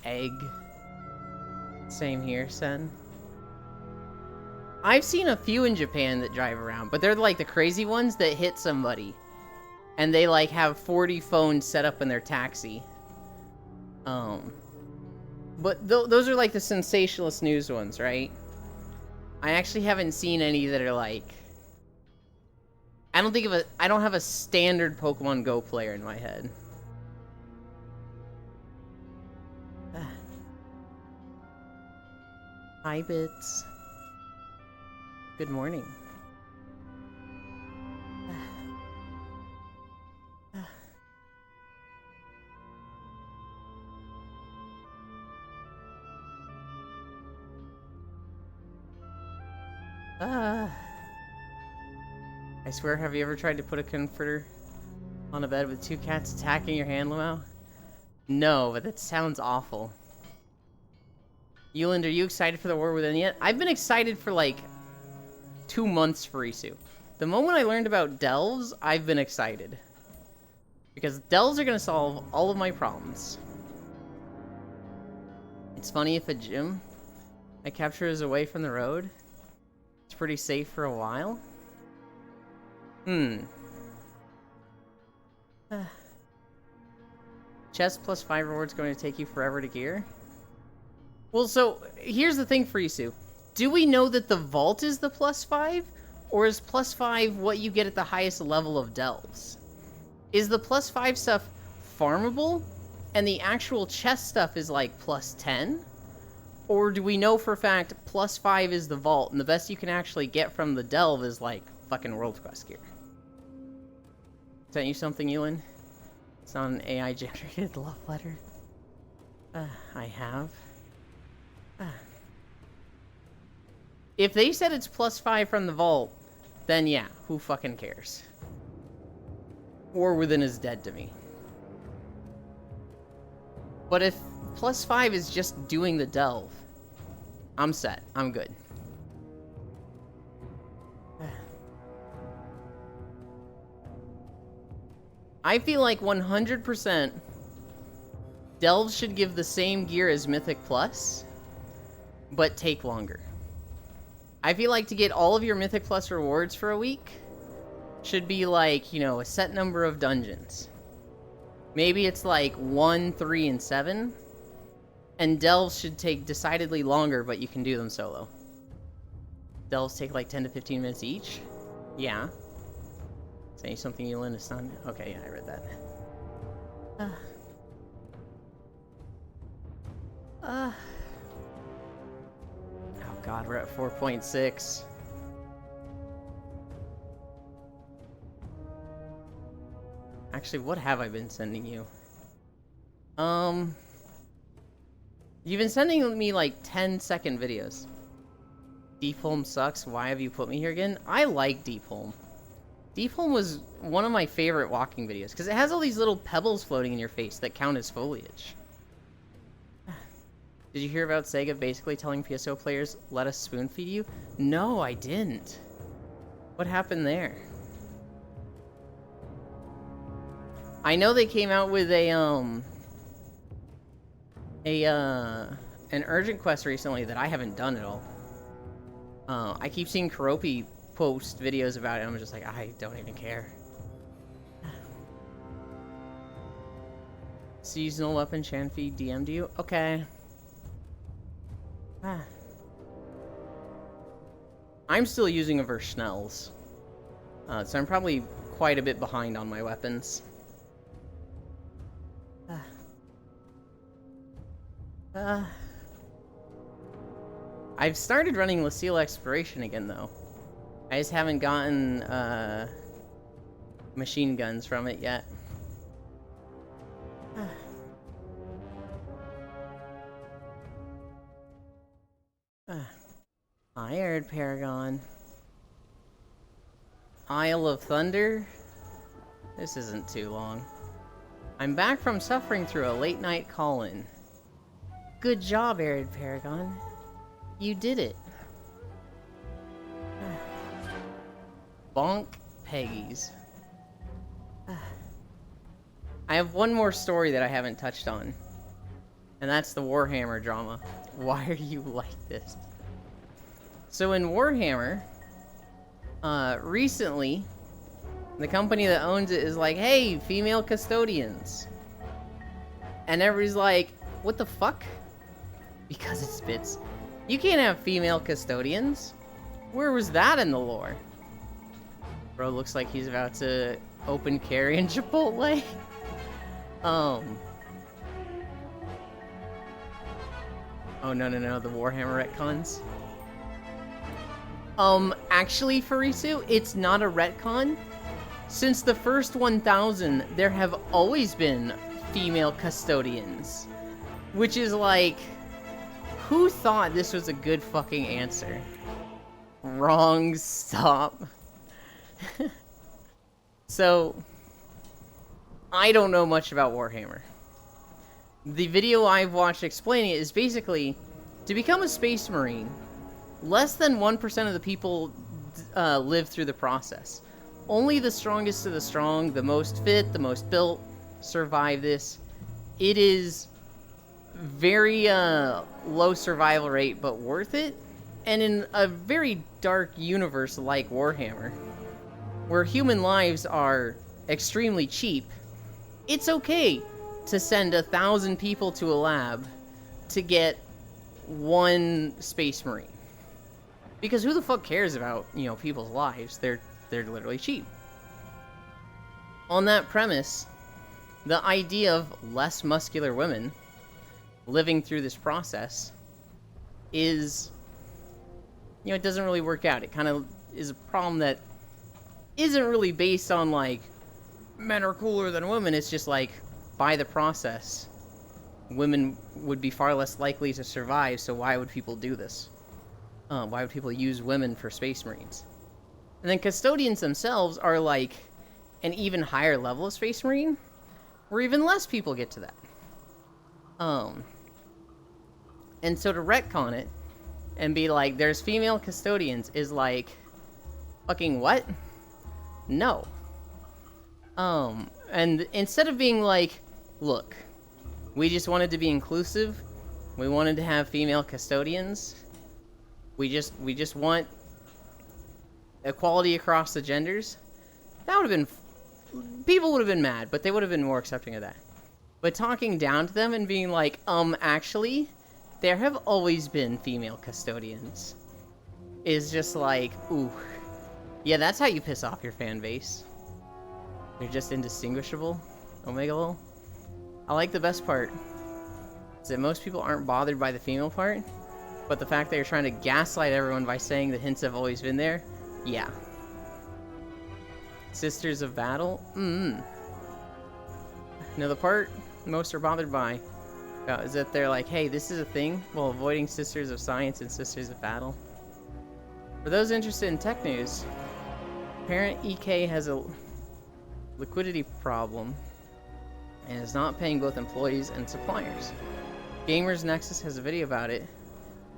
Egg. Same here, Sen. I've seen a few in Japan that drive around, but they're like the crazy ones that hit somebody. And they like have 40 phones set up in their taxi. But those are like the sensationalist news ones, right? I actually haven't seen any that are like... I don't have a standard Pokemon Go player in my head. Hi, Bits. Good morning. I swear, have you ever tried to put a comforter on a bed with two cats attacking your hand, Lamau? No, but that sounds awful. Euland, are you excited for the War Within yet? I've been excited for like 2 months for Isu. The moment I learned about delves, I've been excited. Because delves are going to solve all of my problems. It's funny if a gym I capture is away from the road. It's pretty safe for a while. Chest plus 5 rewards going to take you forever to gear? Well, so, here's the thing for Isu. Do we know that the vault is the plus 5? Or is plus 5 what you get at the highest level of delves? Is the plus 5 stuff farmable? And the actual chest stuff is like plus 10? Or do we know for a fact +5 is the vault, and the best you can actually get from the delve is, like, fucking World Quest gear? Sent you something, Ewan? It's not an AI-generated love letter. I have. If they said it's +5 from the vault, then yeah, who fucking cares? War Within is dead to me. But if +5 is just doing the delve, I'm set. I'm good. I feel like 100% delves should give the same gear as Mythic Plus, but take longer. I feel like to get all of your Mythic Plus rewards for a week should be like, you know, a set number of dungeons. Maybe it's like 1, 3, and 7. And delves should take decidedly longer, but you can do them solo. Delves take like 10 to 15 minutes each? Yeah. Saying something you learn is not... Okay, yeah, I read that. Oh god, we're at 4.6. Actually, what have I been sending you? You've been sending me like 10-second videos. Deepholm sucks. Why have you put me here again? I like Deepholm. Deepholm was one of my favorite walking videos because it has all these little pebbles floating in your face that count as foliage. Did you hear about Sega basically telling PSO players, let us spoon feed you? No, I didn't. What happened there? I know they came out with an urgent quest recently that I haven't done at all. I keep seeing Karopi post videos about it, and I'm just like, I don't even care. Seasonal weapon Shanfi DM'd you? Okay. I'm still using a Verschnells. So I'm probably quite a bit behind on my weapons. I've started running Lucille Exploration again, though. I just haven't gotten machine guns from it yet. Hi, Arid Paragon. Isle of Thunder? This isn't too long. I'm back from suffering through a late-night call-in. Good job, Arid Paragon. You did it. Bonk Peggies. I have one more story that I haven't touched on. And that's the Warhammer drama. Why are you like this? So in Warhammer, recently, the company that owns it is like, hey, female custodians. And everybody's like, what the fuck? Because it spits. You can't have female custodians. Where was that in the lore? Bro looks like he's about to open carry in Chipotle. Oh, no, the Warhammer retcons. Actually, Farisu, it's not a retcon. Since the first 1000, there have always been female custodians. Which is like, who thought this was a good fucking answer? Wrong, stop. So, I don't know much about Warhammer. The video I've watched explaining it is basically, to become a Space Marine, less than 1% of the people live through the process. Only the strongest of the strong, the most fit, the most built, survive this. It is very low survival rate, but worth it. And in a very dark universe like Warhammer, where human lives are extremely cheap, it's okay to send 1,000 people to a lab to get one Space Marine. Because who the fuck cares about, you know, people's lives? They're literally cheap. On that premise, the idea of less muscular women living through this process is, it doesn't really work out. It kind of is a problem that isn't really based on, like, men are cooler than women. It's just, like, by the process, women would be far less likely to survive, so why would people do this? Why would people use women for Space Marines? And then custodians themselves are, like, an even higher level of Space Marine, where even less people get to that. And so to retcon it, and be like, there's female custodians, is like, fucking what? No. And instead of being like, look, we just wanted to be inclusive, we wanted to have female custodians, we just want equality across the genders, that would have been, people would have been mad, but they would have been more accepting of that. But talking down to them and being like, actually, there have always been female custodians, is just like, ooh. Yeah, that's how you piss off your fan base. They're just indistinguishable. Omega lol. I like the best part, is that most people aren't bothered by the female part, but the fact that you're trying to gaslight everyone by saying the hints have always been there, yeah. Sisters of Battle? No, the part most are bothered by is that they're like, hey, this is a thing, while avoiding Sisters of Science and Sisters of Battle. For those interested in tech news, Parent EK has a liquidity problem and is not paying both employees and suppliers. Gamers Nexus has a video about it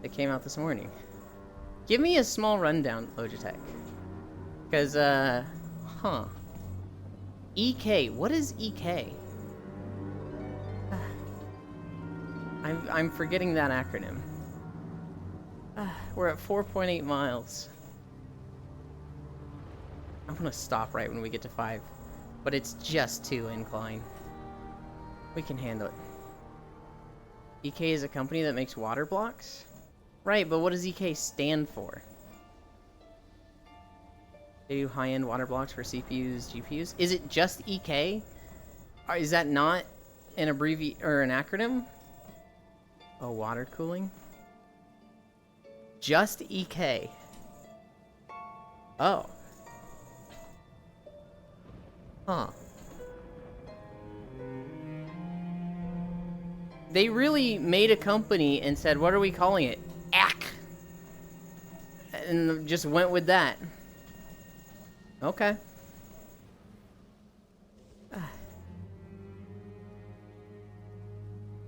that came out this morning. Give me a small rundown, Logitech. Because, EK, what is EK? I'm forgetting that acronym. We're at 4.8 miles. I'm gonna stop right when we get to 5. But it's just 2 incline. We can handle it. EK is a company that makes water blocks? Right, but what does EK stand for? They do high-end water blocks for CPUs, GPUs? Is it just EK? Or is that not an or an acronym? Oh, water cooling? Just EK. Oh. Huh. They really made a company and said, what are we calling it? ACK! And just went with that. Okay.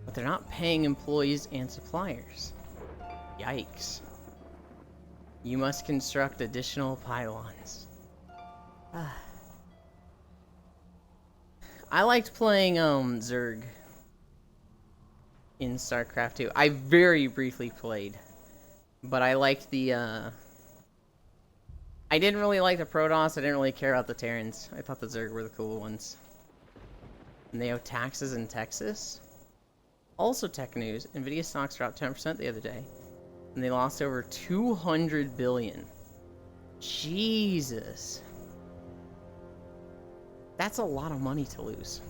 But they're not paying employees and suppliers. Yikes. You must construct additional pylons. I liked playing Zerg in StarCraft 2. I very briefly played, but I liked the I didn't really like the Protoss. I didn't really care about the Terrans. I thought the Zerg were the cool ones. And they owe taxes in Texas. Also tech news, Nvidia stocks dropped 10% the other day, and they lost over 200 billion. Jesus. That's a lot of money to lose.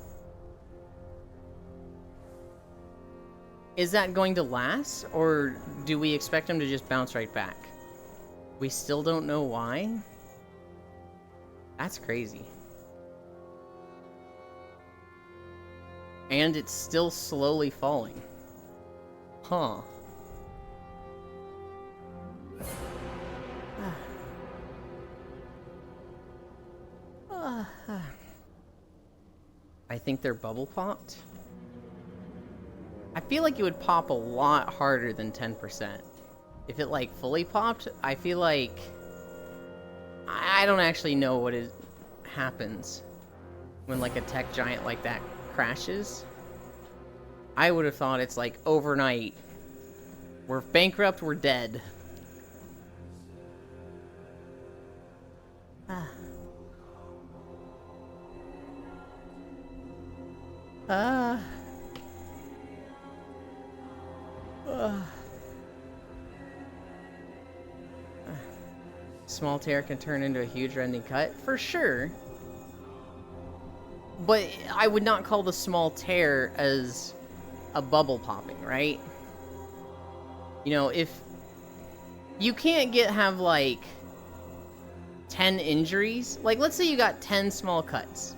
Is that going to last, or do we expect them to just bounce right back? We still don't know why? That's crazy. And it's still slowly falling. Huh. I think they're bubble popped. I feel like it would pop a lot harder than 10%. If it, like, fully popped, I feel like... I don't actually know what happens when, like, a tech giant like that crashes. I would have thought it's, like, overnight. We're bankrupt, we're dead. Small tear can turn into a huge rending cut, for sure. But I would not call the small tear as a bubble popping, right? You know, if You can't have like 10 injuries. Like, let's say you got 10 small cuts.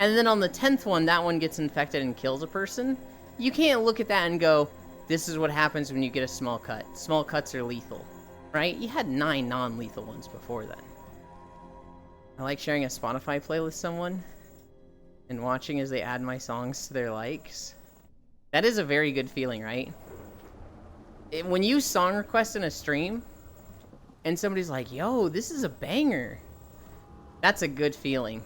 And then on the 10th one, that one gets infected and kills a person. You can't look at that and go, this is what happens when you get a small cut. Small cuts are lethal, right? You had 9 non-lethal ones before then. I like sharing a Spotify playlist with someone and watching as they add my songs to their likes. That is a very good feeling, right? When you song request in a stream and somebody's like, yo, this is a banger, that's a good feeling.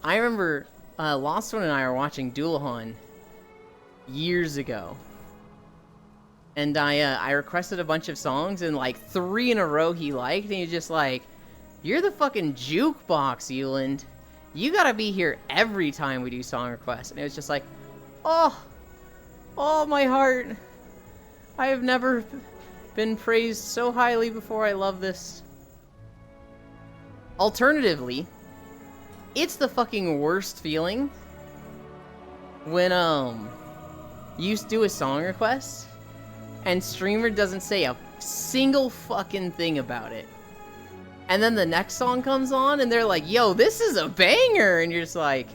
I remember Lost One and I were watching Dualahan years ago. And I requested a bunch of songs, and like 3 in a row he liked, and he's just like, you're the fucking jukebox, Euland. You gotta be here every time we do song requests. And it was just like, oh, my heart. I have never been praised so highly before. I love this. Alternatively, it's the fucking worst feeling when you do a song request and streamer doesn't say a single fucking thing about it. And then the next song comes on and they're like, yo, this is a banger, and you're just like,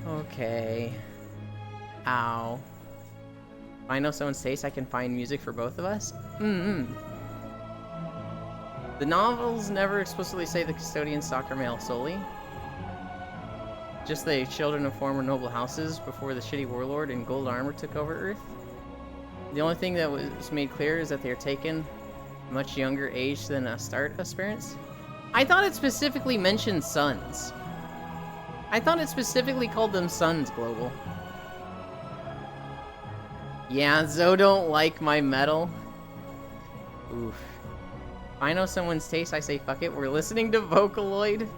okay. Ow. If I know someone's taste, I can find music for both of us? The novels never explicitly say the custodians stalk are male solely. Just the children of former noble houses before the shitty warlord in gold armor took over Earth. The only thing that was made clear is that they are taken much younger age than Astarte aspirants. I thought it specifically mentioned sons. I thought it specifically called them sons, Global. Yeah, Zoe don't like my metal. Oof. If I know someone's taste, I say fuck it. We're listening to Vocaloid.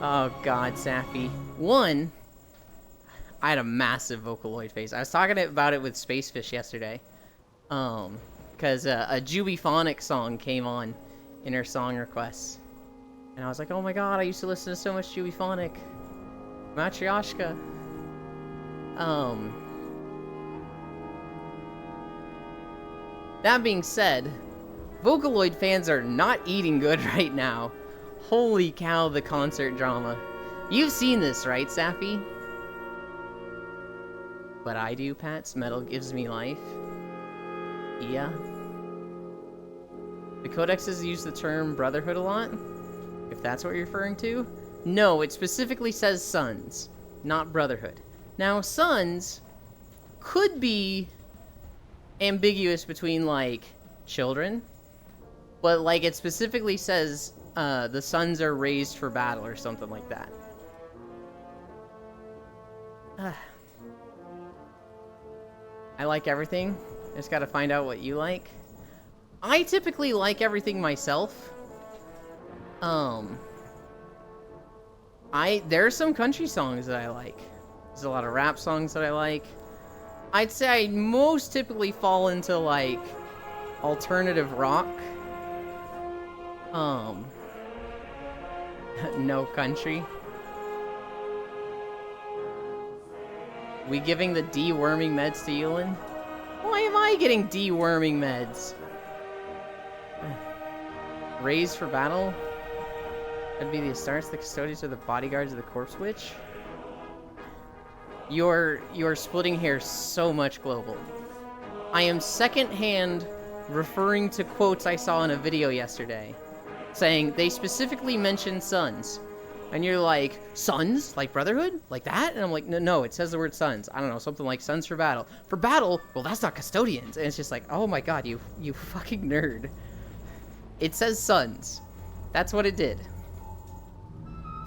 Oh god, Safi. One, I had a massive Vocaloid phase. I was talking about it with Spacefish yesterday. Because a Jubiphonic song came on in her song requests. And I was like, oh my god, I used to listen to so much Jubiphonic. Matryoshka. That being said, Vocaloid fans are not eating good right now. Holy cow, the concert drama. You've seen this, right, Safi? But I do, Pats. Metal gives me life. Yeah. The codexes use the term brotherhood a lot, if that's what you're referring to. No, it specifically says sons, not brotherhood. Now, sons could be ambiguous between, like, children, but, like, it specifically says the sons are raised for battle or something like that. I like everything. Just gotta find out what you like. I typically like everything myself. There are some country songs that I like. There's a lot of rap songs that I like. I'd say I most typically fall into, like, alternative rock. No country. We giving the deworming meds to Elin? Why am I getting deworming meds? Raised for battle? That'd be the Astartes, the custodians, or the bodyguards of the corpse witch? You're splitting hairs so much, Global. I am secondhand referring to quotes I saw in a video yesterday, saying they specifically mentioned sons. And you're like, sons? Like brotherhood? Like that? And I'm like, no, it says the word sons. I don't know, something like sons for battle. For battle? Well, that's not custodians. And it's just like, oh my god, you fucking nerd. It says sons. That's what it did.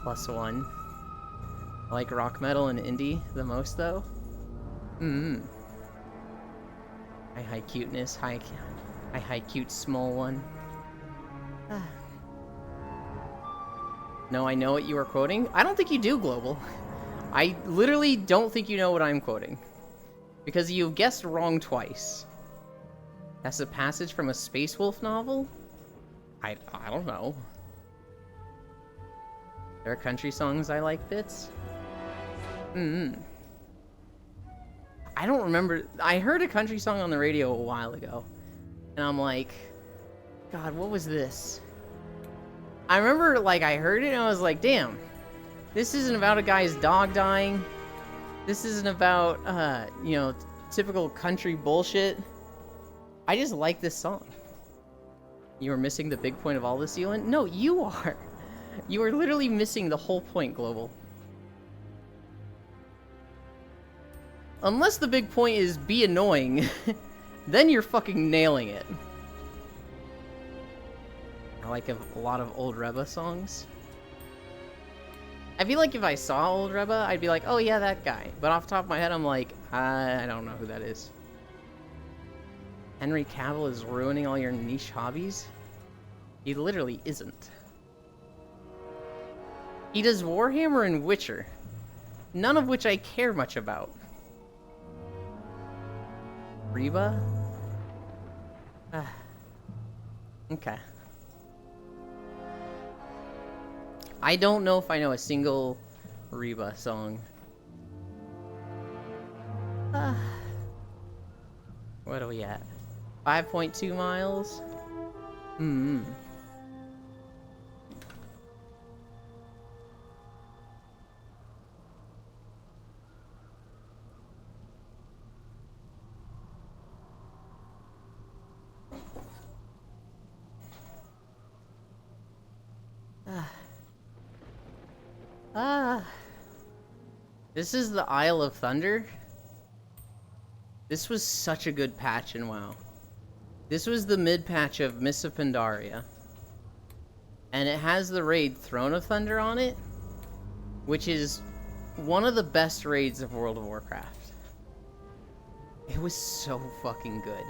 +1. I like rock metal and indie the most, though. High cuteness, high cute small one. No, I know what you are quoting. I don't think you do, Global. I literally don't think you know what I'm quoting. Because you've guessed wrong twice. That's a passage from a Space Wolf novel? I don't know. There are country songs I like, Bits? I don't remember. I heard a country song on the radio a while ago. And I'm like, God, what was this? I remember, like, I heard it and I was like, damn. This isn't about a guy's dog dying. This isn't about, you know, typical country bullshit. I just like this song. You are missing the big point of all this, Zealand? No, you are. You are literally missing the whole point, Global. Unless the big point is be annoying, then you're fucking nailing it. I like a lot of old Reba songs. I feel like if I saw old Reba, I'd be like, oh yeah, that guy. But off the top of my head, I'm like, I don't know who that is. Henry Cavill is ruining all your niche hobbies? He literally isn't. He does Warhammer and Witcher, none of which I care much about. Reba? Okay. I don't know if I know a single Reba song. What are we at? 5.2 miles? This is the Isle of Thunder. This was such a good patch in WoW. This was the mid-patch of Mists of Pandaria. And it has the raid Throne of Thunder on it, which is one of the best raids of World of Warcraft. It was so fucking good.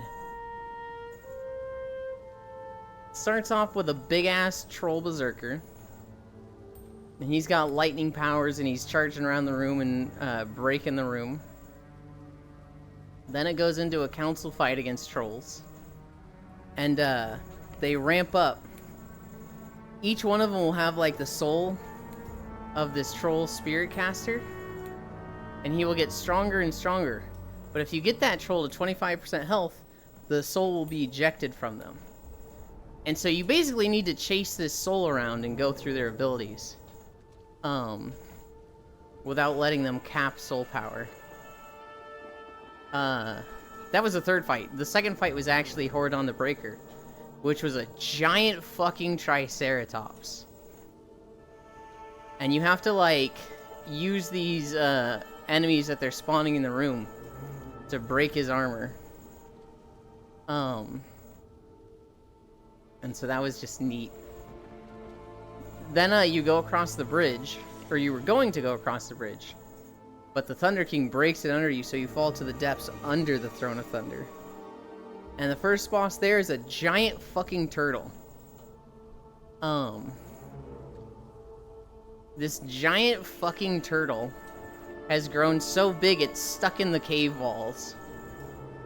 Starts off with a big-ass troll berserker. And he's got lightning powers and he's charging around the room and breaking the room. Then it goes into a council fight against trolls. And they ramp up. Each one of them will have like the soul of this troll spirit caster. And he will get stronger and stronger. But if you get that troll to 25% health, the soul will be ejected from them. And so you basically need to chase this soul around and go through their abilities. Without letting them cap soul power. That was the third fight. The second fight was actually Horadon the Breaker, which was a giant fucking Triceratops. And you have to, like, use these, enemies that they're spawning in the room to break his armor. And so that was just neat. Then, you go across the bridge, or you were going to go across the bridge, but the Thunder King breaks it under you, so you fall to the depths under the Throne of Thunder. And the first boss there is a giant fucking turtle. This giant fucking turtle has grown so big it's stuck in the cave walls.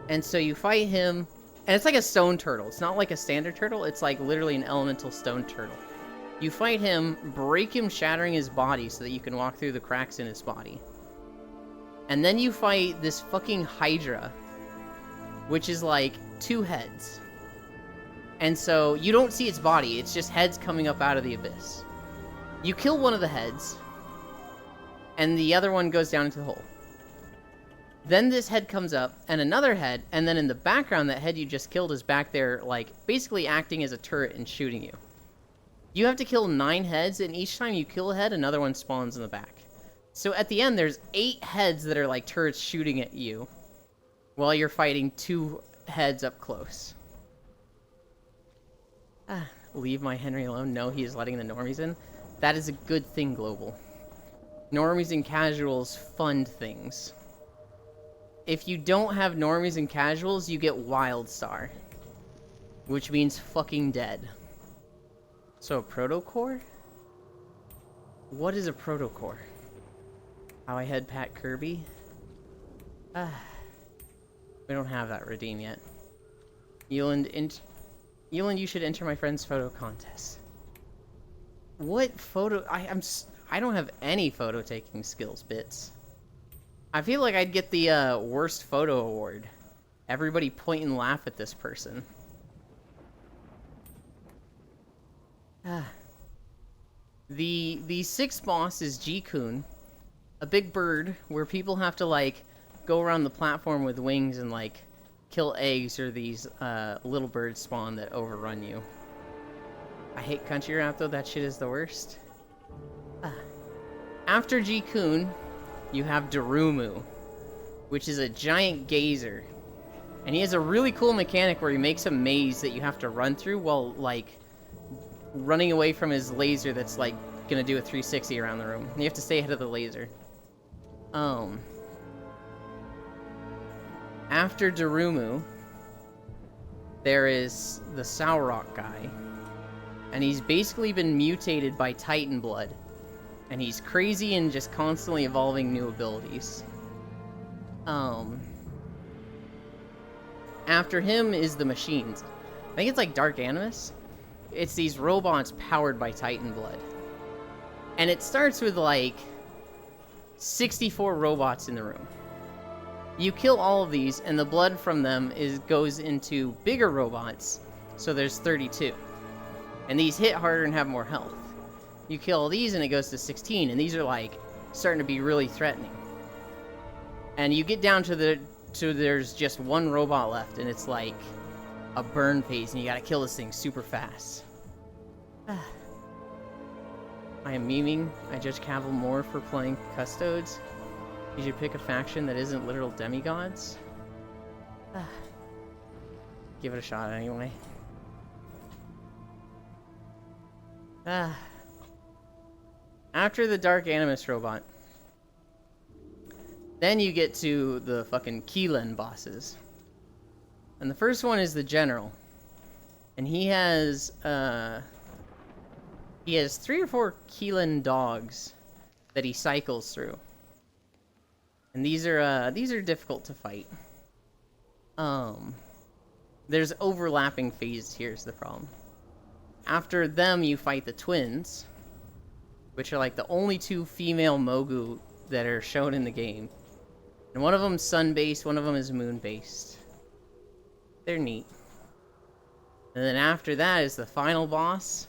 And so you fight him, and it's like a stone turtle. It's not like a standard turtle, it's like literally an elemental stone turtle. You fight him, break him, shattering his body so that you can walk through the cracks in his body. And then you fight this fucking Hydra, which is like 2 heads. And so you don't see its body, it's just heads coming up out of the abyss. You kill one of the heads, and the other one goes down into the hole. Then this head comes up, and another head, and then in the background, that head you just killed is back there, like, basically acting as a turret and shooting you. You have to kill 9 heads, and each time you kill a head, another one spawns in the back. So at the end, there's 8 heads that are like turrets shooting at you, while you're fighting 2 heads up close. Leave my Henry alone? No, he is letting the normies in. That is a good thing, Global. Normies and casuals fund things. If you don't have normies and casuals, you get Wildstar, which means fucking dead. So a protocore? What is a protocore? How I head Pat Kirby? We don't have that redeem yet. Euland, you should enter my friend's photo contest. What photo? I don't have any photo taking skills, Bits. I feel like I'd get the worst photo award. Everybody point and laugh at this person. The sixth boss is G-Kun, a big bird where people have to, like, go around the platform with wings and, like, kill eggs or these little birds spawn that overrun you. I hate Country Rap, though. That shit is the worst. After G-Kun, you have Darumu, which is a giant gazer. And he has a really cool mechanic where he makes a maze that you have to run through while, like, running away from his laser that's, like, gonna do a 360 around the room. And you have to stay ahead of the laser. After Darumu, there is the Saurok guy. And he's basically been mutated by Titan blood. And he's crazy and just constantly evolving new abilities. After him is the machines. I think it's like Dark Animus. It's these robots powered by Titan blood. And it starts with like 64 robots in the room. You kill all of these, and the blood from them goes into bigger robots, so there's 32. And these hit harder and have more health. You kill all these, and it goes to 16, and these are, like, starting to be really threatening. And you get down to there's just one robot left, and it's, like, a burn phase, and you gotta kill this thing super fast. I am memeing. I judge Cavill more for playing Custodes. You should pick a faction that isn't literal demigods. Give it a shot anyway. After the Dark Animus robot, then you get to the fucking Keelan bosses. And the first one is the General. And he has 3 or 4 Keelan dogs that he cycles through. And these are difficult to fight. There's overlapping phases. Here's the problem. After them, you fight the twins, which are like the only 2 female Mogu that are shown in the game. And one of them's sun-based, one of them is moon-based. They're neat. And then after that is the final boss,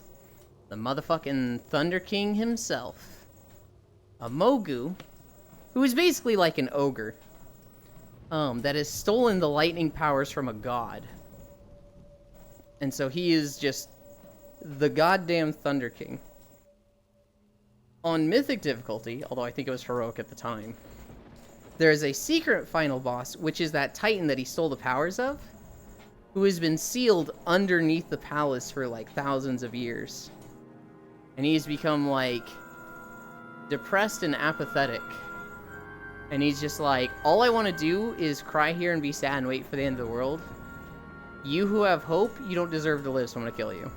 the motherfucking Thunder King himself. A Mogu, who is basically like an ogre, that has stolen the lightning powers from a god. And so he is just the goddamn Thunder King. On Mythic difficulty, although I think it was Heroic at the time, there is a secret final boss, which is that Titan that he stole the powers of, who has been sealed underneath the palace for like thousands of years. And he's become like depressed and apathetic. And he's just like, all I want to do is cry here and be sad and wait for the end of the world. You who have hope, you don't deserve to live, so I'm gonna kill you.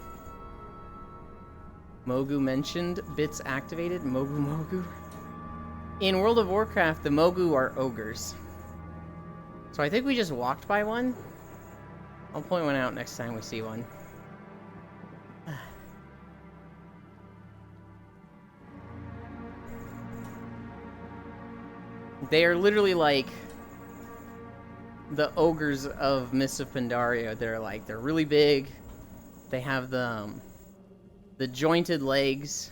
Mogu mentioned, bits activated, Mogu. In World of Warcraft, the Mogu are ogres. So I think we just walked by one. I'll point one out next time we see one. They are literally like the ogres of Mists of Pandaria. They're really big. They have the jointed legs,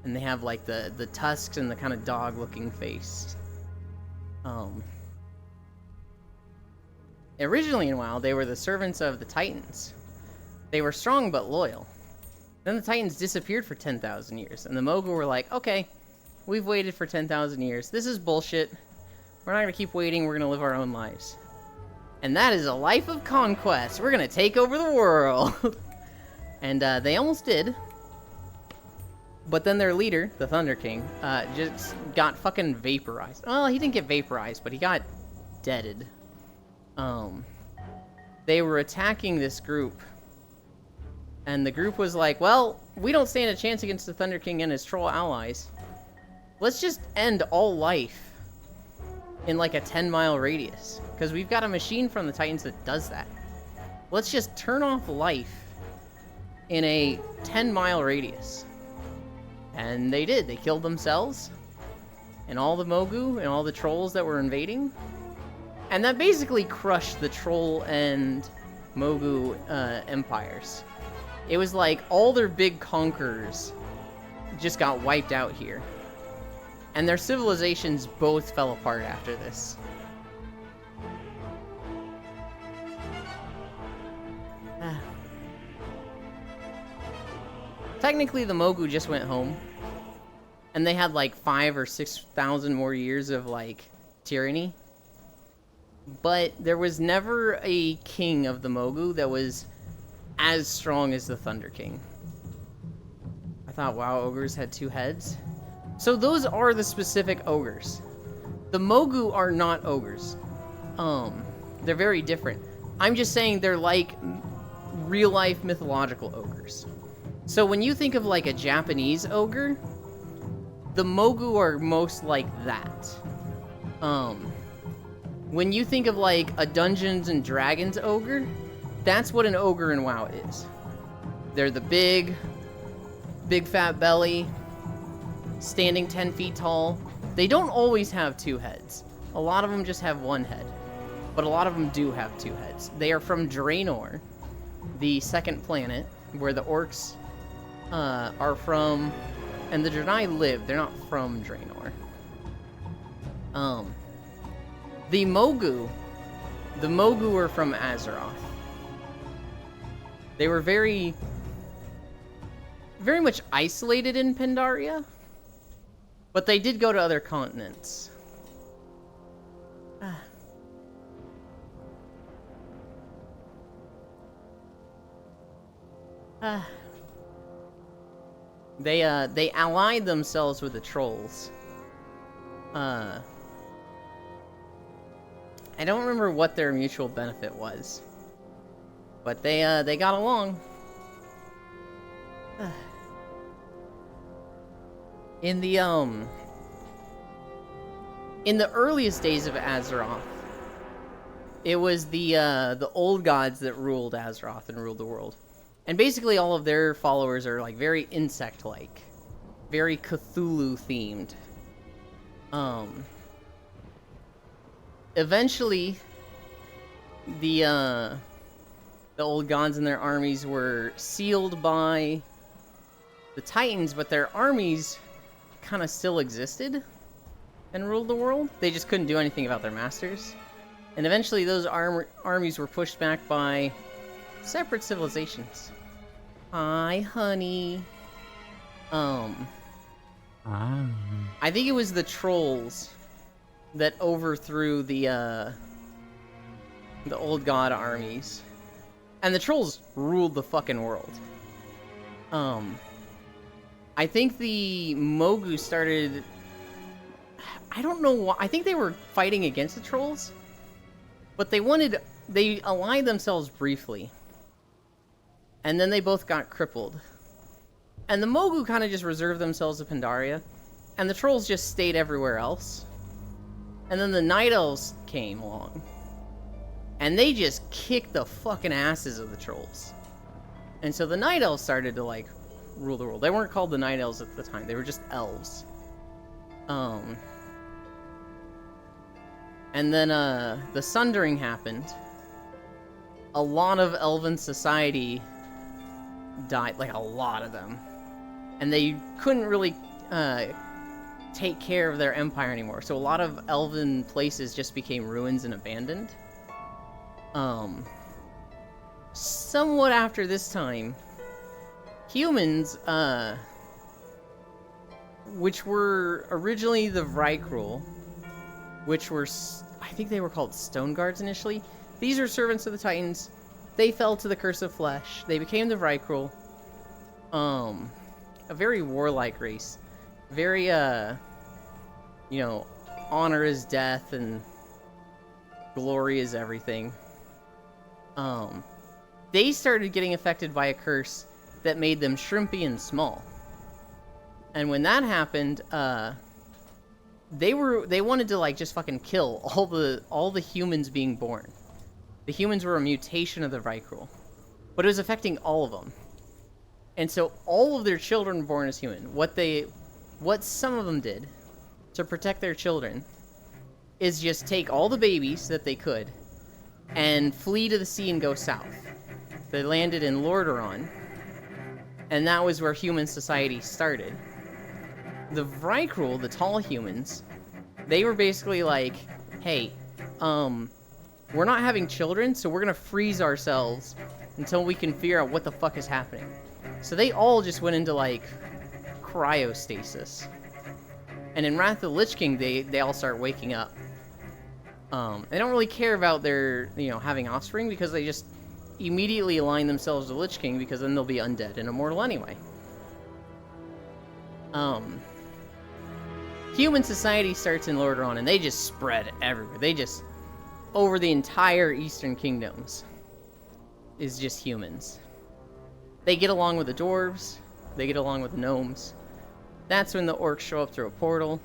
and they have like the tusks and the kind of dog-looking face. Originally in WoW, they were the servants of the Titans. They were strong but loyal. Then the Titans disappeared for 10,000 years, and the Mogu were like, okay, we've waited for 10,000 years. This is bullshit. We're not gonna keep waiting. We're gonna live our own lives. And that is a life of conquest. We're gonna take over the world. And they almost did. But then their leader, the Thunder King, just got fucking vaporized. Well, he didn't get vaporized, but he got deaded. They were attacking this group. And the group was like, well, we don't stand a chance against the Thunder King and his troll allies. Let's just end all life in like a 10-mile radius. Because we've got a machine from the Titans that does that. Let's just turn off life in a 10-mile radius. And they did. They killed themselves. And all the Mogu and all the trolls that were invading. And that basically crushed the troll and Mogu empires. It was like all their big conquerors just got wiped out here. And their civilizations both fell apart after this. Technically, the Mogu just went home. And they had like 5,000 or 6,000 more years of like tyranny. But there was never a king of the Mogu that was as strong as the Thunder King. I thought WoW ogres had 2 heads. So those are the specific ogres. The Mogu are not ogres. They're very different. I'm just saying they're like real-life mythological ogres. So when you think of like a Japanese ogre, the Mogu are most like that. When you think of like a Dungeons and Dragons ogre, that's what an ogre in WoW is. They're the big fat belly, standing 10 feet tall. They don't always have 2 heads. A lot of them just have 1 head. But a lot of them do have 2 heads. They are from Draenor, the 2nd planet, where the orcs are from, and the Draenei live. They're not from Draenor. The Mogu are from Azeroth. They were very much isolated in Pandaria, but they did go to other continents. They allied themselves with the trolls. I don't remember what their mutual benefit was, but they got along. In the earliest days of Azeroth, it was the old gods that ruled Azeroth and ruled the world. And basically all of their followers are like very insect-like, very Cthulhu-themed. Eventually, the old gods and their armies were sealed by the Titans, but their armies kind of still existed and ruled the world. They just couldn't do anything about their masters. And eventually those armies were pushed back by separate civilizations. Hi, honey. I think it was the trolls that overthrew the old god armies. And the trolls ruled the fucking world. I think the Mogu started... I don't know why. I think they were fighting against the trolls. But they allied themselves briefly. And then they both got crippled. And the Mogu kind of just reserved themselves to Pandaria. And the trolls just stayed everywhere else. And then the Night Elves came along. And they just kicked the fucking asses of the trolls. And so the Night Elves started to, like, rule the world. They weren't called the Night Elves at the time. They were just elves. And then, the Sundering happened. A lot of elven society died, like a lot of them. And they couldn't really, take care of their empire anymore. So a lot of elven places just became ruins and abandoned. Somewhat after this time, humans, which were originally the Vrykul, which were, I think they were called Stone Guards initially. These are servants of the Titans. They fell to the Curse of Flesh. They became the Vrykul. A very warlike race. Very, you know, honor is death and glory is everything. They started getting affected by a curse that made them shrimpy and small. And when that happened, they wanted to, like, just fucking kill all the humans being born. The humans were a mutation of the Vrykul, but it was affecting all of them. And so all of their children born as human, what some of them did to protect their children is just take all the babies that they could and flee to the sea and go south. They landed in Lordaeron, And that was where human society started. The Vrykul, the tall humans, they were basically like, hey, we're not having children, so we're gonna freeze ourselves until we can figure out what the fuck is happening. So they all just went into, like, cryostasis. And in Wrath of the Lich King, they all start waking up. They don't really care about their, having offspring, because they just immediately align themselves to Lich King, because then they'll be undead and immortal anyway. Human society starts in Lordaeron, and they just spread everywhere. They just, over the entire Eastern Kingdoms, is just humans. They get along with the dwarves, they get along with the gnomes. That's when the orcs show up through a portal.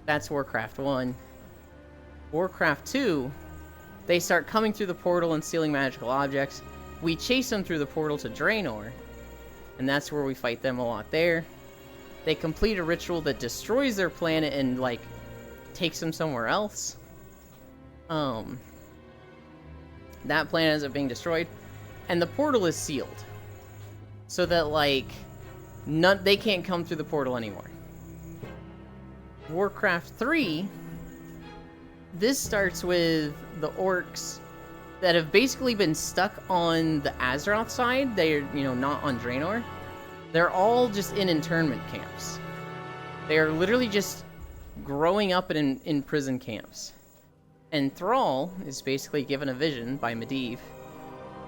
That's Warcraft 1. Warcraft 2, they start coming through the portal and stealing magical objects. We chase them through the portal to Draenor, and that's where we fight them a lot there. They complete a ritual that destroys their planet and, like, takes them somewhere else. That planet ends up being destroyed, and the portal is sealed. So that, like, they can't come through the portal anymore. Warcraft 3, this starts with the orcs that have basically been stuck on the Azeroth side. They're, not on Draenor. They're all just in internment camps. They are literally just growing up in prison camps. And Thrall is basically given a vision by Medivh.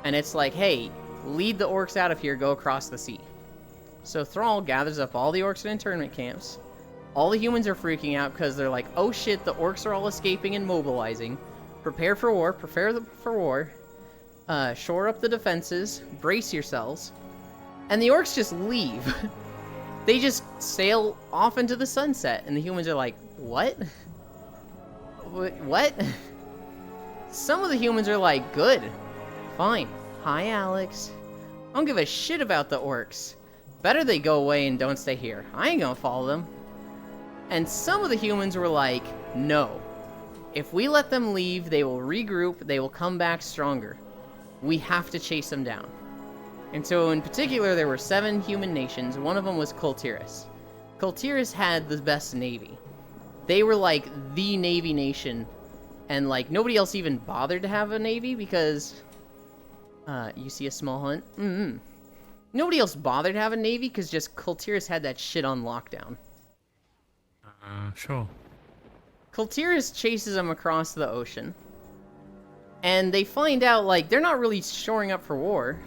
And it's like, hey, lead the orcs out of here, go across the sea. So Thrall gathers up all the orcs in internment camps. All the humans are freaking out because they're like, oh shit, the orcs are all escaping and mobilizing. Prepare for war, shore up the defenses, brace yourselves. And the orcs just leave. They just sail off into the sunset, and the humans are like, what? What? Some of the humans are like, good, fine. Hi, Alex. I don't give a shit about the orcs. Better they go away and don't stay here. I ain't gonna follow them. And some of the humans were like, no. If we let them leave, they will regroup, they will come back stronger. We have to chase them down. And so in particular, there were 7 human nations. One of them was Kul Tiras. Kul Tiras had the best navy. They were like the navy nation. And like nobody else even bothered to have a navy because... you see a small hunt? Nobody else bothered to have a navy because just Kul Tiras had that shit on lockdown. Sure. Kul Tiras chases them across the ocean. And they find out, like, they're not really shoring up for war.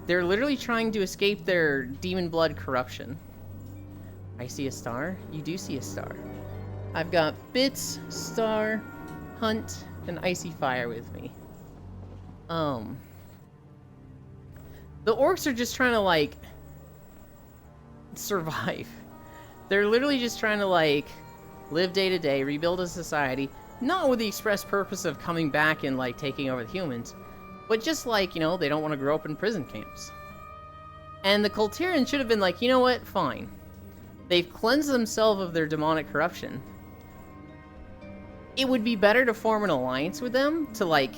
They're literally trying to escape their demon blood corruption. I see a star. You do see a star. I've got Bits, Star, Hunt, and Icy Fire with me. The orcs are just trying to, like, survive. They're literally just trying to, like, live day to day, rebuild a society, not with the express purpose of coming back and, like, taking over the humans, but just, like, they don't want to grow up in prison camps. And the Kul Tirans should have been like, you know what, fine. They've cleansed themselves of their demonic corruption. It would be better to form an alliance with them, to, like,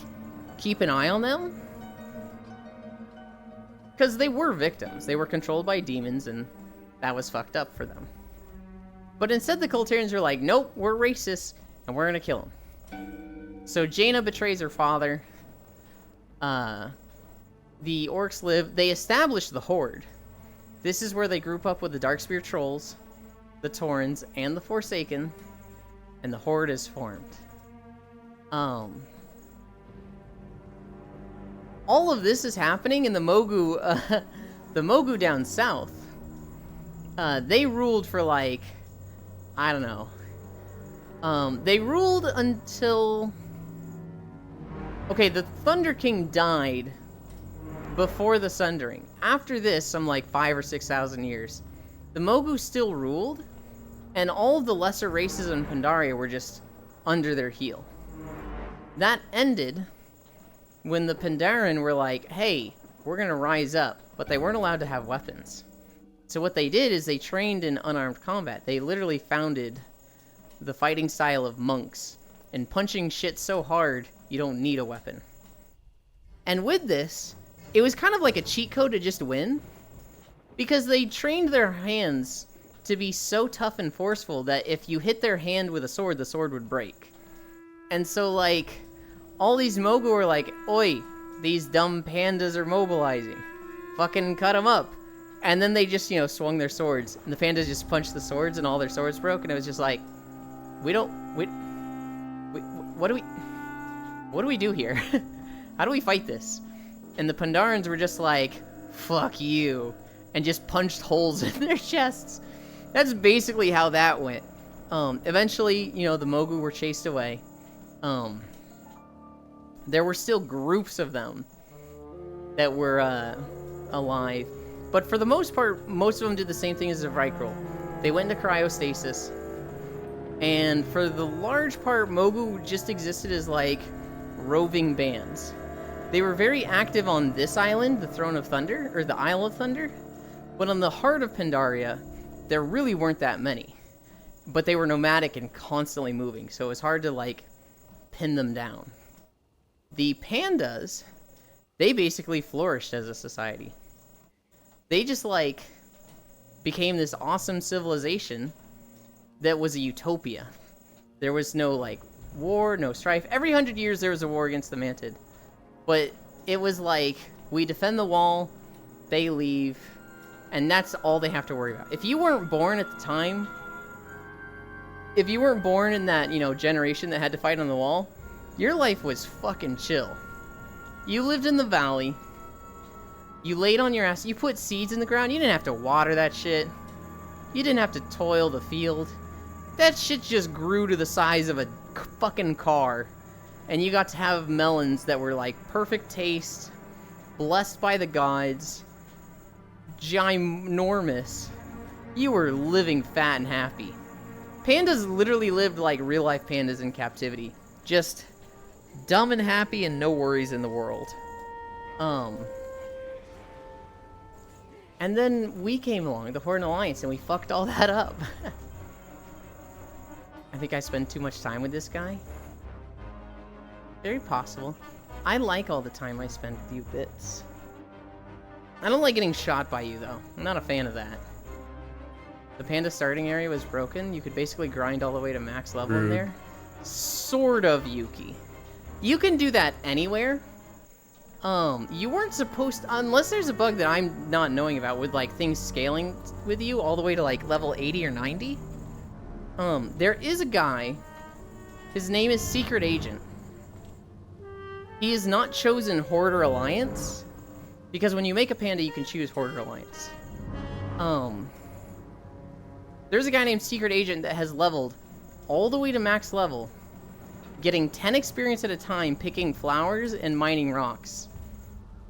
keep an eye on them. Because they were victims. They were controlled by demons, and that was fucked up for them. But instead, the Kul Tirans are like, nope, we're racist, and we're gonna kill them. So Jaina betrays her father. The orcs live. They establish the Horde. This is where they group up with the Darkspear Trolls, the Taurens, and the Forsaken, and the Horde is formed. All of this is happening in the Mogu, the Mogu down south. They ruled for, like, I don't know. They ruled until... Okay, the Thunder King died before the Sundering. After this, some, like, 5,000 or 6,000 years, the Mogu still ruled, and all of the lesser races in Pandaria were just under their heel. That ended when the Pandaren were like, hey, we're gonna rise up, but they weren't allowed to have weapons. So what they did is they trained in unarmed combat. They literally founded the fighting style of monks, and punching shit so hard, you don't need a weapon. And with this, it was kind of like a cheat code to just win. Because they trained their hands to be so tough and forceful that if you hit their hand with a sword, the sword would break. And so, like, all these Mogu are like, oi, these dumb pandas are mobilizing. Fucking cut them up. And then they just, swung their swords. And the pandas just punched the swords and all their swords broke. And it was just like, what do we do here? How do we fight this? And the Pandarans were just like, fuck you. And just punched holes in their chests. That's basically how that went. Eventually, the Mogu were chased away. There were still groups of them that were alive. But for the most part, most of them did the same thing as the Vrykul. They went into cryostasis. And for the large part, Mogu just existed as, like, roving bands. They were very active on this island, the Throne of Thunder, or the Isle of Thunder. But on the heart of Pandaria, there really weren't that many. But they were nomadic and constantly moving, so it was hard to, like, pin them down. The pandas, they basically flourished as a society. They just, like, became this awesome civilization that was a utopia. There was no, like, war, no strife. Every 100 years there was a war against the Mantid. But it was like, we defend the wall, they leave, and that's all they have to worry about. If you weren't born at the time, if you weren't born in that, generation that had to fight on the wall, your life was fucking chill. You lived in the valley, you laid on your ass, you put seeds in the ground, you didn't have to water that shit. You didn't have to toil the field. That shit just grew to the size of a fucking car. And you got to have melons that were like perfect taste, blessed by the gods, ginormous. You were living fat and happy. Pandas literally lived like real life pandas in captivity. Just dumb and happy and no worries in the world. And then we came along, the Horde Alliance, and we fucked all that up. I think I spend too much time with this guy. Very possible. I like all the time I spend with you, Bits. I don't like getting shot by you, though. I'm not a fan of that. The panda starting area was broken. You could basically grind all the way to max level in there. Sort of, Yuki. You can do that anywhere. You weren't supposed to, unless there's a bug that I'm not knowing about with, like, things scaling with you all the way to, like, level 80 or 90. There is a guy. His name is Secret Agent. He is not chosen Horde or Alliance, because when you make a panda, you can choose Horde or Alliance. There's a guy named Secret Agent that has leveled all the way to max level, getting 10 experience at a time, picking flowers and mining rocks.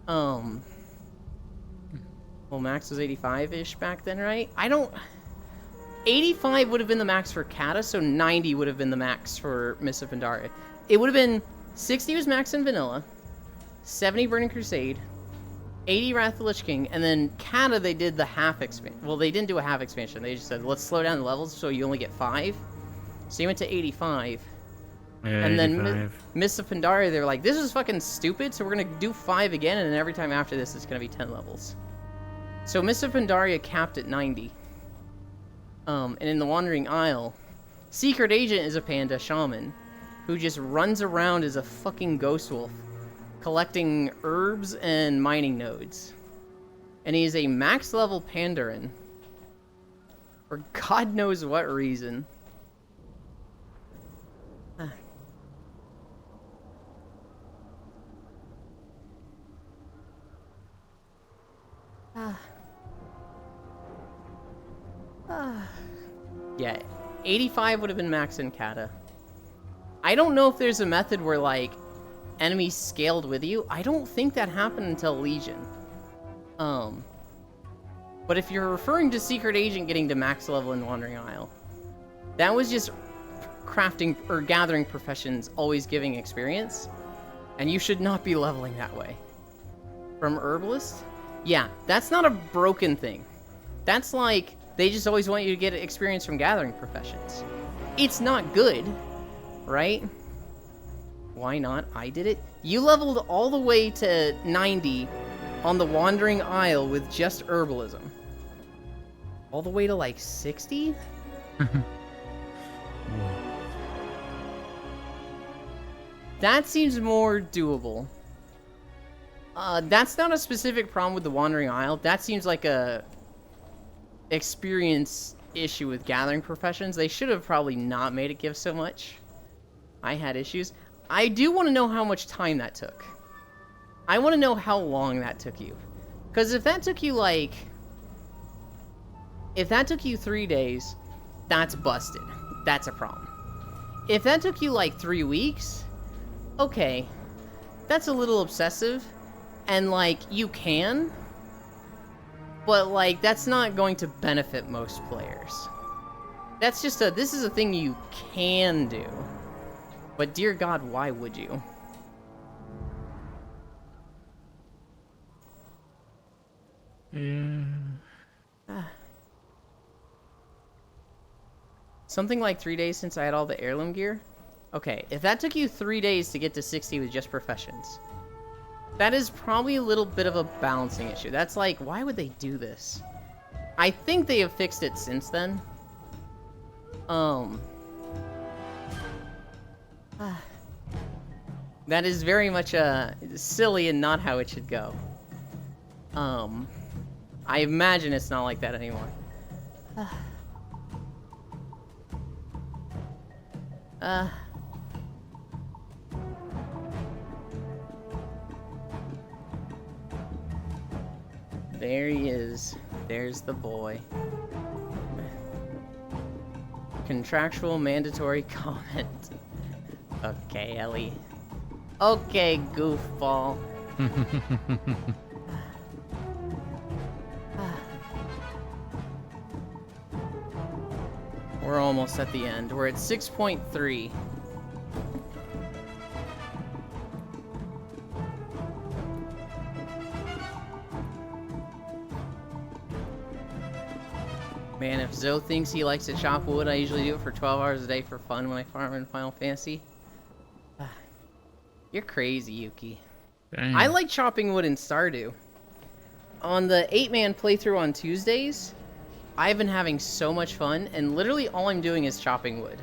Well, max was 85-ish back then, right? 85 would have been the max for Kata, so 90 would have been the max for Mists of Pandaria. It would have been 60 was max in Vanilla, 70 Burning Crusade, 80 Wrath of the Lich King, and then Kata they did the half expansion. Well, they didn't do a half expansion. They just said, let's slow down the levels so you only get 5. So you went to 85. Yeah, and 85. Then Mists of Pandaria, they were like, this is fucking stupid, so we're going to do 5 again, and then every time after this, it's going to be 10 levels. So Mists of Pandaria capped at 90. And in the Wandering Isle, Secret Agent is a panda shaman who just runs around as a fucking ghost wolf, collecting herbs and mining nodes. And he is a max level Pandaran. For God knows what reason. Yeah, 85 would have been max in Kata. I don't know if there's a method where, like, enemies scaled with you. I don't think that happened until Legion. But if you're referring to Secret Agent getting to max level in Wandering Isle, that was just crafting or gathering professions always giving experience, and you should not be leveling that way. From Herbalist? Yeah, that's not a broken thing. That's like, they just always want you to get experience from gathering professions. It's not good, right? Why not? I did it. You leveled all the way to 90 on the Wandering Isle with just Herbalism. All the way to like 60? That seems more doable. That's not a specific problem with the Wandering Isle. That seems like a experience issue with Gathering Professions. They should have probably not made it give so much. I had issues. I do want to know how much time that took. I want to know how long that took you. Because if that took you like... If that took you 3 days, that's busted. That's a problem. If that took you like 3 weeks, okay, that's a little obsessive. And like, you can, but like, that's not going to benefit most players. That's just this is a thing you can do. But dear God, why would you? Yeah. Something like 3 days since I had all the heirloom gear? Okay, if that took you 3 days to get to 60 with just professions, that is probably a little bit of a balancing issue. That's like, why would they do this? I think they have fixed it since then. That is very much silly and not how it should go. I imagine it's not like that anymore. There he is. There's the boy. Contractual mandatory comment. Okay, Ellie. Okay, goofball. We're almost at the end. We're at 6.3. Man, if Zoe thinks he likes to chop wood, I usually do it for 12 hours a day for fun when I farm in Final Fantasy. You're crazy, Yuki. Dang. I like chopping wood in Stardew. On the 8-man playthrough on Tuesdays, I've been having so much fun, and literally all I'm doing is chopping wood.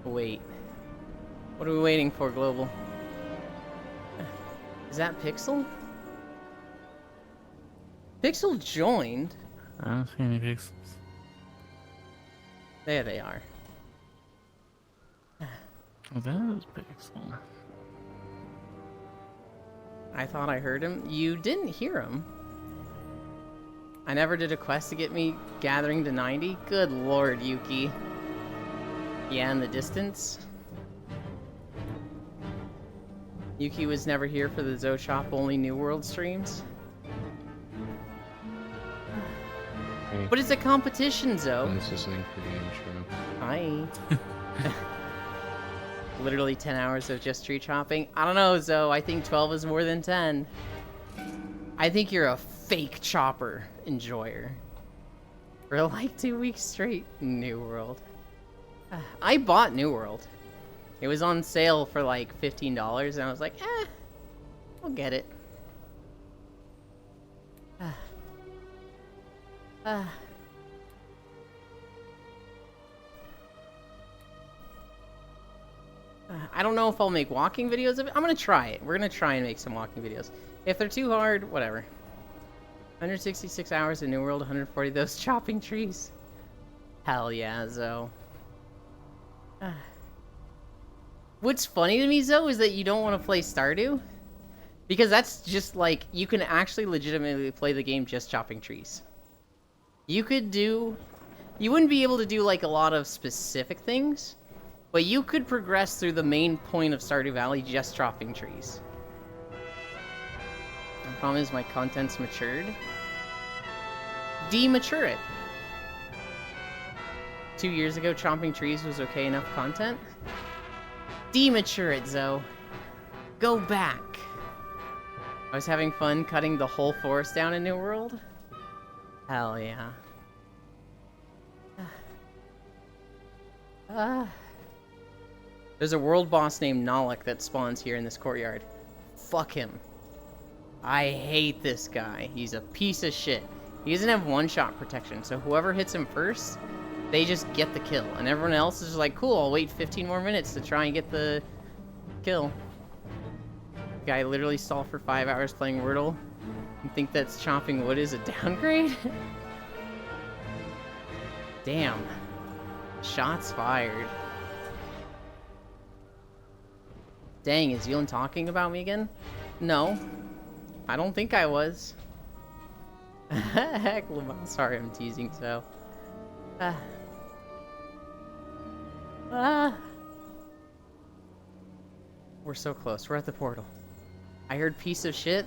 Wait. What are we waiting for, Global? Is that Pixel? Pixel joined. I don't see any pixels. There they are. Oh, that is pixel. I thought I heard him. You didn't hear him. I never did a quest to get me gathering to 90. Good lord, Yuki. Yeah, in the distance. Yuki was never here for the Zoshop only New World streams. Hey. But it's a competition, Zo. This is linked for the intro. Hi. Literally 10 hours of just tree chopping. I don't know, Zo. I think 12 is more than 10. I think you're a fake chopper enjoyer. For like 2 weeks straight. New World. I bought New World. It was on sale for like $15, and I was like, I'll get it. I don't know if I'll make walking videos of it. I'm gonna try it. We're gonna try and make some walking videos. If they're too hard, whatever. 166 hours in New World, 140 of those chopping trees. Hell yeah, Zo. What's funny to me, Zo, is that you don't want to play Stardew. Because that's just like, you can actually legitimately play the game just chopping trees. You could do... You wouldn't be able to do like a lot of specific things, but you could progress through the main point of Stardew Valley just chopping trees. The problem is my content's matured. Demature it. 2 years ago, chopping trees was okay enough content. Demature it, Zo. Go back. I was having fun cutting the whole forest down in New World. Hell yeah. There's a world boss named Nalek that spawns here in this courtyard. Fuck him. I hate this guy. He's a piece of shit. He doesn't have one-shot protection, so whoever hits him first, they just get the kill. And everyone else is just like, cool, I'll wait 15 more minutes to try and get the kill. Guy literally stalled for 5 hours playing Wordle. You think that's chopping wood is a downgrade? Damn. Shots fired. Dang, is Yulin talking about me again? No. I don't think I was. Heck, Lamar. Sorry, I'm teasing, so. We're so close. We're at the portal. I heard piece of shit.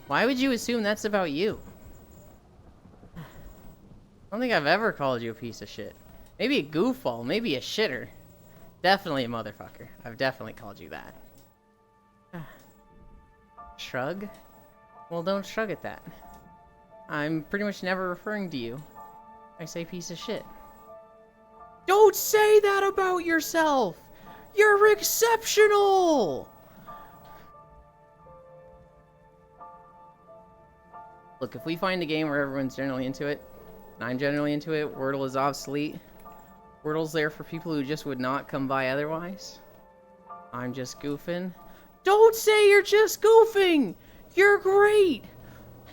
Why would you assume that's about you? I don't think I've ever called you a piece of shit. Maybe a goofball, maybe a shitter. Definitely a motherfucker. I've definitely called you that. Shrug? Well, don't shrug at that. I'm pretty much never referring to you. I say piece of shit. Don't say that about yourself! You're exceptional! Look, if we find a game where everyone's generally into it, and I'm generally into it, Wordle is obsolete. Wordle's there for people who just would not come by otherwise. I'm just goofing. Don't say you're just goofing! You're great!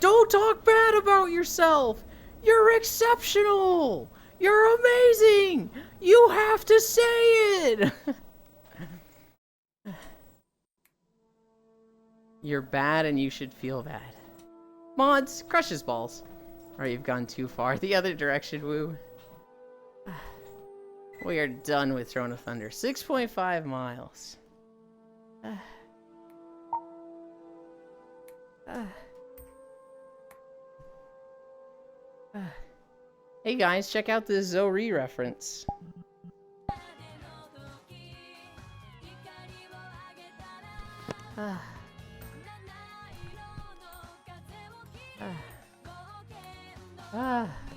Don't talk bad about yourself! You're exceptional! You're amazing! You have to say it! You're bad and you should feel bad. Mods, crush his balls. Alright, you've gone too far. The other direction, woo. We are done with Throne of Thunder. 6.5 miles. Hey guys, check out this Zoe reference.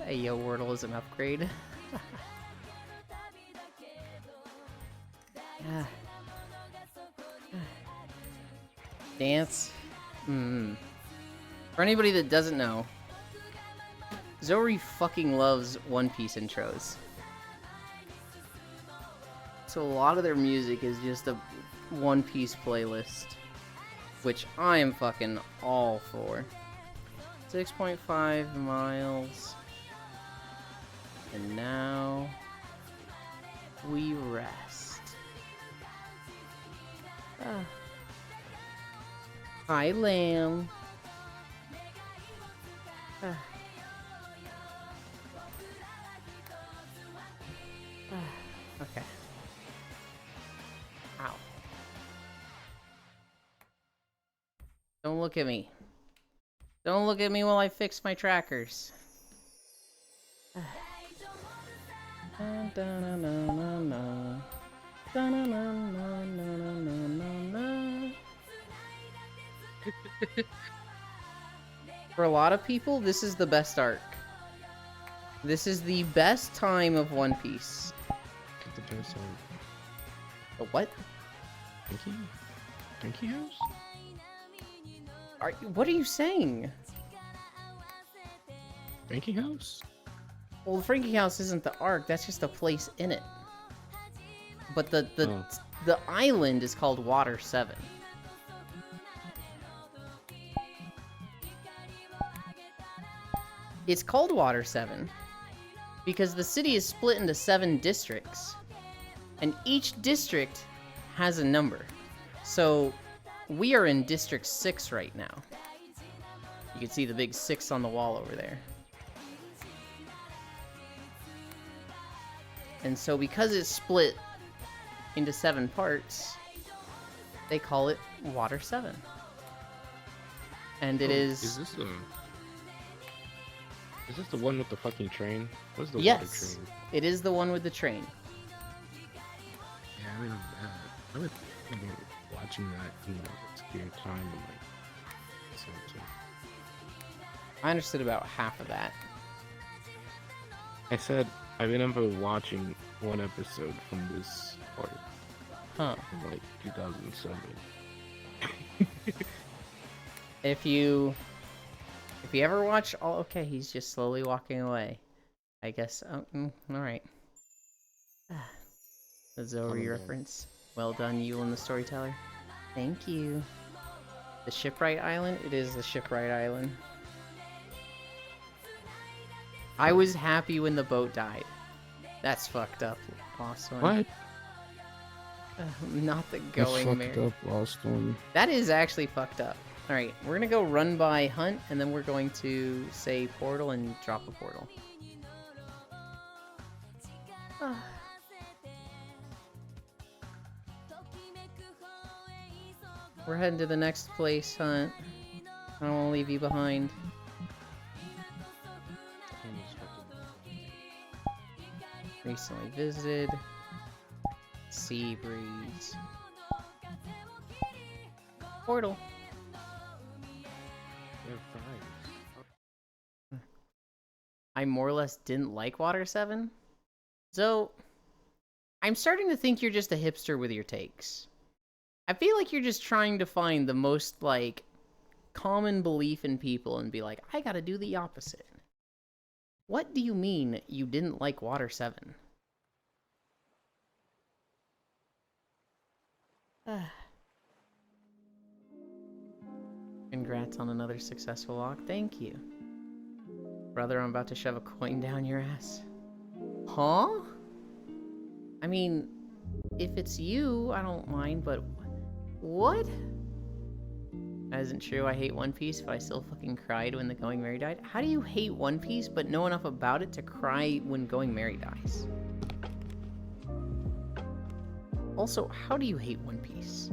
Hey yo, Wordle is an upgrade. Dance. For anybody that doesn't know, Zoe fucking loves One Piece intros. So a lot of their music is just a One Piece playlist, which I am fucking all for. 6.5 miles. And now we rest. Hi, lamb. Okay. Ow. Don't look at me. Don't look at me while I fix my trackers. For a lot of people, this is the best arc. This is the best time of One Piece. Get the best one. The what? Frankie? Frankie House? What are you saying? Frankie House? Well, the Frankie House isn't the arc. That's just a place in it. But the island is called Water 7. It's called Water 7 because the city is split into 7 districts, and each district has a number. So we are in District 6 right now. You can see the big 6 on the wall over there. And so because it's split into 7 parts, they call it Water 7. And it is... Is this the one with the fucking train? What's the water Yes, train? it is the one with the train. Yeah, I mean, I've been watching that in the obscure time and like, so. I understood about half of that. I said I remember watching one episode from this part Huh. in like 2007. If you ever watch all, okay, he's just slowly walking away. I guess. Oh, all right. The Zoe reference. Well done, you and the storyteller. Thank you. The Shipwright Island? It is the Shipwright Island. I was happy when the boat died. That's fucked up. Lost one. What? Not the The going fucked Mary. up lost one. That is actually fucked up. Alright, we're gonna go run by Hunt, and then we're going to say portal and drop a portal. We're heading to the next place, Hunt. I don't want to leave you behind. Recently visited. Sea breeze. Portal. I more or less didn't like Water 7. So, I'm starting to think you're just a hipster with your takes. I feel like you're just trying to find the most, like, common belief in people and be like, I gotta do the opposite. What do you mean you didn't like Water 7? Congrats on another successful walk. Thank you. Brother, I'm about to shove a coin down your ass. Huh? I mean, if it's you, I don't mind, but... What? That isn't true. I hate One Piece, but I still fucking cried when the Going Merry died. How do you hate One Piece, but know enough about it to cry when Going Merry dies? Also, how do you hate One Piece?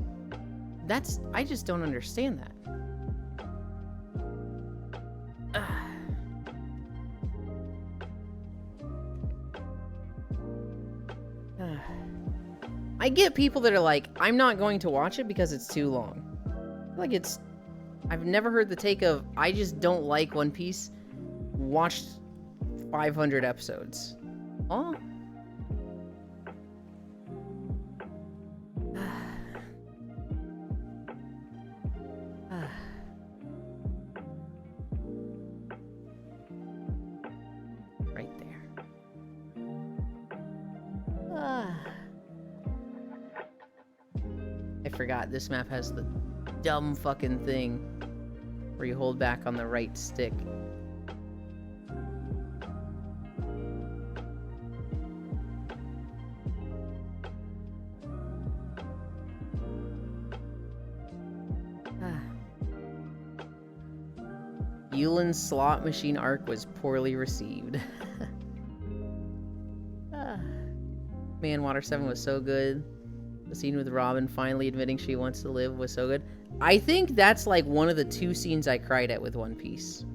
That's... I just don't understand that. I get people that are like, I'm not going to watch it because it's too long. Like it's... I've never heard the take of, I just don't like One Piece. Watched 500 episodes. Huh? Right there. I forgot this map has the dumb fucking thing where you hold back on the right stick. Yulin's slot machine arc was poorly received. Man, Water 7 was so good. The scene with Robin finally admitting she wants to live was so good. I think that's like one of the 2 scenes I cried at with One Piece.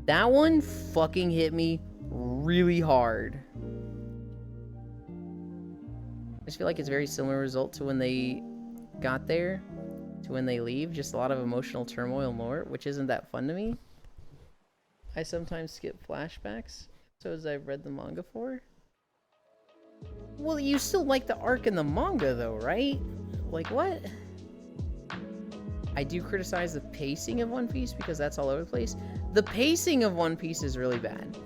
That one fucking hit me really hard. I just feel like it's very similar result to when they got there, to when they leave. Just a lot of emotional turmoil more, which isn't that fun to me. I sometimes skip flashbacks, so as I've read the manga for. Well, you still like the arc in the manga, though, right? Like, what? I do criticize the pacing of One Piece because that's all over the place. The pacing of One Piece is really bad.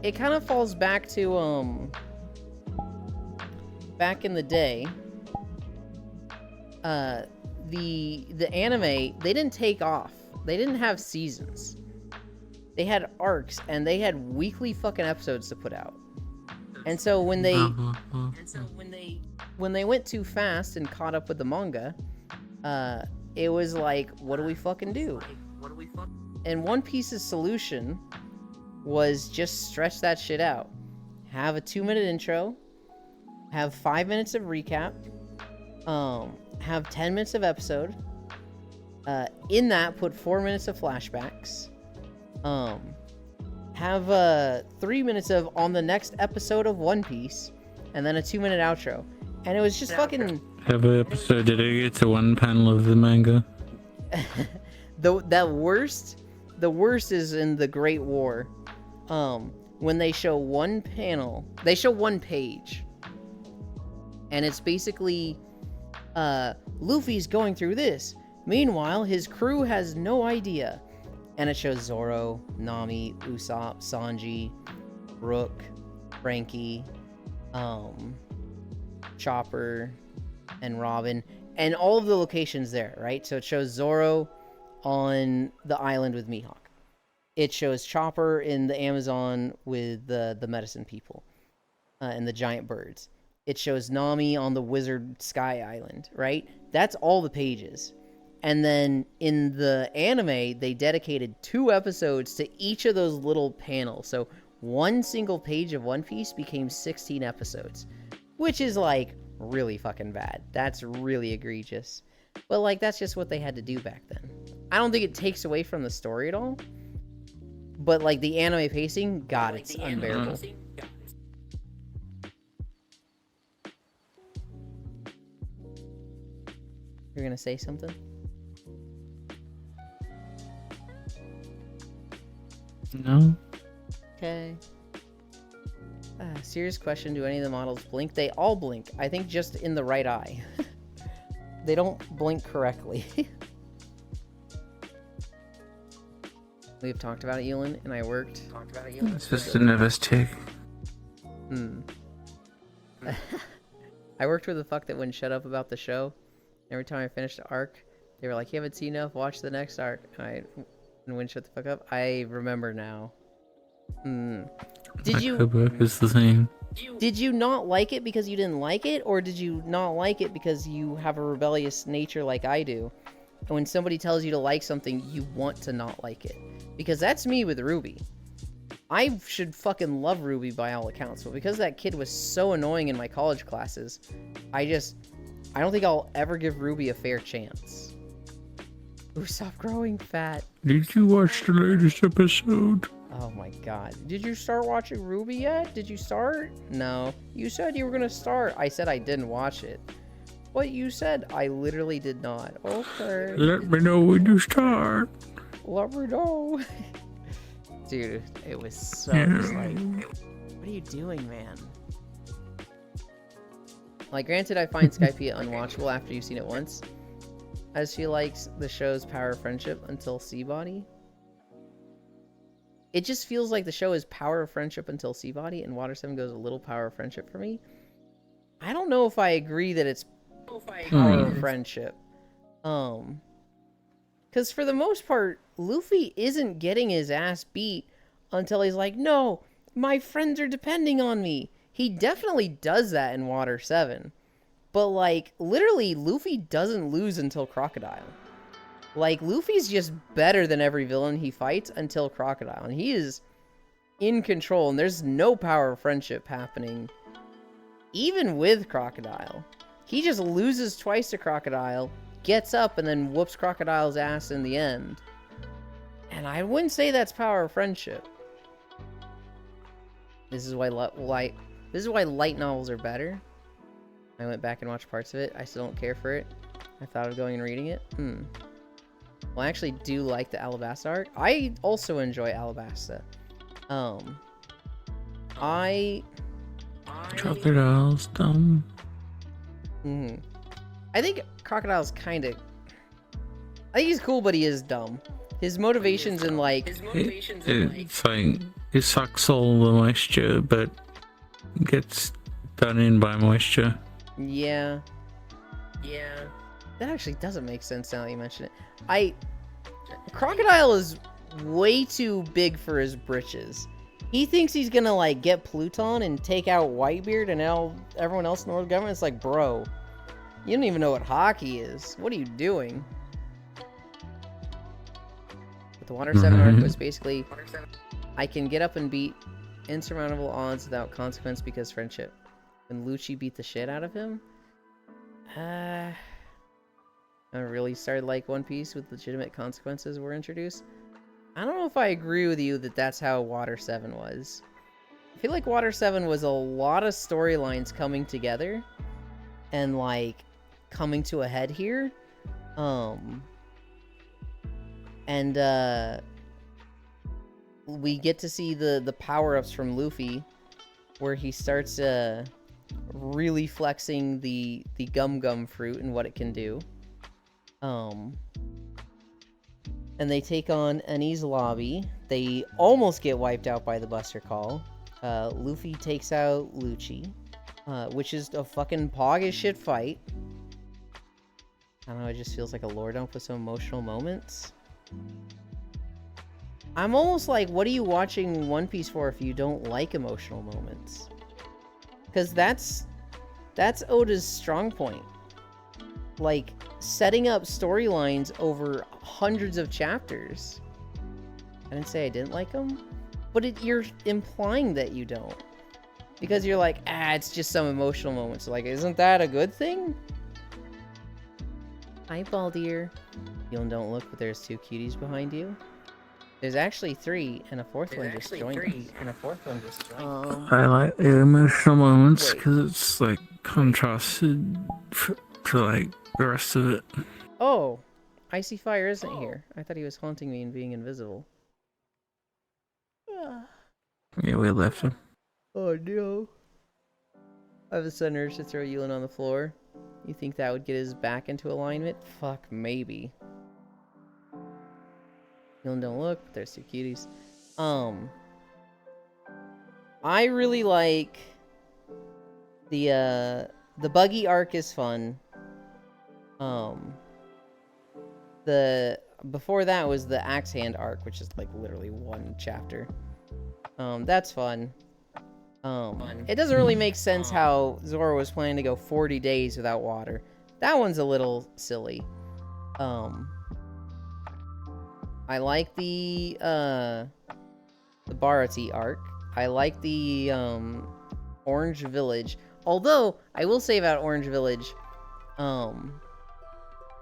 It kind of falls back to, back in the day. The anime, they didn't take off. They didn't have seasons. They had arcs, and they had weekly fucking episodes to put out. And so when they went too fast and caught up with the manga, it was like, what do we fucking do? And One Piece's solution was just stretch that shit out. Have a 2-minute intro, have 5 minutes of recap, have 10 minutes of episode. In that, put 4 minutes of flashbacks. Have 3 minutes of on the next episode of One Piece, and then a 2-minute outro. And it was just fucking... Every episode dedicated to one panel of the manga. The worst is in the Great War. When they show one panel, they show one page. And it's basically, Luffy's going through this. Meanwhile, his crew has no idea. And it shows Zoro, Nami, Usopp, Sanji, Brook, Frankie, Chopper, and Robin, and all of the locations there, right? So it shows Zoro on the island with Mihawk. It shows Chopper in the Amazon with the medicine people and the giant birds. It shows Nami on the Wizard Sky Island, right? That's all the pages. And then in the anime, they dedicated 2 episodes to each of those little panels. So one single page of One Piece became 16 episodes, which is like really fucking bad. That's really egregious. But like, that's just what they had to do back then. I don't think it takes away from the story at all. But like the anime pacing, God, it's unbearable. You're gonna say something? No. Okay. Serious question, do any of the models blink? They all blink. I think just in the right eye. They don't blink correctly. We've talked about it, Yulin, and I worked. It's just a nervous tick. I worked with a fuck that wouldn't shut up about the show. Every time I finished the arc, they were like, "You haven't seen enough, watch the next arc." And wouldn't shut the fuck up. I remember now. Did you... Cookbook is the same. Did you not like it because you didn't like it, or did you not like it because you have a rebellious nature like I do? And when somebody tells you to like something, you want to not like it. Because that's me with Ruby. I should fucking love Ruby by all accounts, but because that kid was so annoying in my college classes, I don't think I'll ever give Ruby a fair chance. Ooh, stop growing fat. Did you watch the latest episode? Oh my god. Did you start watching Ruby yet? Did you start? No. You said you were gonna start. I said I didn't watch it. What you said? I literally did not. Okay. Let me know when you start. Let me know. Dude, it was so just like, what are you doing, man? Like, granted, I find Skypiea unwatchable after you've seen it once. I just feel like the show's power of friendship until Seabody. It just feels like the show is power of friendship until Seabody, and Water 7 goes a little power of friendship for me. I don't know if I agree that it's power of friendship. Because for the most part, Luffy isn't getting his ass beat until he's like, no, my friends are depending on me. He definitely does that in Water 7. But, like, literally, Luffy doesn't lose until Crocodile. Like, Luffy's just better than every villain he fights until Crocodile. And he is in control, and there's no power of friendship happening. Even with Crocodile. He just loses twice to Crocodile, gets up, and then whoops Crocodile's ass in the end. And I wouldn't say that's power of friendship. This is why light novels are better. I went back and watched parts of it. I still don't care for it. I thought of going and reading it. Well, I actually do like the Alabasta arc. I also enjoy Alabasta. Crocodile's dumb. I think Crocodile's kind of... I think he's cool, but he is dumb. His motivations in, like... It's like, it sucks all the moisture, but gets done in by moisture. Yeah. That actually doesn't make sense now that you mention it. Crocodile is way too big for his britches. He thinks he's gonna, like, get Pluton and take out Whitebeard and everyone else in the world government. It's like, bro, you don't even know what hockey is. What are you doing? But the Water 7 arc was basically, I can get up and beat insurmountable odds without consequence because friendship. When Lucci beat the shit out of him? I really started like One Piece with legitimate consequences were introduced. I don't know if I agree with you that that's how Water 7 was. I feel like Water 7 was a lot of storylines coming together and, like, coming to a head here. We get to see the power-ups from Luffy where he starts really flexing the Gum Gum fruit and what it can do. and they take on Enies Lobby. They almost get wiped out by the Buster Call. Luffy takes out Lucci, which is a fucking pog as shit fight. I don't know, it just feels like a lore dump with some emotional moments. I'm almost like, what are you watching One Piece for if you don't like emotional moments? Because that's Oda's strong point. Like, setting up storylines over hundreds of chapters. I didn't say I didn't like them, but you're implying that you don't. Because you're like, it's just some emotional moments. Like, isn't that a good thing? Hi, Baldir. You don't look, but there's 2 cuties behind you. There's actually 3, and a fourth one just joined us. I like the emotional moments because it's like contrasted to like the rest of it. Oh, Icy Fire isn't here. I thought he was haunting me and being invisible. Yeah, we left him. Oh no. I have a sudden urge to throw Yulin on the floor. You think that would get his back into alignment? Fuck, maybe. Yulin don't look, but there's 2 cuties. I really like the buggy arc is fun. Before that was the Axe Hand arc, which is like literally 1 chapter. That's fun. It doesn't really make sense how Zoro was planning to go 40 days without water. That one's a little silly. I like the Barati arc. I like the Orange Village. Although I will say about Orange Village,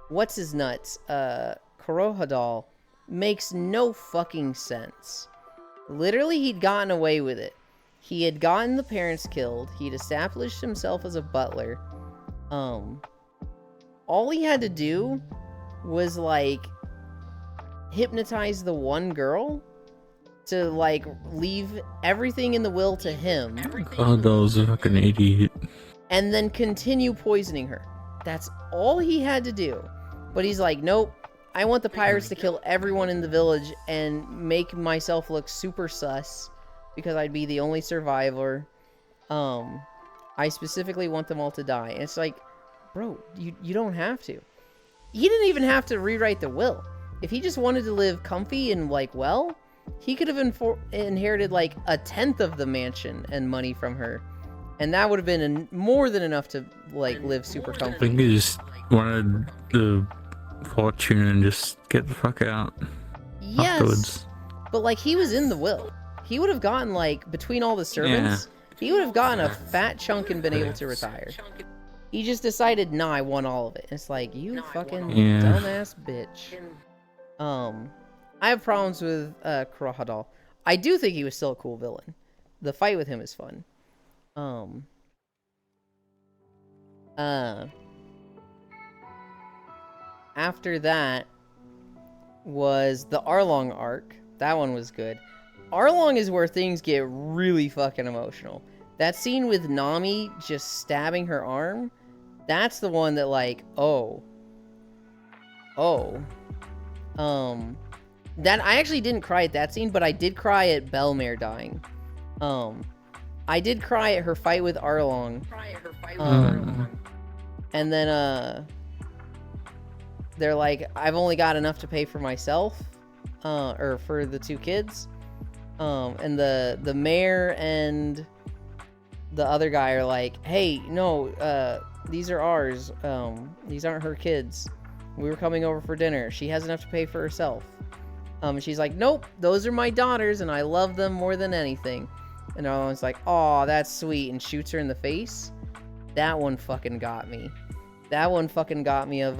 what's his nuts? Kurohadal makes no fucking sense. Literally, he'd gotten away with it. He had gotten the parents killed. He'd established himself as a butler. All he had to do was, like, hypnotize the one girl to, like, leave everything in the will to him. Oh, that was a fucking idiot. And then continue poisoning her. That's all he had to do. But he's like, nope. I want the pirates to kill everyone in the village and make myself look super sus. Because I'd be the only survivor. I specifically want them all to die. And it's like, bro, you don't have to. He didn't even have to rewrite the will. If he just wanted to live comfy and, like, well, he could have inherited, like, 1/10 of the mansion and money from her. And that would have been more than enough to, like, live super I comfy. think he just wanted the fortune and just get the fuck out afterwards. But, like, he was in the will. He would have gotten, like, between all the servants, he would have gotten a fat chunk and been able to retire. He just decided, nah, I want all of it. It's like, you fucking dumbass bitch. I have problems with Kurohadal. I do think he was still a cool villain. The fight with him is fun. After that was the Arlong arc. That one was good. Arlong is where things get really fucking emotional. That scene with Nami just stabbing her arm, that's the one that, like, that I actually didn't cry at that scene, but I did cry at Belmare dying. I did cry at her fight with Arlong. And then they're like, I've only got enough to pay for myself, or for the 2 kids. And the mayor and the other guy are like, hey, no, these are ours. These aren't her kids. We were coming over for dinner. She has enough to pay for herself. She's like, nope, those are my daughters, and I love them more than anything. And everyone's like, aw, that's sweet, and shoots her in the face. That one fucking got me. That one fucking got me of,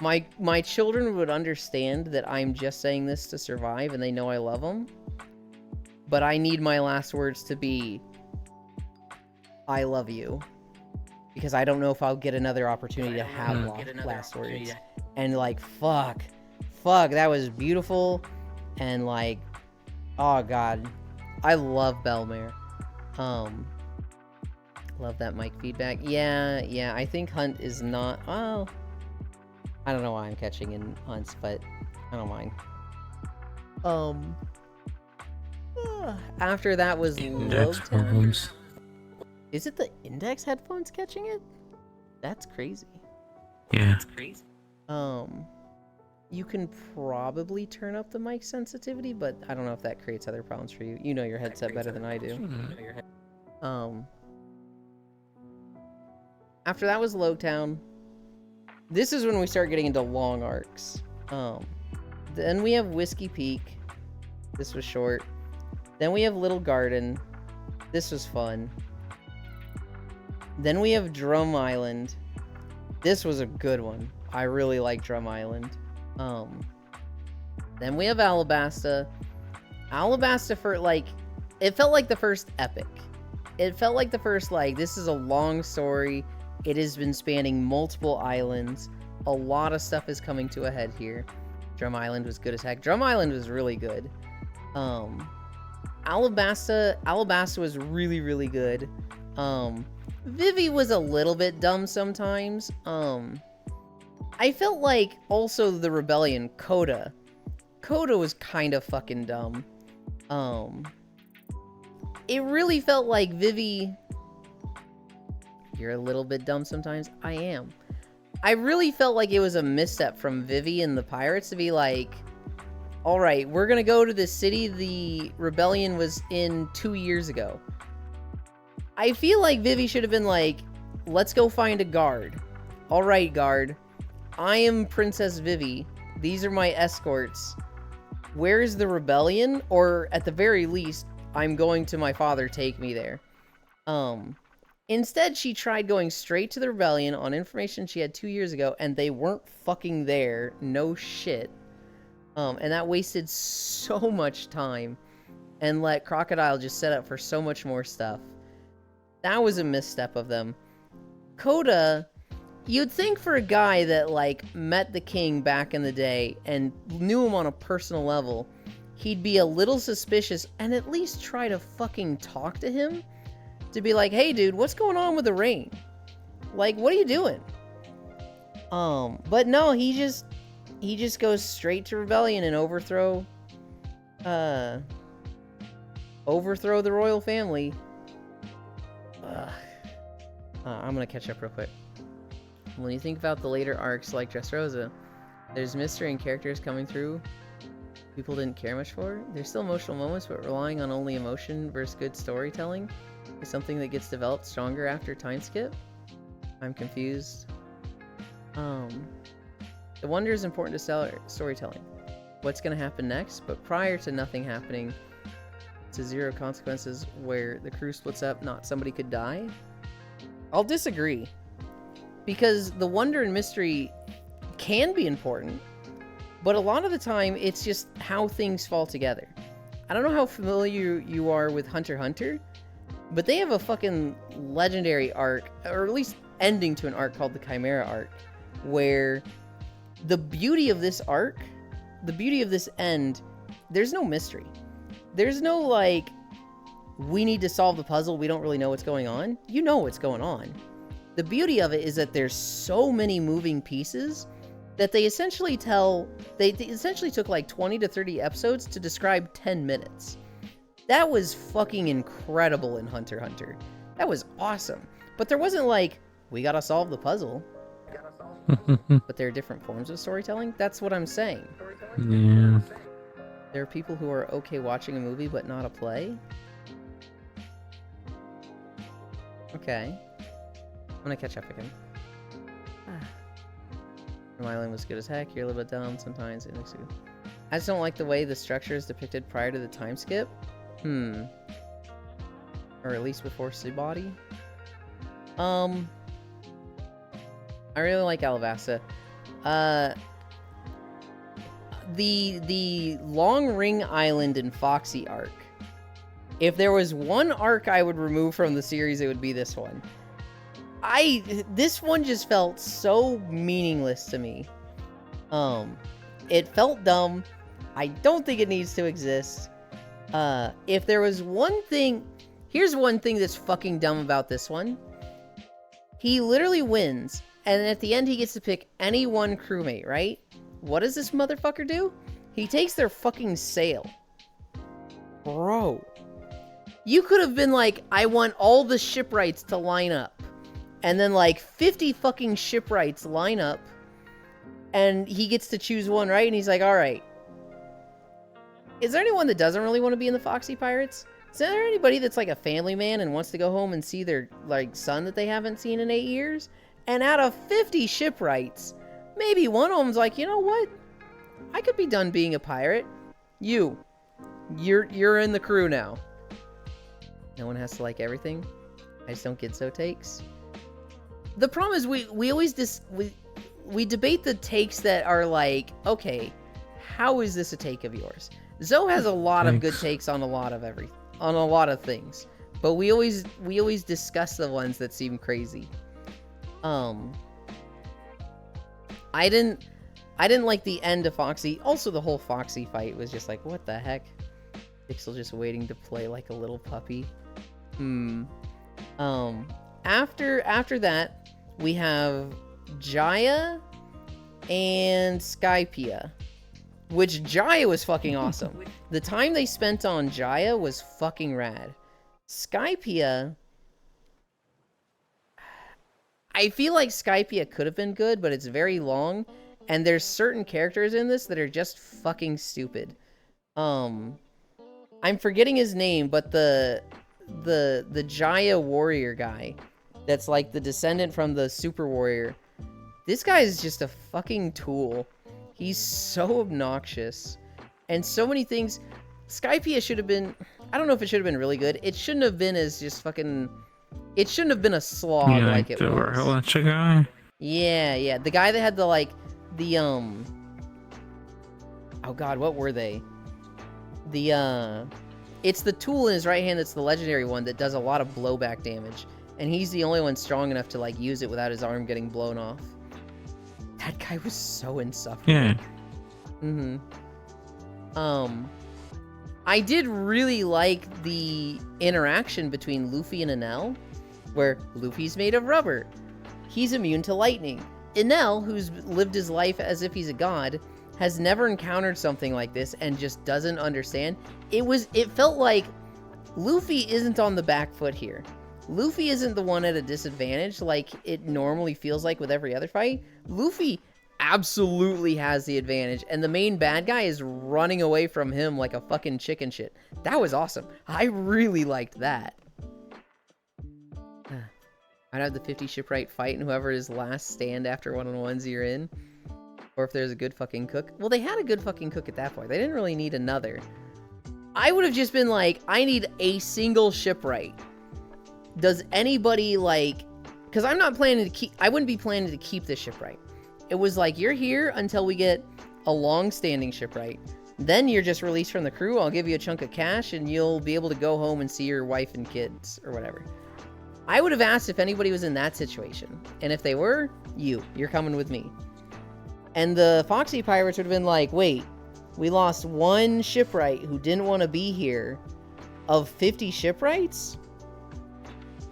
my children would understand that I'm just saying this to survive, and they know I love them. But I need my last words to be, I love you. Because I don't know if I'll get another opportunity to have last words. And, like, fuck, that was beautiful. And, like, oh god, I love Belmare. Love that mic feedback. Yeah, I think Hunt is not, well, I don't know why I'm catching in Hunts, but I don't mind. After that was Index Logtown. problems. Is it the index headphones catching it? That's crazy. Yeah. You can probably turn up the mic sensitivity, but I don't know if that creates other problems for you. You know your headset better than I do. After that was Logtown. This is when we start getting into long arcs. Then we have Whiskey Peak. This was short. Then we have Little Garden. This was fun. Then we have Drum Island. This was a good one. I really like Drum Island. Then we have Alabasta. Alabasta for like, it felt like the first epic. It felt like the first like, this is a long story. It has been spanning multiple islands. A lot of stuff is coming to a head here. Drum Island was good as heck. Drum Island was really good. Alabasta was really, really good. Vivi was a little bit dumb sometimes. I felt like also the Rebellion, Coda was kind of fucking dumb. It really felt like Vivi... You're a little bit dumb sometimes? I am. I really felt like it was a misstep from Vivi and the pirates to be like, alright, we're gonna go to the city the Rebellion was in 2 years ago. I feel like Vivi should have been like, let's go find a guard. Alright, guard. I am Princess Vivi. These are my escorts. Where is the Rebellion? Or, at the very least, I'm going to my father, take me there. Instead, she tried going straight to the Rebellion on information she had 2 years ago, and they weren't fucking there. No shit. And that wasted so much time, and let Crocodile just set up for so much more stuff. That was a misstep of them. Coda, you'd think for a guy that, like, met the king back in the day and knew him on a personal level, he'd be a little suspicious and at least try to fucking talk to him. To be like, hey dude, what's going on with the rain? Like, what are you doing? But no, he just goes straight to Rebellion and overthrow the royal family. I'm gonna catch up real quick. When you think about the later arcs like Dressrosa, there's mystery and characters coming through people didn't care much for. There's still emotional moments, but relying on only emotion versus good storytelling is something that gets developed stronger after time skip. I'm confused. The wonder is important to storytelling. What's gonna happen next? But prior to nothing happening, to zero consequences where the crew splits up, not somebody could die? I'll disagree. Because the wonder and mystery can be important, but a lot of the time it's just how things fall together. I don't know how familiar you are with Hunter x Hunter, but they have a fucking legendary arc, or at least ending to an arc called the Chimera arc, where the beauty of this arc, the beauty of this end, there's no mystery. There's no, like, we need to solve the puzzle, we don't really know what's going on. You know what's going on. The beauty of it is that there's so many moving pieces that they essentially took like 20 to 30 episodes to describe 10 minutes. That was fucking incredible in Hunter x Hunter. That was awesome. But there wasn't like, we gotta solve the puzzle. But there are different forms of storytelling. That's what I'm saying. Yeah. There are people who are okay watching a movie but not a play. Okay. I'm gonna catch up again. Drum Island was good as heck. You're a little bit dumb sometimes. It looks good. I just don't like the way the structure is depicted prior to the time skip. Or at least before Subody. I really like Alabasta. The Long Ring Island and Foxy arc. If there was one arc I would remove from the series, it would be this one. This one just felt so meaningless to me. It felt dumb. I don't think it needs to exist. If there was one thing... Here's one thing that's fucking dumb about this one. He literally wins, and at the end he gets to pick any one crewmate, right? What does this motherfucker do? He takes their fucking sail. Bro. You could have been like, I want all the shipwrights to line up. And then like 50 fucking shipwrights line up. And he gets to choose one, right? And he's like, alright. Is there anyone that doesn't really want to be in the Foxy Pirates? Is there anybody that's like a family man and wants to go home and see their like son that they haven't seen in 8 years? And out of 50 shipwrights, maybe one of them's like, you know what? I could be done being a pirate. You're in the crew now. No one has to like everything. I just don't get so takes. The problem is we always we debate the takes that are like, okay, how is this a take of yours? Zoe has a lot of good takes on a lot of things, but we always discuss the ones that seem crazy. I didn't like the end of Foxy. Also, the whole Foxy fight was just like, what the heck? Pixel just waiting to play like a little puppy. After that, we have Jaya and Skypiea, which Jaya was fucking awesome. The time they spent on Jaya was fucking rad. Skypiea, I feel like Skypiea could have been good, but it's very long, and there's certain characters in this that are just fucking stupid. I'm forgetting his name, but the Jaya warrior guy that's like the descendant from the super warrior, this guy is just a fucking tool. He's so obnoxious and so many things. Skypiea should have been, I don't know if it should have been really good. It shouldn't have been as just fucking, it shouldn't have been a slog like it was. Guy? Yeah, the guy that had the like the oh god, what were they? It's the tool in his right hand that's the legendary one that does a lot of blowback damage. And he's the only one strong enough to, like, use it without his arm getting blown off. That guy was so insufferable. Yeah. I did really like the interaction between Luffy and Enel, where Luffy's made of rubber. He's immune to lightning. Enel, who's lived his life as if he's a god, has never encountered something like this and just doesn't understand. It felt like Luffy isn't on the back foot here. Luffy isn't the one at a disadvantage like it normally feels like with every other fight. Luffy absolutely has the advantage, and the main bad guy is running away from him like a fucking chicken shit. That was awesome. I really liked that. I'd have the 50 shipwright fight, and whoever is last stand after one-on-ones you're in. Or if there's a good fucking cook. Well, they had a good fucking cook at that point. They didn't really need another. I would have just been like, I need a single shipwright. Does anybody like... Because I'm not planning to keep... I wouldn't be planning to keep this shipwright. It was like, you're here until we get a long-standing shipwright. Then you're just released from the crew. I'll give you a chunk of cash and you'll be able to go home and see your wife and kids or whatever. I would have asked if anybody was in that situation. And if they were, you're coming with me. And the Foxy Pirates would have been like, wait, we lost one shipwright who didn't want to be here of 50 shipwrights?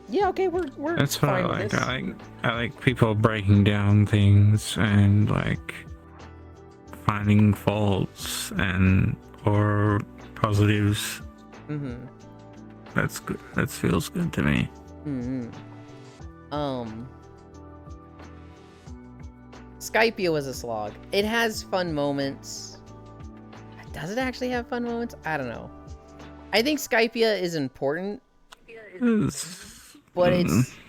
Yeah, okay, we're That's what fine I with like. this. I like people breaking down things and like finding faults and or positives. That's good. That feels good to me. Skypiea was a slog. It has fun moments. Does it actually have fun moments? I don't know. I think Skypiea is important, but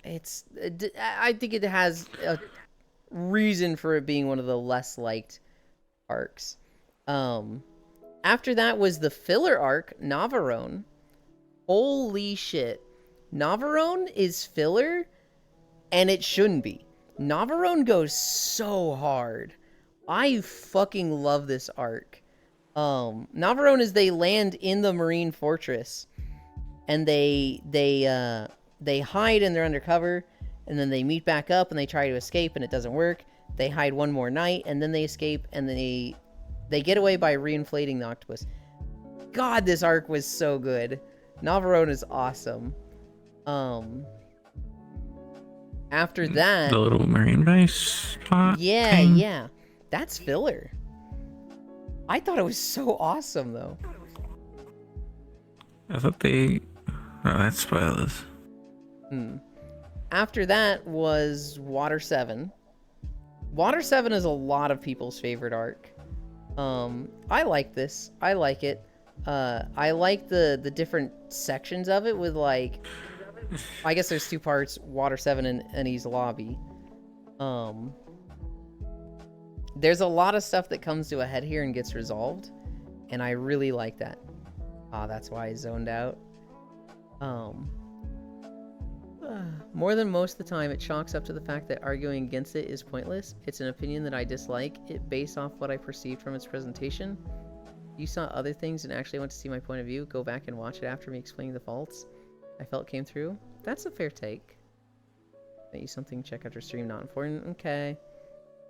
I think it has a reason for it being one of the less liked arcs. After that was the filler arc, Navarone. Holy shit. Navarone is filler, and it shouldn't be. Navarone goes so hard. I fucking love this arc. Navarone is they land in the Marine Fortress, and they hide and they're undercover, and then they meet back up and they try to escape and it doesn't work. They hide one more night and then they escape and they get away by reinflating the octopus. God, this arc was so good. Navarone is awesome. After that, the little marine base spot. Yeah, thing. yeah. That's filler. I thought it was so awesome, though. I thought they... Oh, that's spoilers. After that was Water 7. Water 7 is a lot of people's favorite arc. I like this. I like it. I like the different sections of it with, like... I guess there's 2 parts, Water 7 and Enies Lobby. There's a lot of stuff that comes to a head here and gets resolved, and I really like that. That's why I zoned out. More than most of the time, it chalks up to the fact that arguing against it is pointless. It's an opinion that I dislike it based off what I perceived from its presentation. You saw other things and actually want to see my point of view, go back and watch it after me explaining the faults I felt came through. That's a fair take. Maybe something check out your stream, not important. Okay.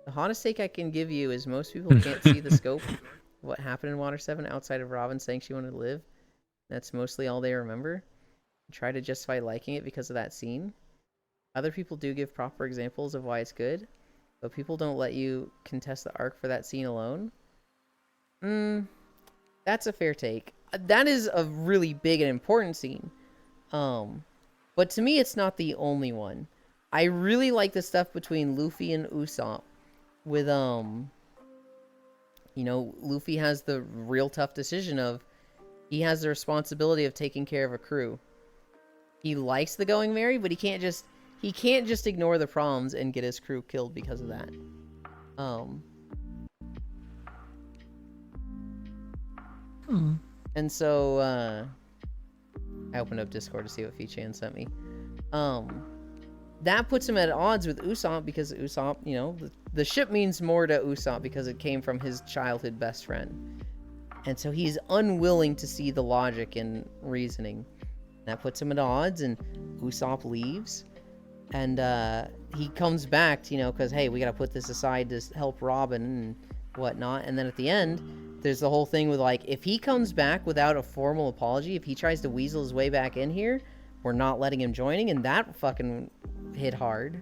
The hottest take I can give you is most people can't see the scope of what happened in Water 7 outside of Robin saying she wanted to live. That's mostly all they remember. Try to justify liking it because of that scene. Other people do give proper examples of why it's good, but people don't let you contest the arc for that scene alone. That's a fair take. That is a really big and important scene. But to me, it's not the only one. I really like the stuff between Luffy and Usopp with, you know, Luffy has the real tough decision of he has the responsibility of taking care of a crew. He likes the going merry, but he can't just ignore the problems and get his crew killed because of that. And so, I opened up Discord to see what Fee-chan sent me. That puts him at odds with Usopp because Usopp, you know, the ship means more to Usopp because it came from his childhood best friend. And so he's unwilling to see the logic and reasoning. That puts him at odds, and Usopp leaves. And he comes back, you know, because, hey, we got to put this aside to help Robin and whatnot. And then at the end, there's the whole thing with, like, if he comes back without a formal apology, if he tries to weasel his way back in here, we're not letting him joining, and that fucking hit hard.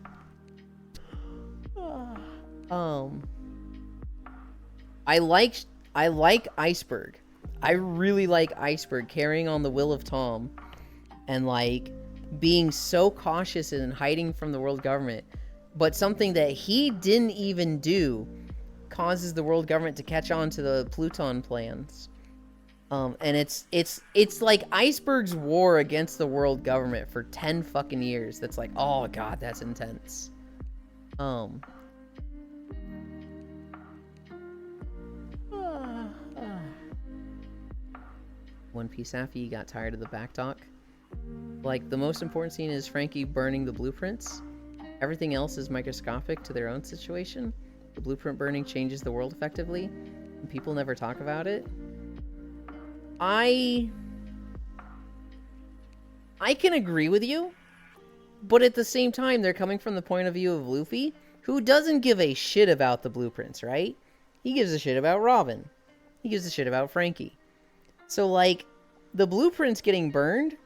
I like Iceberg. I really like Iceberg carrying on the will of Tom and, like, being so cautious and hiding from the world government, but something that he didn't even do causes the world government to catch on to the Pluton plans. And it's like Iceberg's war against the world government for 10 fucking years. That's like, oh god, that's intense. One Piece after you got tired of the back talk. Like, the most important scene is Frankie burning the blueprints. Everything else is microscopic to their own situation. The blueprint burning changes the world effectively, and people never talk about it. I can agree with you, but at the same time, they're coming from the point of view of Luffy, who doesn't give a shit about the blueprints, right? He gives a shit about Robin. He gives a shit about Frankie. So, like, the blueprints getting burned,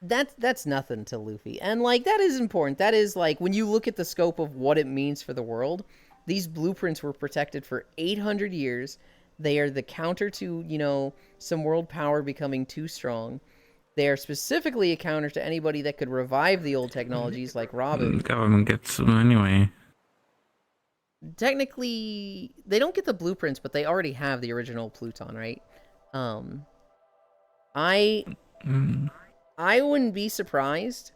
that's nothing to Luffy. And, like, that is important. That is, like, when you look at the scope of what it means for the world, these blueprints were protected for 800 years. They are the counter to, you know, some world power becoming too strong. They are specifically a counter to anybody that could revive the old technologies like Robin. The government gets them anyway. Technically, they don't get the blueprints, but they already have the original Pluton, right? I wouldn't be surprised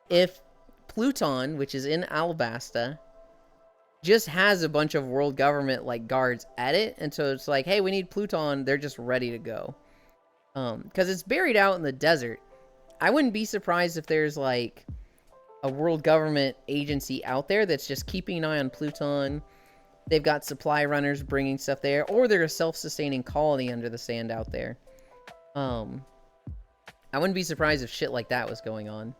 if Pluton, which is in Alabasta, just has a bunch of world government, like, guards at it, and so it's like, hey, we need Pluton, they're just ready to go. Because it's buried out in the desert. I wouldn't be surprised if there's, like, a world government agency out there that's just keeping an eye on Pluton. They've got supply runners bringing stuff there, or they're a self-sustaining colony under the sand out there. I wouldn't be surprised if shit like that was going on.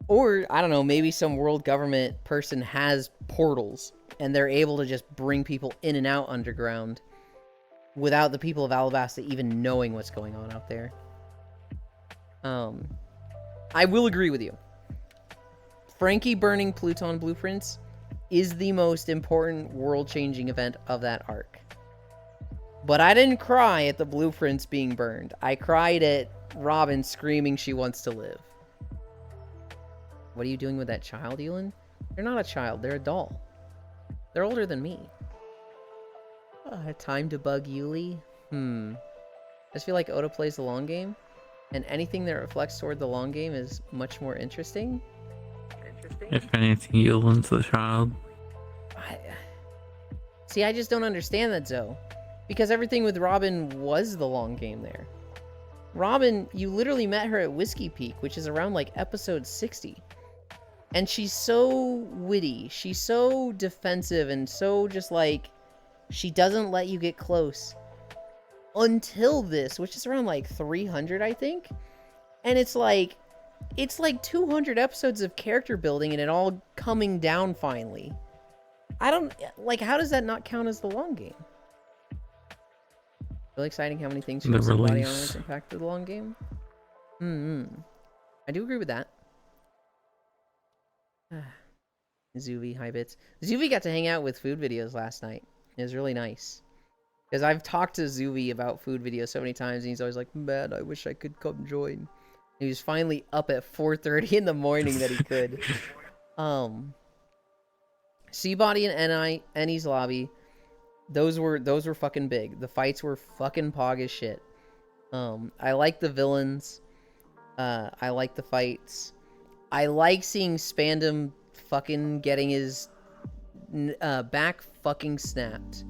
Or, I don't know, maybe some world government person has portals, and they're able to just bring people in and out underground without the people of Alabasta even knowing what's going on out there. I will agree with you. Frankie burning Pluton blueprints is the most important world-changing event of that arc. But I didn't cry at the blueprints being burned. I cried at Robin screaming she wants to live. What are you doing with that child, Elin? They're not a child, they're a doll. They're older than me. Time to bug Yuli? I just feel like Oda plays the long game, and anything that reflects toward the long game is much more interesting. If anything, Yulin's the child. See, I just don't understand that, Zoe. Because everything with Robin was the long game there. Robin, you literally met her at Whiskey Peak, which is around, like, episode 60. And she's so witty. She's so defensive and so just, like, she doesn't let you get close. Until this, which is around, like, 300, I think. And it's like 200 episodes of character building and it all coming down finally. I don't, like, how does that not count as the long game? Really exciting how many things from body armor has impacted the long game. I do agree with that. Zuvi, hi bits. Zuvi got to hang out with food videos last night. It was really nice. Because I've talked to Zuvi about food videos so many times, and he's always like, man, I wish I could come join. He was finally up at 4:30 in the morning that he could. Seabody and Annie's lobby, those were fucking big. The fights were fucking pog as shit. I like the villains. I like the fights. I like seeing Spandam fucking getting his back fucking snapped.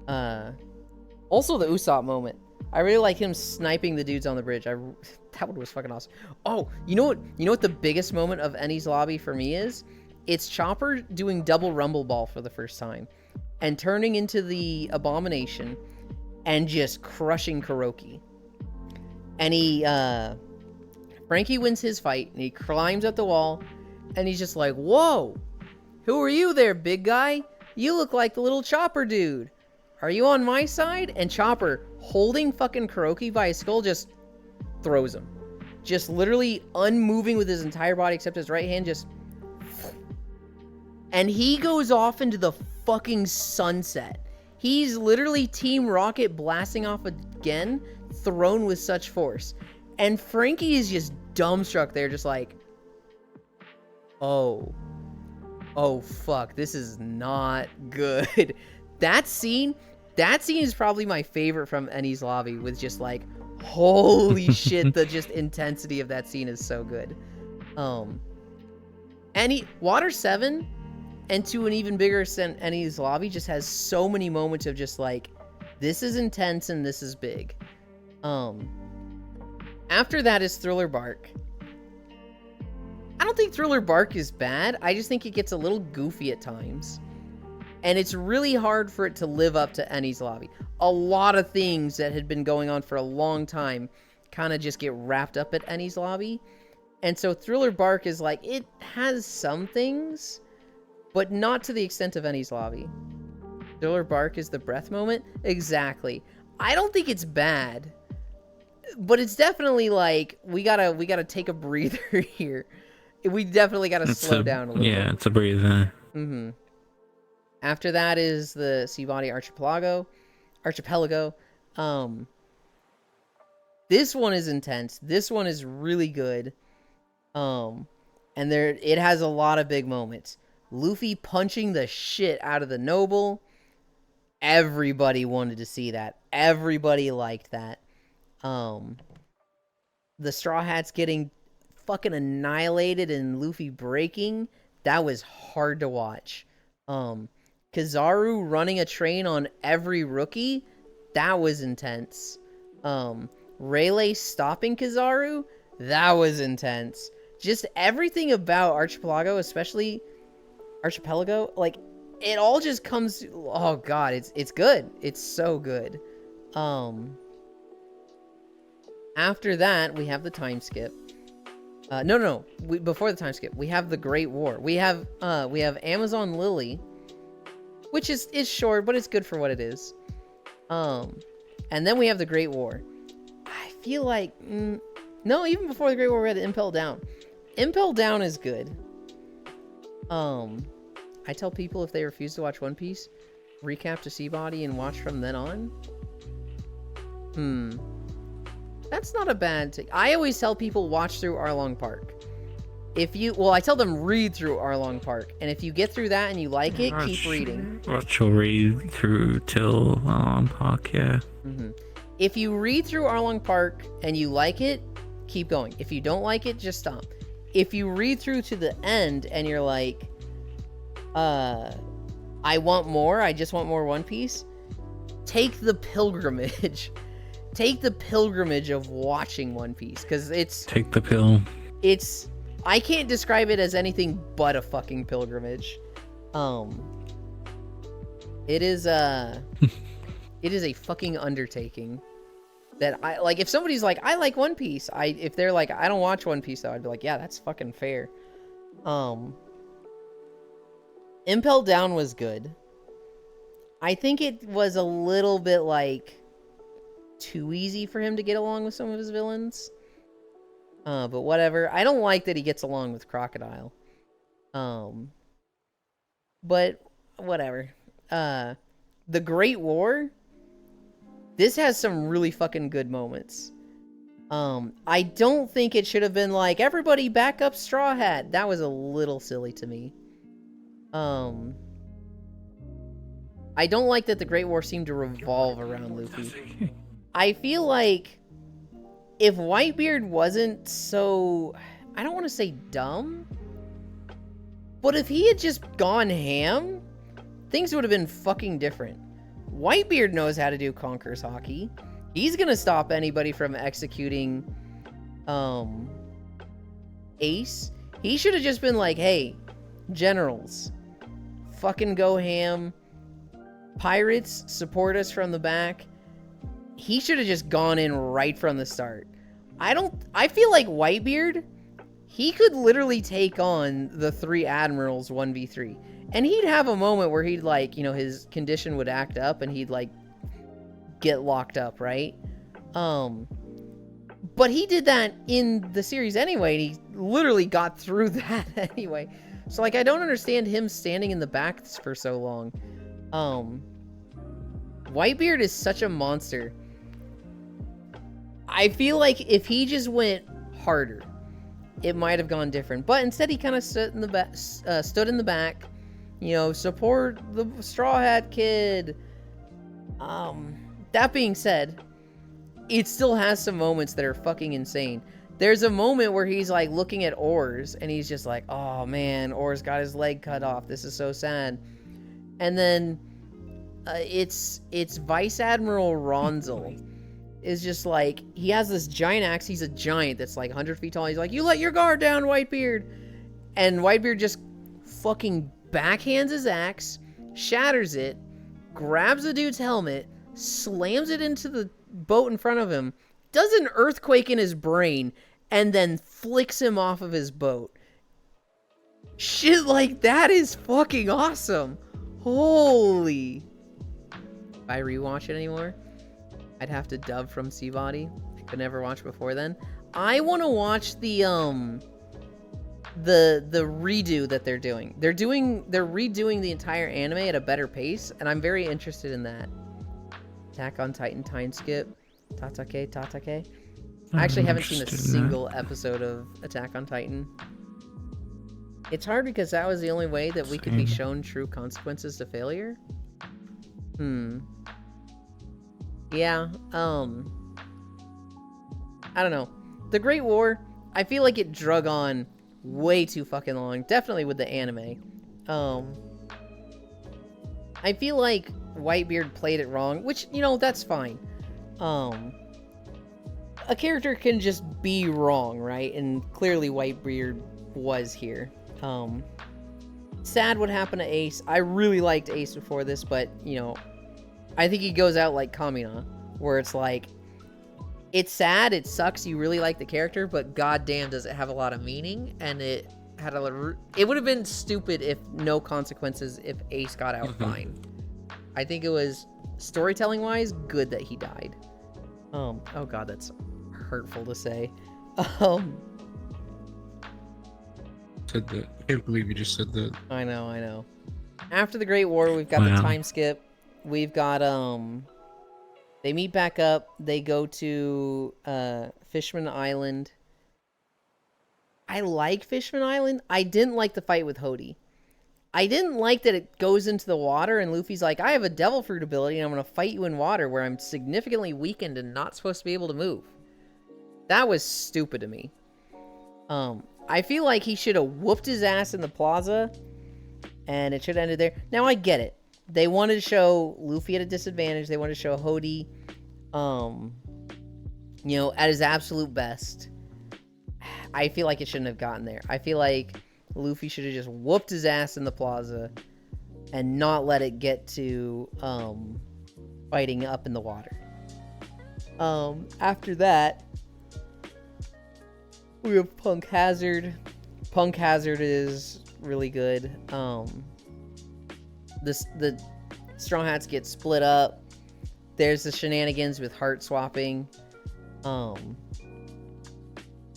Also the Usopp moment. I really like him sniping the dudes on the bridge. That one was fucking awesome. Oh, you know what the biggest moment of Annie's lobby for me is? It's Chopper doing double rumble ball for the first time and turning into the Abomination and just crushing Kuroki. And Frankie wins his fight and he climbs up the wall and he's just like, whoa, who are you there, big guy? You look like the little Chopper dude. Are you on my side? And Chopper, holding fucking Kuroki by his skull, just throws him. Just literally unmoving with his entire body except his right hand, just... And he goes off into the fucking sunset. He's literally Team Rocket blasting off again, thrown with such force. And Frankie is just dumbstruck there, just like... Oh, fuck, this is not good. That scene is probably my favorite from Annie's lobby, with just like, holy shit, the just intensity of that scene is so good. Water 7, and to an even bigger extent, Annie's lobby just has so many moments of just like, this is intense and this is big. After that is Thriller Bark. I don't think Thriller Bark is bad. I just think it gets a little goofy at times. And it's really hard for it to live up to Annie's lobby. A lot of things that had been going on for a long time kind of just get wrapped up at Annie's lobby. And so Thriller Bark is like, it has some things, but not to the extent of Annie's lobby. Thriller Bark is the breath moment? Exactly. I don't think it's bad, but it's definitely like, we gotta take a breather here. We definitely gotta slow down a little bit. Yeah, it's a breather. After that is the Seabody Archipelago. This one is intense. This one is really good. And it has a lot of big moments. Luffy punching the shit out of the Noble. Everybody wanted to see that. Everybody liked that. The Straw Hats getting fucking annihilated and Luffy breaking. That was hard to watch. Kizaru running a train on every rookie, that was intense. Rayleigh stopping Kizaru, that was intense. Just everything about Archipelago, especially Archipelago, like, it all just comes, oh god, it's good. It's so good. After that, we have the time skip. Before the time skip, we have the Great War. We have Amazon Lily, which is short, but it's good for what it is. And then we have the Great War. I feel like, no, even before the Great War, we had Impel Down. Impel Down is good. I tell people if they refuse to watch One Piece, recap to Seabody and watch from then on. That's not a bad thing. I always tell people watch through Arlong Park. I tell them read through Arlong Park, and if you get through that and you like it, keep reading. Watch your read through till Park, yeah. If you read through Arlong Park and you like it, keep going. If you don't like it, just stop. If you read through to the end and you're like, I want more, I just want more One Piece, take the pilgrimage. Take the pilgrimage of watching One Piece, because it's... Take the pill. I can't describe it as anything but a fucking pilgrimage. It is a fucking undertaking. That I like. If somebody's like, I like One Piece, if they're like, I don't watch One Piece, though, I'd be like, yeah, that's fucking fair. Impel Down was good. I think it was a little bit like too easy for him to get along with some of his villains. But whatever. I don't like that he gets along with Crocodile. But whatever. The Great War. This has some really fucking good moments. I don't think it should have been like, everybody back up Straw Hat. That was a little silly to me. I don't like that the Great War seemed to revolve around Luffy. I feel like if Whitebeard wasn't so, I don't want to say dumb, but if he had just gone ham, things would have been fucking different. Whitebeard knows how to do Conqueror's Haki. He's gonna stop anybody from executing Ace. He should have just been like, hey, generals, fucking go ham. Pirates, support us from the back. He should have just gone in right from the start. I feel like Whitebeard, he could literally take on the 3 admirals 1v3. And he'd have a moment where he'd like, his condition would act up and he'd like get locked up, right? But he did that in the series anyway, and he literally got through that anyway. So like, I don't understand him standing in the back for so long. Whitebeard is such a monster. I feel like if he just went harder, it might have gone different. But instead, he kind of stood in the back. Support the Straw Hat Kid. That being said, it still has some moments that are fucking insane. There's a moment where he's like looking at Oars, and he's just like, oh man, Oars got his leg cut off. This is so sad. And then it's Vice Admiral Ronzel is just like, he has this giant axe. He's a giant that's like 100 feet tall. He's like, you let your guard down, Whitebeard. And Whitebeard just fucking backhands his axe, shatters it, grabs the dude's helmet, slams it into the boat in front of him, does an earthquake in his brain, and then flicks him off of his boat. Shit like that is fucking awesome. Holy. If I rewatch it anymore, I'd have to dub from Seabody. I could never watch before then. I want to watch the redo that they're doing. They're redoing the entire anime at a better pace, and I'm very interested in that. Attack on Titan time skip. Tatake. I actually haven't seen a single episode of Attack on Titan. It's hard because that was the only way that we could be shown true consequences to failure. Yeah, I don't know. The Great War, I feel like it drug on way too fucking long. Definitely with the anime. I feel like Whitebeard played it wrong, which, that's fine. A character can just be wrong, right? And clearly Whitebeard was here. Sad what happened to Ace. I really liked Ace before this, but, I think he goes out like Kamina, where it's like, it's sad, it sucks, you really like the character, but goddamn does it have a lot of meaning, and it would have been stupid if no consequences if Ace got out fine. I think it was, storytelling-wise, good that he died. Oh god, that's hurtful to say. Said that. I can't believe you just said that. I know. After the Great War, we've got the Wow. time skip. We've got they meet back up. They go to Fishman Island. I like Fishman Island. I didn't like the fight with Hody. I didn't like that it goes into the water and Luffy's like, I have a devil fruit ability and I'm going to fight you in water where I'm significantly weakened and not supposed to be able to move. That was stupid to me. I feel like he should have whooped his ass in the plaza and it should have ended there. Now I get it. They wanted to show Luffy at a disadvantage. They wanted to show Hody, you know, at his absolute best. I feel like it shouldn't have gotten there. I feel like Luffy should have just whooped his ass in the plaza and not let it get to fighting up in the water. After that, we have Punk Hazard. Punk Hazard is really good. The Straw Hats get split up. There's the shenanigans with heart swapping.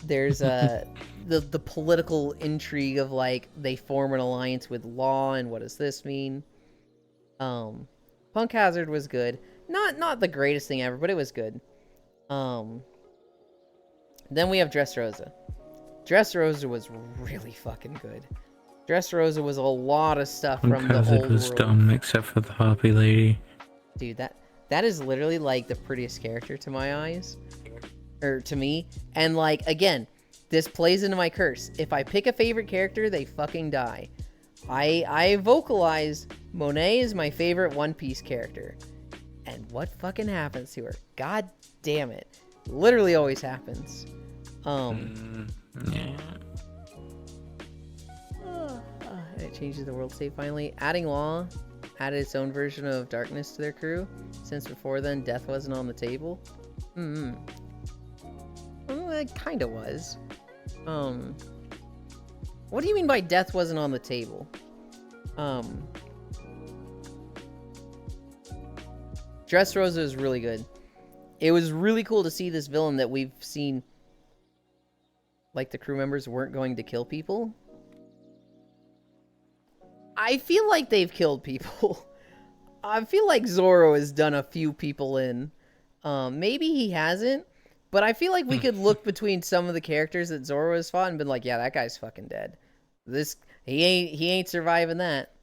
There's the political intrigue of like they form an alliance with Law and what does this mean? Punk Hazard was good. Not the greatest thing ever, but it was good. Then we have Dressrosa. Dressrosa was really fucking good. Dressrosa was a lot of stuff from the Hazard old was world. dumb except for the Harpy Lady. Dude, that is literally like the prettiest character to my eyes. Or to me. And like, again, this plays into my curse. If I pick a favorite character, they fucking die. I vocalized Monet is my favorite One Piece character. And what fucking happens to her? God damn it. Literally always happens. Yeah. It changes the world state finally. Adding Law added its own version of darkness to their crew. Since before then, death wasn't on the table. Well, it kind of was. What do you mean by death wasn't on the table? Dressrosa is really good. It was really cool to see this villain that we've seen, like the crew members weren't going to kill people. I feel like they've killed people. I feel like Zoro has done a few people in. Maybe he hasn't, but I feel like we could look between some of the characters that Zoro has fought and been like, yeah, that guy's fucking dead. He ain't surviving that.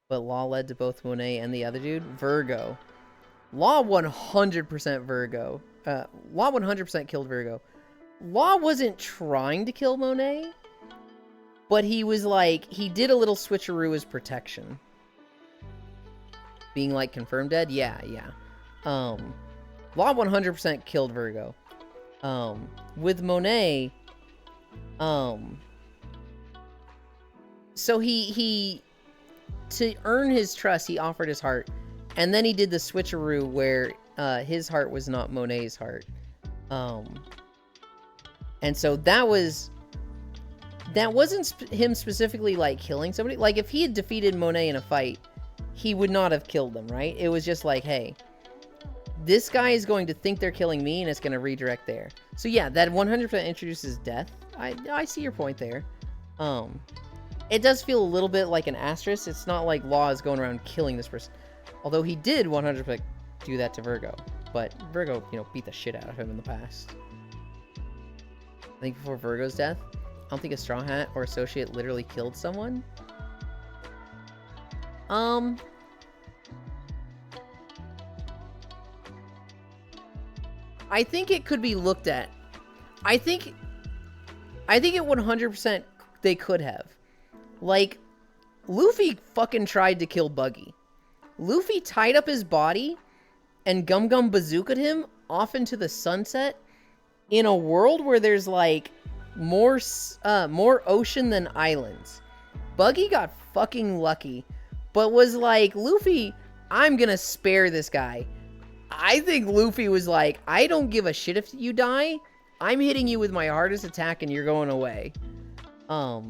But Law led to both Monet and the other dude, Virgo. Law 100% Virgo. Law 100% killed Virgo. Law wasn't trying to kill Monet, but he was like, he did a little switcheroo as protection. Being like confirmed dead? Yeah. Law 100% killed Virgo. With Monet, so he to earn his trust, he offered his heart. And then he did the switcheroo where his heart was not Monet's heart. And so that wasn't him specifically like killing somebody. Like if he had defeated Monet in a fight, he would not have killed them, right? It was just like, hey, this guy is going to think they're killing me and it's going to redirect there. So yeah, that 100% introduces death. I see your point there. It does feel a little bit like an asterisk. It's not like Law is going around killing this person. Although he did 100% do that to Virgo. But Virgo, beat the shit out of him in the past. I think before Virgo's death, I don't think a Straw Hat or associate literally killed someone. I think it could be looked at. I think it 100% they could have. Like, Luffy fucking tried to kill Buggy. Luffy tied up his body and Gum Gum bazookaed him off into the sunset in a world where there's like more ocean than islands. Buggy got fucking lucky, but was like, Luffy, I'm gonna spare this guy. I think Luffy was like, I don't give a shit if you die. I'm hitting you with my hardest attack and you're going away. I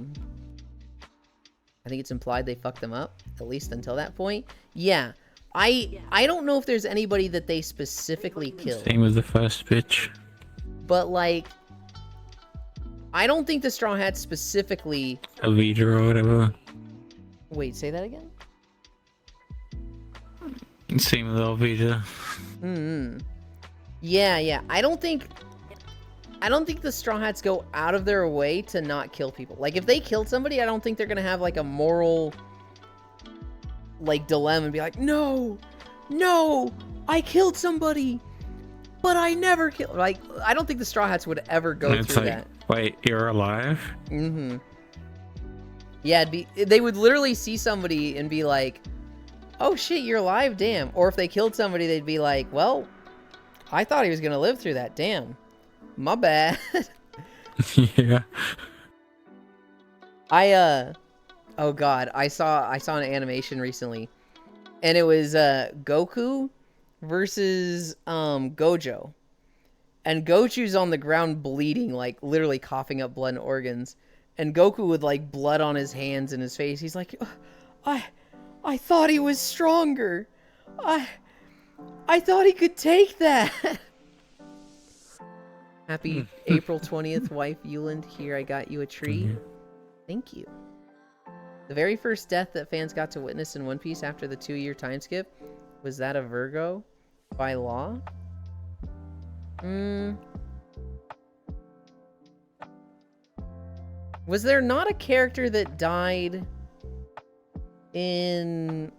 think it's implied they fucked them up, at least until that point. Yeah. I don't know if there's anybody that they specifically killed. Same with the first bitch. But like, I don't think the Straw Hats specifically... A leader or whatever. Wait, say that again? Same with Elvita. Yeah. I don't think the Straw Hats go out of their way to not kill people. Like, if they killed somebody, I don't think they're gonna have, like, a moral, like, dilemma and be like, no, I killed somebody, but I never killed. Like, I don't think the Straw Hats would ever go through like, that. Wait, you're alive? Yeah, they would literally see somebody and be like, oh shit, you're alive, damn. Or if they killed somebody, they'd be like, well, I thought he was gonna live through that, damn. My bad. Yeah. Oh god, I saw an animation recently, and it was Goku versus Gojo. And Goku's on the ground bleeding, like literally coughing up blood and organs. And Goku with like blood on his hands and his face. He's like, I thought he was stronger. I thought he could take that. Happy April 20th, wife Euland. Here, I got you a tree. Thank you. The very first death that fans got to witness in One Piece after the 2-year time skip was that of Virgo by law. Was there not a character that died in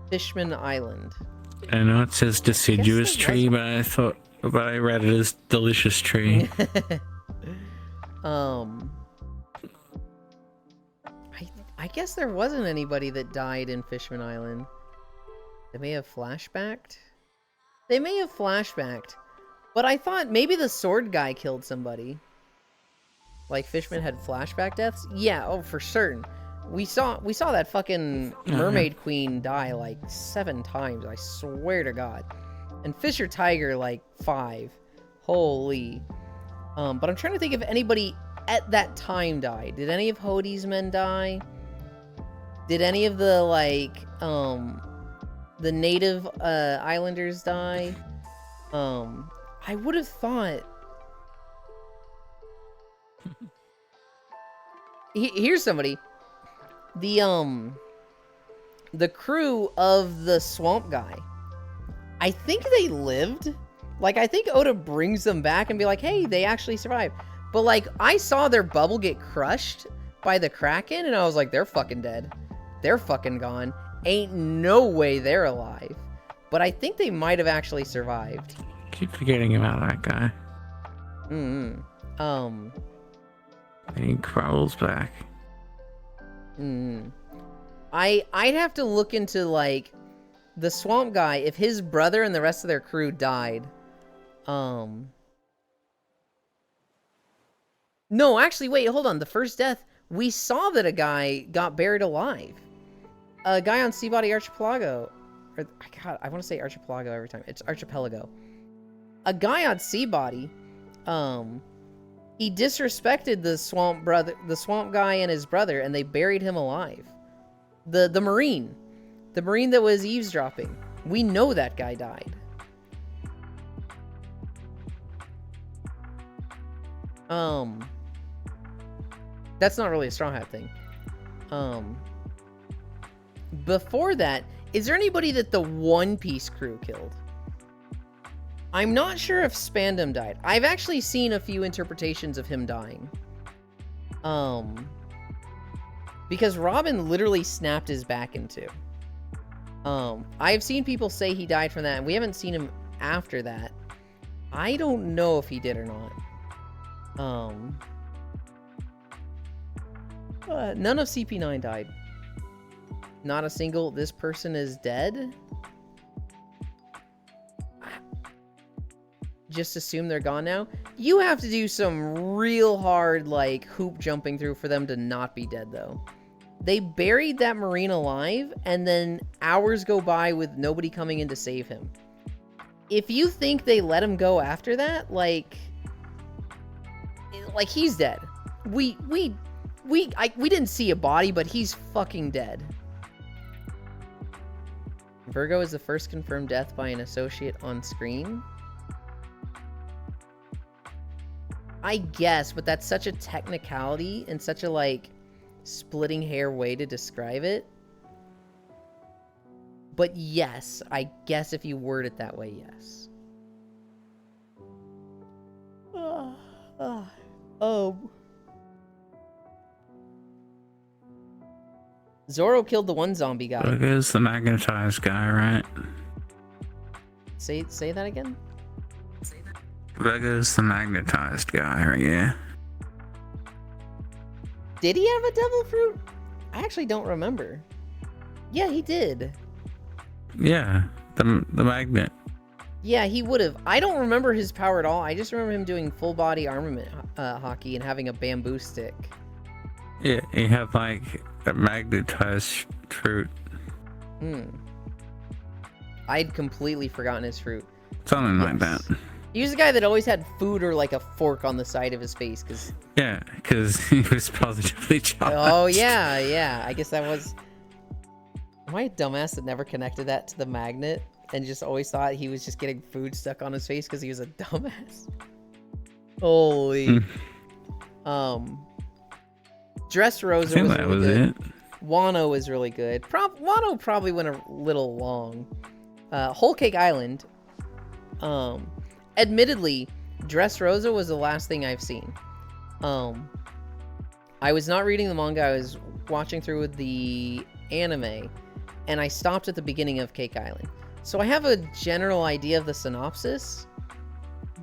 Fishman Island? I know it says deciduous tree, but I read it as delicious tree. I guess there wasn't anybody that died in Fishman Island. They may have flashbacked. But I thought maybe the sword guy killed somebody. Like Fishman had flashback deaths? Yeah, oh, for certain. We saw that fucking mermaid queen die like 7 times, I swear to God. And Fisher Tiger like 5. Holy. But I'm trying to think if anybody at that time died. Did any of Hodie's men die? Did any of the like the native islanders die? I would have thought. Here's somebody. The crew of the swamp guy. I think they lived. Like, I think Oda brings them back and be like, hey, they actually survived. But like, I saw their bubble get crushed by the Kraken, and I was like, they're fucking dead. They're fucking gone. Ain't no way they're alive. But I think they might have actually survived. Keep forgetting about that guy. And he crawls back. I'd have to look into like the swamp guy if his brother and the rest of their crew died. No, actually, wait, hold on. The first death, we saw that a guy got buried alive. A guy on Seabody Archipelago. Or, God, I want to say Archipelago every time. It's Archipelago. A guy on Seabody, he disrespected the swamp guy and his brother, and they buried him alive. The Marine that was eavesdropping. We know that guy died. That's not really a Straw Hat thing. Before that, is there anybody that the One Piece crew killed? I'm not sure if Spandam died. I've actually seen a few interpretations of him dying. Because Robin literally snapped his back in two. I've seen people say he died from that, and we haven't seen him after that. I don't know if he did or not. None of CP9 died. Not a single, this person is dead? Just assume they're gone now? You have to do some real hard, like, hoop jumping through for them to not be dead, though. They buried that Marine alive, and then hours go by with nobody coming in to save him. If you think they let him go after that, like he's dead. We didn't see a body, but he's fucking dead. Virgo is the first confirmed death by an associate on screen. I guess, but that's such a technicality and such a, like, splitting hair way to describe it. But yes, I guess if you word it that way, yes. Zoro killed the one zombie guy. Look, it's the magnetized guy, right? Say that again? Vega's the magnetized guy, right? Yeah. Did he have a devil fruit? I actually don't remember. Yeah, he did. Yeah, the magnet. Yeah, he would have. I don't remember his power at all. I just remember him doing full body armament hockey and having a bamboo stick. Yeah, he had like a magnetized fruit. I'd completely forgotten his fruit. Something like that. He was the guy that always had food or like a fork on the side of his face, because... Yeah, because he was positively charged. Oh, yeah. I guess that was... Am I a dumbass that never connected that to the magnet and just always thought he was just getting food stuck on his face because he was a dumbass? Holy... Dressrosa was that really was good. it. Wano was really good. Wano probably went a little long. Whole Cake Island. Admittedly, Dressrosa was the last thing I've seen. I was not reading the manga. I was watching through the anime, and I stopped at the beginning of Cake Island. So I have a general idea of the synopsis,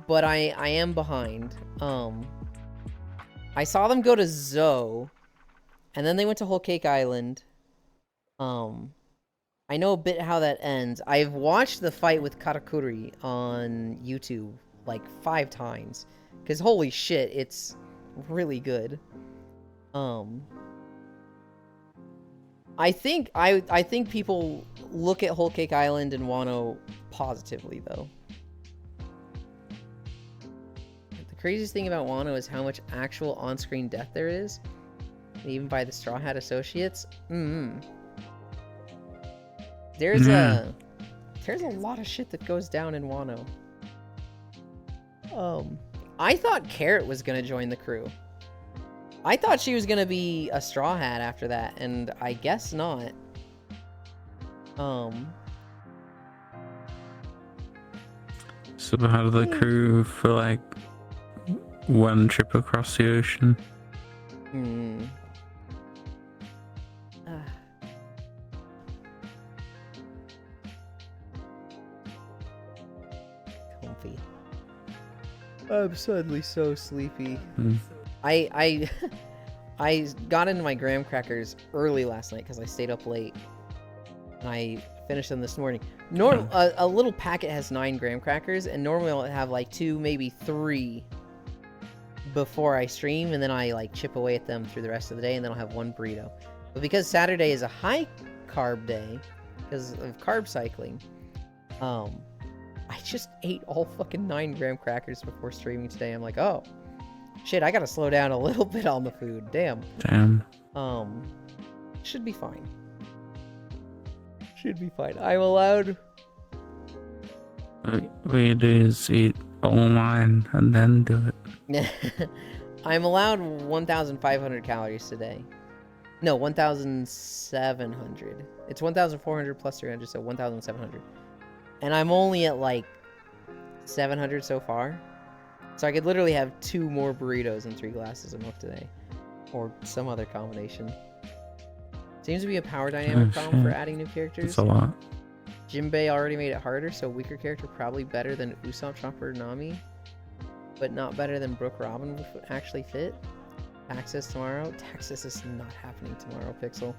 but I am behind. I saw them go to Zou, and then they went to Whole Cake Island. I know a bit how that ends. I've watched the fight with Katakuri on YouTube like 5 times, because holy shit, it's really good. I think people look at Whole Cake Island and Wano positively, though. The craziest thing about Wano is how much actual on-screen death there is, even by the Straw Hat Associates. There's a lot of shit that goes down in Wano. I thought Carrot was gonna join the crew. I thought she was gonna be a Straw Hat after that, and I guess not. So how did the crew feel like one trip across the ocean? Comfy. I'm suddenly so sleepy. I got into my graham crackers early last night because I stayed up late. And I finished them this morning. A little packet has 9 graham crackers, and normally I'll have like 2, maybe 3 before I stream, and then I like chip away at them through the rest of the day, and then I'll have 1 burrito. But because Saturday is a high carb day because of carb cycling, I just ate all fucking 9 graham crackers before streaming today. I'm like, oh shit, I gotta slow down a little bit on the food. Damn. Should be fine. I'm allowed. What you do is eat all mine and then do it. I'm allowed 1,500 calories today. No, 1,700. It's 1,400 plus 300, so 1,700. And I'm only at like 700 so far. So I could literally have 2 more burritos and 3 glasses of milk today. Or some other combination. Seems to be a power dynamic problem for adding new characters. That's a lot. Jinbei already made it harder, so weaker character probably better than Usopp, Chopper, Nami. But not better than Brook Robin would actually fit. Taxus tomorrow. Taxus is not happening tomorrow, Pixel.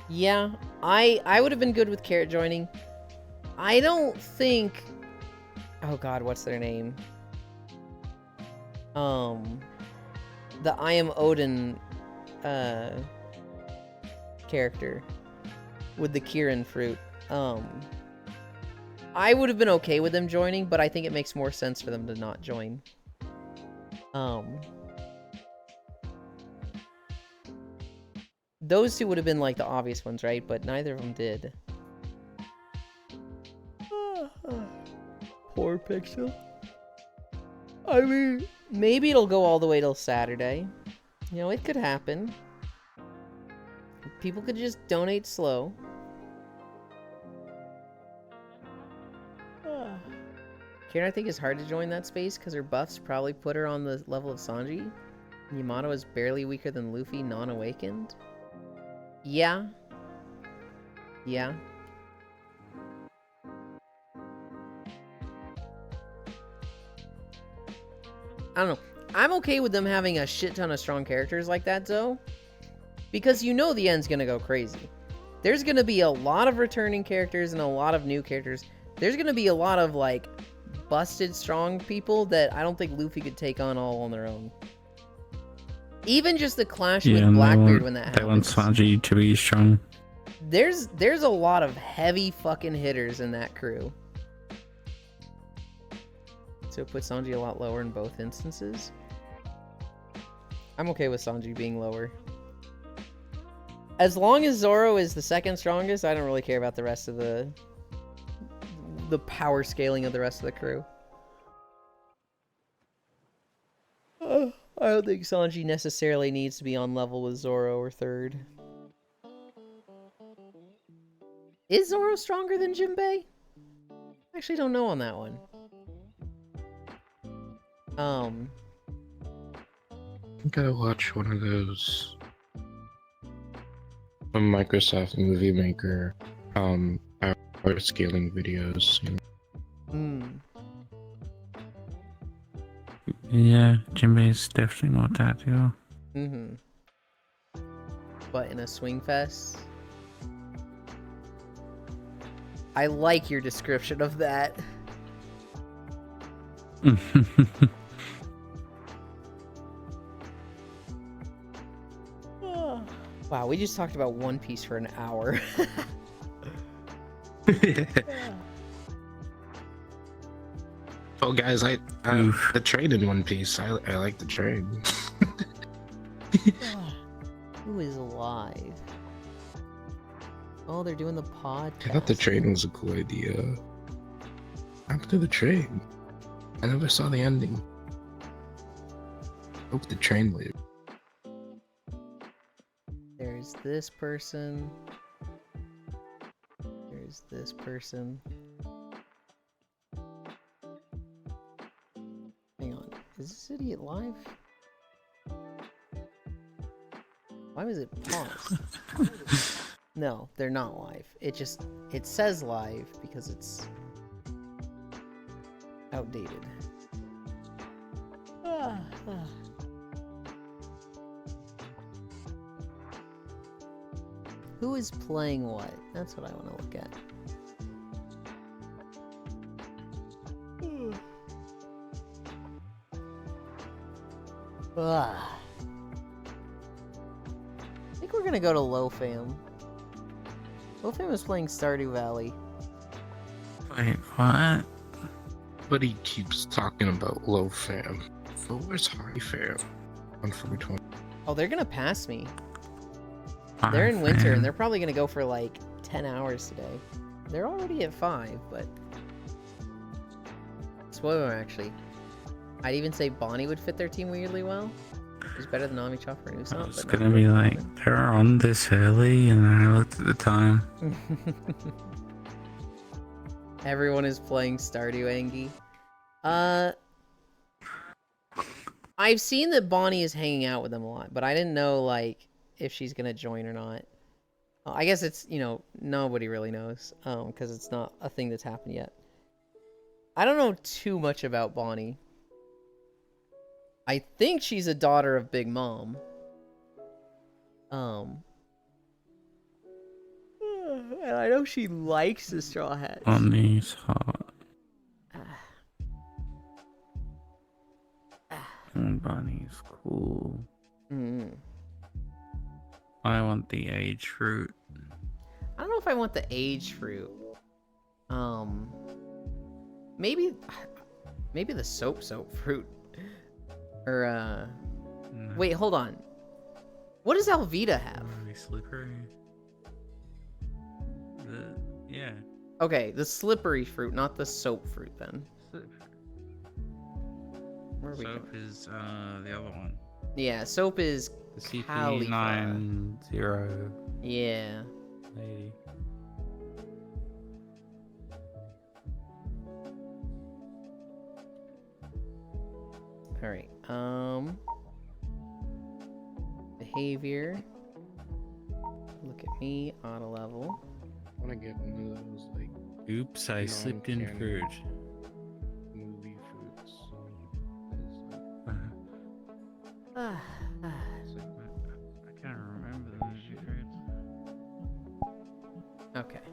Yeah, I would have been good with Carrot joining. I don't think... Oh god, what's their name? The I Am Odin character with the Kirin fruit. I would have been okay with them joining, but I think it makes more sense for them to not join. Those 2 would have been like the obvious ones, right? But neither of them did. Poor Pixel. I mean, maybe it'll go all the way till Saturday. You know, it could happen. People could just donate slow. Karen, I think it's hard to join that space because her buffs probably put her on the level of Sanji. Yamato is barely weaker than Luffy, non-awakened. Yeah. Yeah. I don't know. I'm okay with them having a shit ton of strong characters like that, though. Because you know the end's gonna go crazy. There's gonna be a lot of returning characters and a lot of new characters. There's gonna be a lot of, like, busted strong people that I don't think Luffy could take on all on their own. Even just the clash with Blackbeard when that happens. They want Sanji to be strong. There's a lot of heavy fucking hitters in that crew. So put Sanji a lot lower in both instances. I'm okay with Sanji being lower. As long as Zoro is the second strongest, I don't really care about the rest of the power scaling of the rest of the crew. I don't think Sanji necessarily needs to be on level with Zoro or third. Is Zoro stronger than Jinbei? I actually don't know on that one. I gotta watch one of those Microsoft Movie Maker power scaling videos. Yeah, Jinbei's definitely not that, yo. But in a swing fest? I like your description of that. Wow, we just talked about One Piece for an hour. Oh, guys, the trade in One Piece. I like the trade. Who is alive? Oh, they're doing the podcast. I thought the trade was a cool idea. After the trade, I never saw the ending. Hope the train lived. There's this person. There's this person. Hang on. Is this idiot live? Why was it paused? No, they're not live. It says live because it's outdated. Who is playing what? That's what I want to look at. I think we're gonna go to Lofam. Lofam is playing Stardew Valley. Wait, what? But he keeps talking about low fam. So where's high fam on 420? Oh, they're gonna pass me. They're in winter, fam. and they're probably gonna go for like 10 hours today. They're already at 5, but... Spoiler, actually. I'd even say Bonnie would fit their team weirdly well. She's better than Nami, Chopper, and Usopp. It's gonna be like, they're on this early, and then I looked at the time. Everyone is playing Stardew Angie. I've seen that Bonnie is hanging out with them a lot, but I didn't know, like, if she's gonna join or not. I guess it's, you know, nobody really knows, because it's not a thing that's happened yet. I don't know too much about Bonnie. I think she's a daughter of Big Mom. And I know she likes the Straw Hats. Bonnie's hot. And Bonnie's cool. I want the age fruit. I don't know if I want the age fruit. Maybe the soap fruit. Or, No. wait, hold on. What does Alvida have? Very slippery. Yeah. Okay, the slippery fruit, not the soap fruit then. Where are we Soap going? is the other one. Yeah, Soap is The Khalifa. CP9080. Yeah. Alright, behavior. Look at me, auto level. I want to get one of those like Oops, I slipped in non-canon food. movie fruits. It's like, I can't remember the movie fruits. Okay.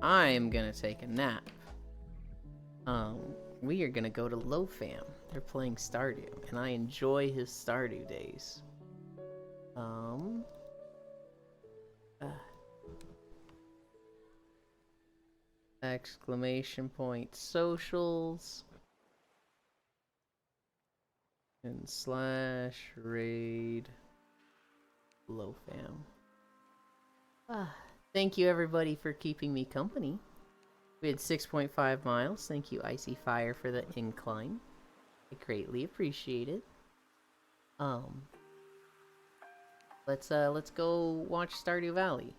I'm gonna take a nap. We are gonna go to LoFam. They're playing Stardew, and I enjoy his Stardew days. Exclamation point socials. And slash raid LoFam. Thank you everybody for keeping me company. We had 6.5 miles. Thank you, Icy Fire, for the incline. I greatly appreciate it. Let's go watch Stardew Valley.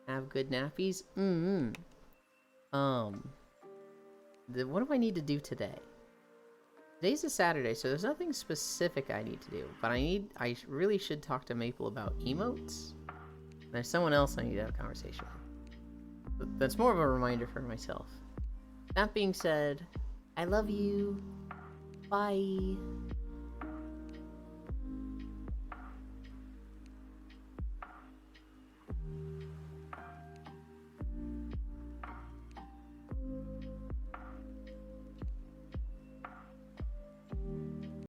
Have good nappies. What do I need to do today? Today's a Saturday, so there's nothing specific I need to do. But I really should talk to Maple about emotes. There's someone else I need to have a conversation with. That's more of a reminder for myself. That being said, I love you. Bye.